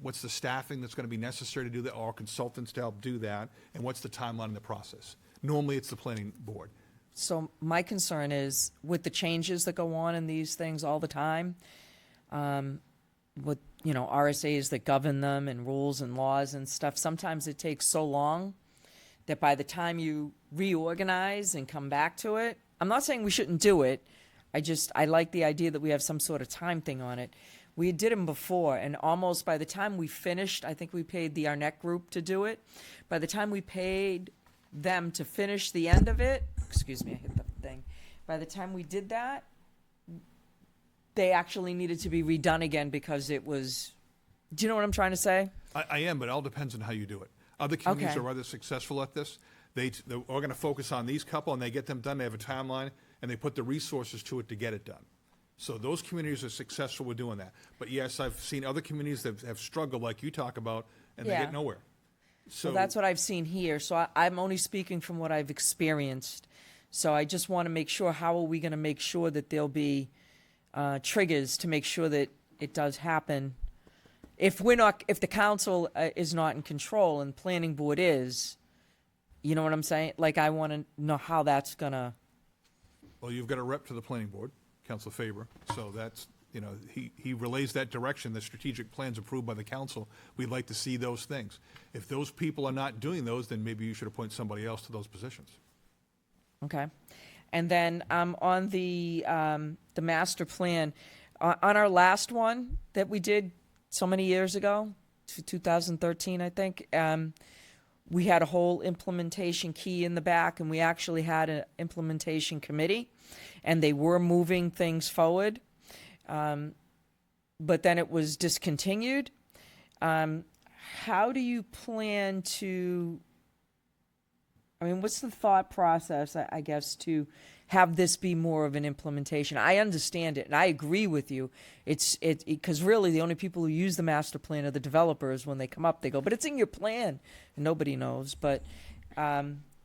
What's the staffing that's going to be necessary to do that, or consultants to help do that? And what's the timeline in the process? Normally it's the planning board. So my concern is with the changes that go on in these things all the time, with, you know, RSAs that govern them and rules and laws and stuff, sometimes it takes so long that by the time you reorganize and come back to it, I'm not saying we shouldn't do it. I like the idea that we have some sort of time thing on it. We did them before, and almost by the time we finished, I think we paid the Arnett Group to do it. By the time we paid them to finish the end of it, excuse me, I hit the thing. By the time we did that, they actually needed to be redone again because it was, do you know what I'm trying to say? I am, but it all depends on how you do it. Other communities Okay. are rather successful at this. They're going to focus on these couple, and they get them done. They have a timeline, and they put the resources to it to get it done. So those communities are successful with doing that. But yes, I've seen other communities that have struggled, like you talk about, and they Yeah. get nowhere. So Well, that's what I've seen here, so I'm only speaking from what I've experienced. So I just want to make sure, how are we going to make sure that there'll be triggers to make sure that it does happen? If the council is not in control and planning board is, you know what I'm saying? Like, I want to know how that's gonna, Well, you've got a rep to the planning board, Council Faber, so that's, you know, he relays that direction, the strategic plans approved by the council. We'd like to see those things. If those people are not doing those, then maybe you should appoint somebody else to those positions. okay? And then on the master plan, on our last one that we did so many years ago, 2013, I think, we had a whole implementation key in the back, and we actually had an implementation committee, and they were moving things forward. But then it was discontinued. How do you plan to, I mean, what's the thought process, I guess, to have this be more of an implementation? I understand it, and I agree with you. Because really the only people who use the master plan are the developers. When they come up, they go, but it's in your plan, and nobody knows. But,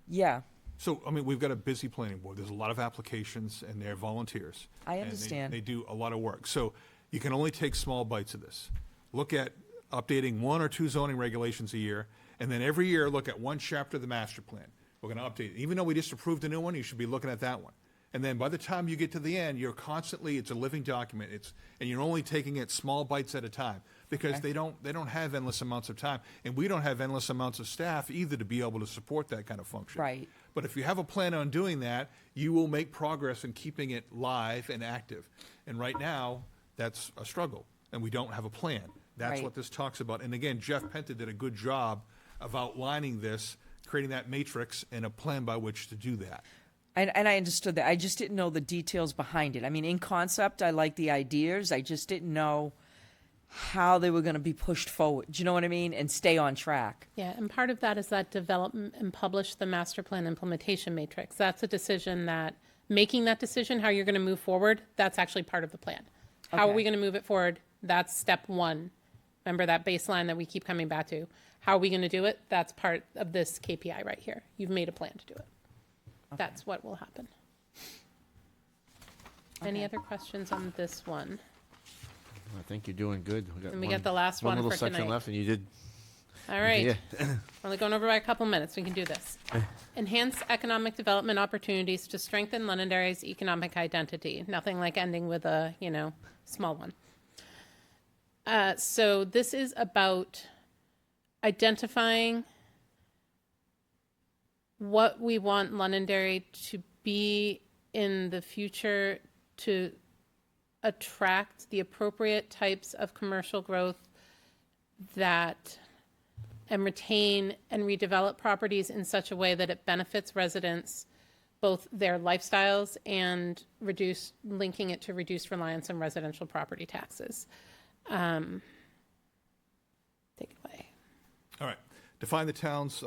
yeah. So, I mean, we've got a busy planning board. There's a lot of applications, and they're volunteers. I And understand. they do a lot of work. So you can only take small bites of this. Look at updating 1 or 2 zoning regulations a year, and then every year look at one chapter of the master plan. We're going to update it. Even though we just approved a new one, you should be looking at that one. And then by the time you get to the end, you're constantly, it's a living document. And you're only taking it small bites at a time, because they don't have endless amounts of time. And we don't have endless amounts of staff either to be able to support that kind of function. Right. But if you have a plan on doing that, you will make progress in keeping it live and active. And right now, that's a struggle, and we don't have a plan. That's Right. what this talks about. And again, Jeff Penta did a good job of outlining this, creating that matrix and a plan by which to do that. And I understood that. I just didn't know the details behind it. I mean, in concept, I like the ideas. I just didn't know how they were going to be pushed forward. Do you know what I mean? And stay on track. Yeah, and part of that is that development and publish the master plan implementation matrix. That's a decision that, making that decision, how you're going to move forward, that's actually part of the plan. How are Okay. we going to move it forward? That's step 1. Remember that baseline that we keep coming back to. How are we going to do it? That's part of this KPI right here. You've made a plan to do it. That's what will happen. Any other questions on this one? I think you're doing good. And we got the last one little for section tonight. left, and you did. All right. Yeah. We're only going over by a couple minutes. We can do this. Enhance economic development opportunities to strengthen Londonderry's economic identity. Nothing like ending with a, small one. So this is about identifying what we want Londonderry to be in the future, to attract the appropriate types of commercial growth that and retain and redevelop properties in such a way that it benefits residents, both their lifestyles and linking it to reduced reliance on residential property taxes. Take it away. All right. Define the town's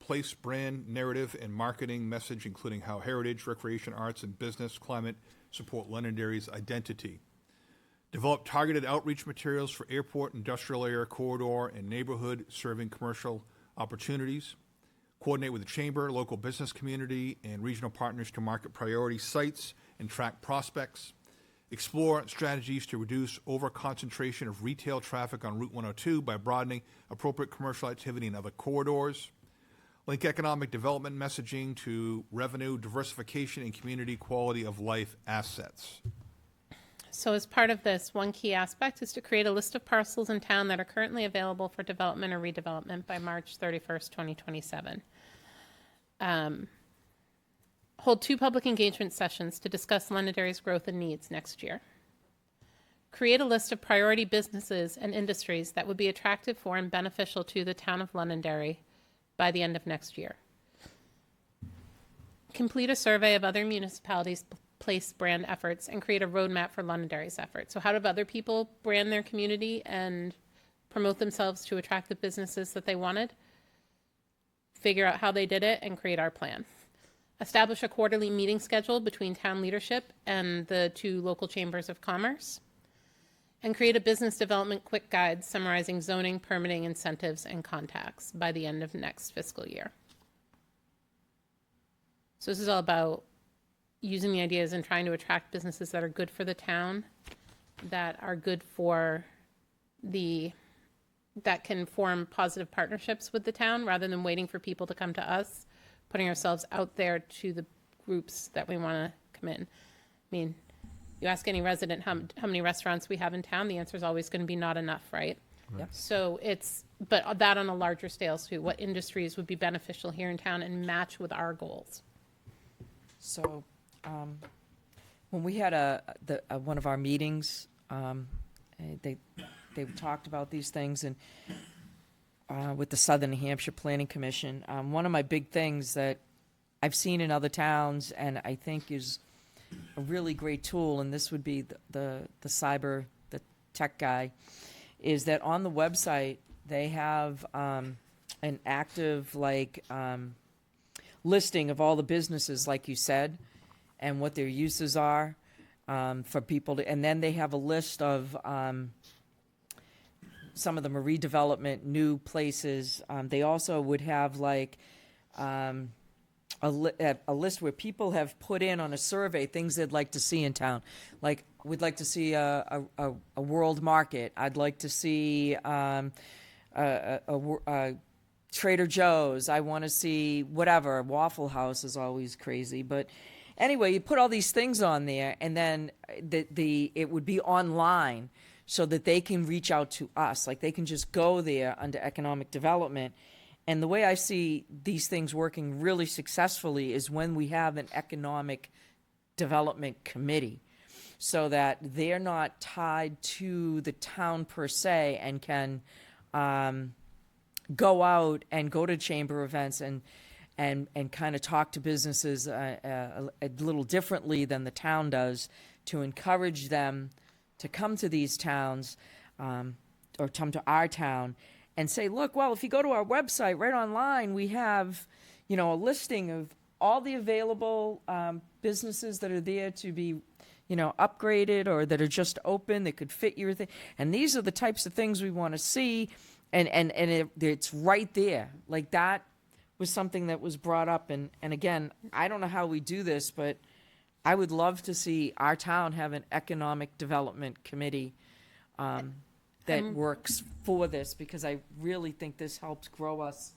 place, brand, narrative, and marketing message, including how heritage, recreation, arts, and business climate support Londonderry's identity. Develop targeted outreach materials for airport, industrial area, corridor, and neighborhood serving commercial opportunities. Coordinate with the chamber, local business community, and regional partners to market priority sites and track prospects. Explore strategies to reduce over-concentration of retail traffic on Route 102 by broadening appropriate commercial activity in other corridors. Link economic development messaging to revenue, diversification, and community quality of life assets. So as part of this, one key aspect is to create a list of parcels in town that are currently available for development or redevelopment by March 31st, 2027. Hold 2 public engagement sessions to discuss Londonderry's growth and needs next year. Create a list of priority businesses and industries that would be attractive for and beneficial to the town of Londonderry by the end of next year. Complete a survey of other municipalities' place brand efforts and create a roadmap for Londonderry's efforts. So how do other people brand their community and promote themselves to attract the businesses that they wanted? Figure out how they did it and create our plan. Establish a quarterly meeting schedule between town leadership and the 2 local chambers of commerce. And create a business development quick guide summarizing zoning, permitting, incentives, and contacts by the end of next fiscal year. So this is all about using the ideas and trying to attract businesses that are good for the town, that are good for that can form positive partnerships with the town rather than waiting for people to come to us, putting ourselves out there to the groups that we want to come in. I mean, you ask any resident how many restaurants we have in town, the answer is always going to be not enough, right? Yep. So but that on a larger scale too, what industries would be beneficial here in town and match with our goals? So, when we had one of our meetings, they talked about these things, and with the Southern New Hampshire Planning Commission, one of my big things that I've seen in other towns and I think is a really great tool, and this would be the tech guy, is that on the website they have an active listing of all the businesses, like you said, and what their uses are for people to, and then they have a list of some of them are redevelopment, new places. They also would have a list where people have put in on a survey things they'd like to see in town. Like, we'd like to see a world market. I'd like to see Trader Joe's. I want to see whatever. Waffle House is always crazy. But anyway, you put all these things on there, and then it would be online so that they can reach out to us. Like, they can just go there under economic development. And the way I see these things working really successfully is when we have an economic development committee, so that they're not tied to the town per se and can go out and go to chamber events and kind of talk to businesses a little differently than the town does, to encourage them to come to these towns or come to our town and say, look, well, if you go to our website right online, we have, a listing of all the available businesses that are there to be, upgraded or that are just open that could fit your thing. And these are the types of things we want to see. And it's right there. Like, that was something that was brought up. And again, I don't know how we do this, but I would love to see our town have an economic development committee that works for this, because I really think this helps grow us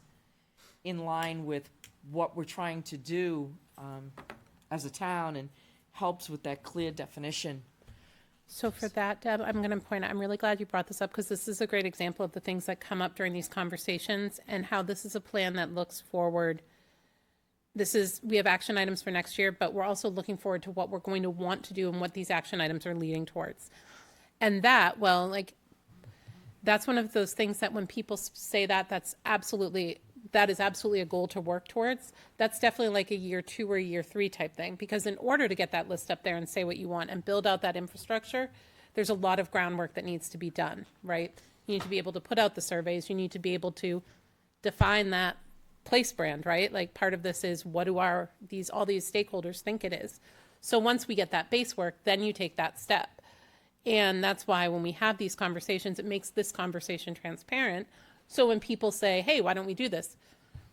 in line with what we're trying to do as a town, and helps with that clear definition. So for that, Deb, I'm going to point out, I'm really glad you brought this up, because this is a great example of the things that come up during these conversations and how this is a plan that looks forward we have action items for next year, but we're also looking forward to what we're going to want to do and what these action items are leading towards. And that, well, like, that's one of those things that when people say that, that is absolutely a goal to work towards. That's definitely like a year 2 or a year 3 type thing, because in order to get that list up there and say what you want and build out that infrastructure, there's a lot of groundwork that needs to be done, right? You need to be able to put out the surveys. You need to be able to define that place brand, right? Like, part of this is, what do all these stakeholders think it is? So once we get that base work, then you take that step. And that's why when we have these conversations, it makes this conversation transparent. So when people say, hey, why don't we do this?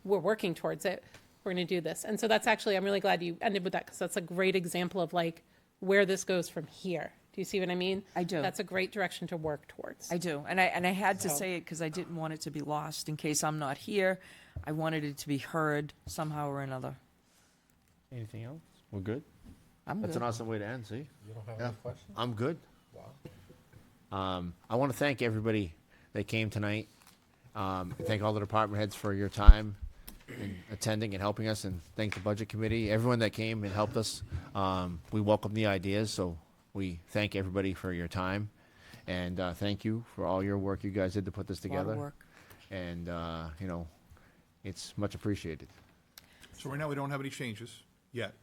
We're working towards it. We're going to do this. And so that's actually, I'm really glad you ended with that, because that's a great example of like where this goes from here. Do you see what I mean? I do. That's a great direction to work towards. I do, and I had to say it because I didn't want it to be lost in case I'm not here. I wanted it to be heard somehow or another. Anything else? We're good? I'm That's good. an awesome way to end, see? You don't have Yeah. any questions? I'm good. Wow. I want to thank everybody that came tonight. Thank all the department heads for your time in attending and helping us, and thank the budget committee, everyone that came and helped us. We welcome the ideas, so we thank everybody for your time, and thank you for all your work you guys did to put this A lot together. of work. And it's much appreciated. So right now, we don't have any changes yet.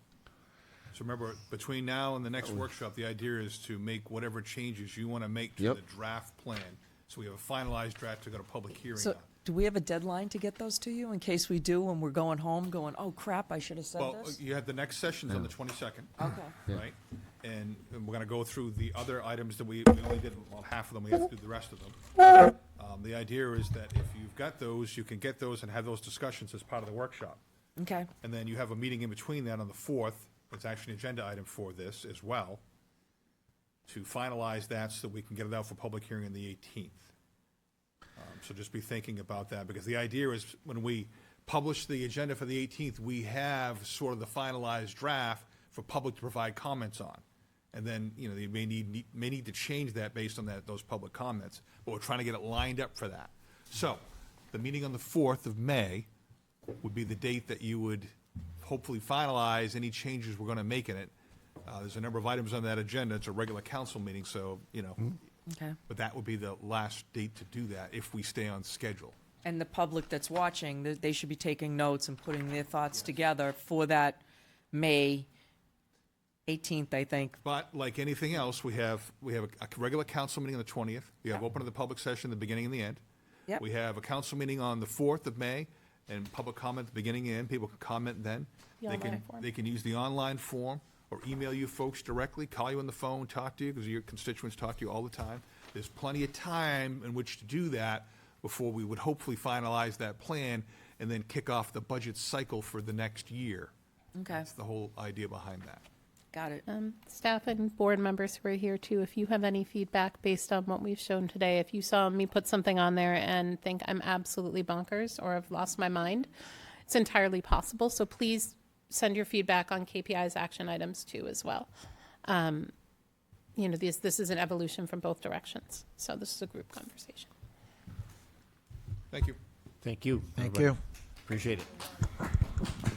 So remember, between now and the next workshop, the idea is to make whatever changes you want to make to Yep. the draft plan. So we have a finalized draft to go to public hearing So, on. do we have a deadline to get those to you in case we do when we're going home, going, oh crap, I should have said Well, this? you have the next session's on the 22nd. Okay. Right? And we're gonna go through the other items that we only did, well, half of them, we have to do the rest of them. The idea is that if you've got those, you can get those and have those discussions as part of the workshop. Okay. And then you have a meeting in between that on the 4th, it's actually an agenda item for this as well, to finalize that so that we can get it out for public hearing on the 18th. So just be thinking about that, because the idea is when we publish the agenda for the 18th, we have sort of the finalized draft for public to provide comments on. And then, you may need to change that based on those public comments, but we're trying to get it lined up for that. So, the meeting on the 4th of May would be the date that you would hopefully finalize any changes we're gonna make in it. There's a number of items on that agenda, it's a regular council meeting, so, Okay. but that would be the last date to do that if we stay on schedule. And the public that's watching, they should be taking notes and putting their thoughts together for that May 18th, I think. But like anything else, we have a regular council meeting on the 20th. We have open to the public session, the beginning and the end. Yep. We have a council meeting on the 4th of May, and public comment at the beginning and end. People can comment then. The online form. They can use the online form or email you folks directly, call you on the phone, talk to you, because your constituents talk to you all the time. There's plenty of time in which to do that before we would hopefully finalize that plan and then kick off the budget cycle for the next year. Okay, That's the whole idea behind that. got it. Staff and board members who are here too, if you have any feedback based on what we've shown today, if you saw me put something on there and think I'm absolutely bonkers or have lost my mind, it's entirely possible. So please send your feedback on KPI's action items too as well. This is an evolution from both directions. So this is a group conversation. Thank you. Thank you. Thank everybody. you. Appreciate it.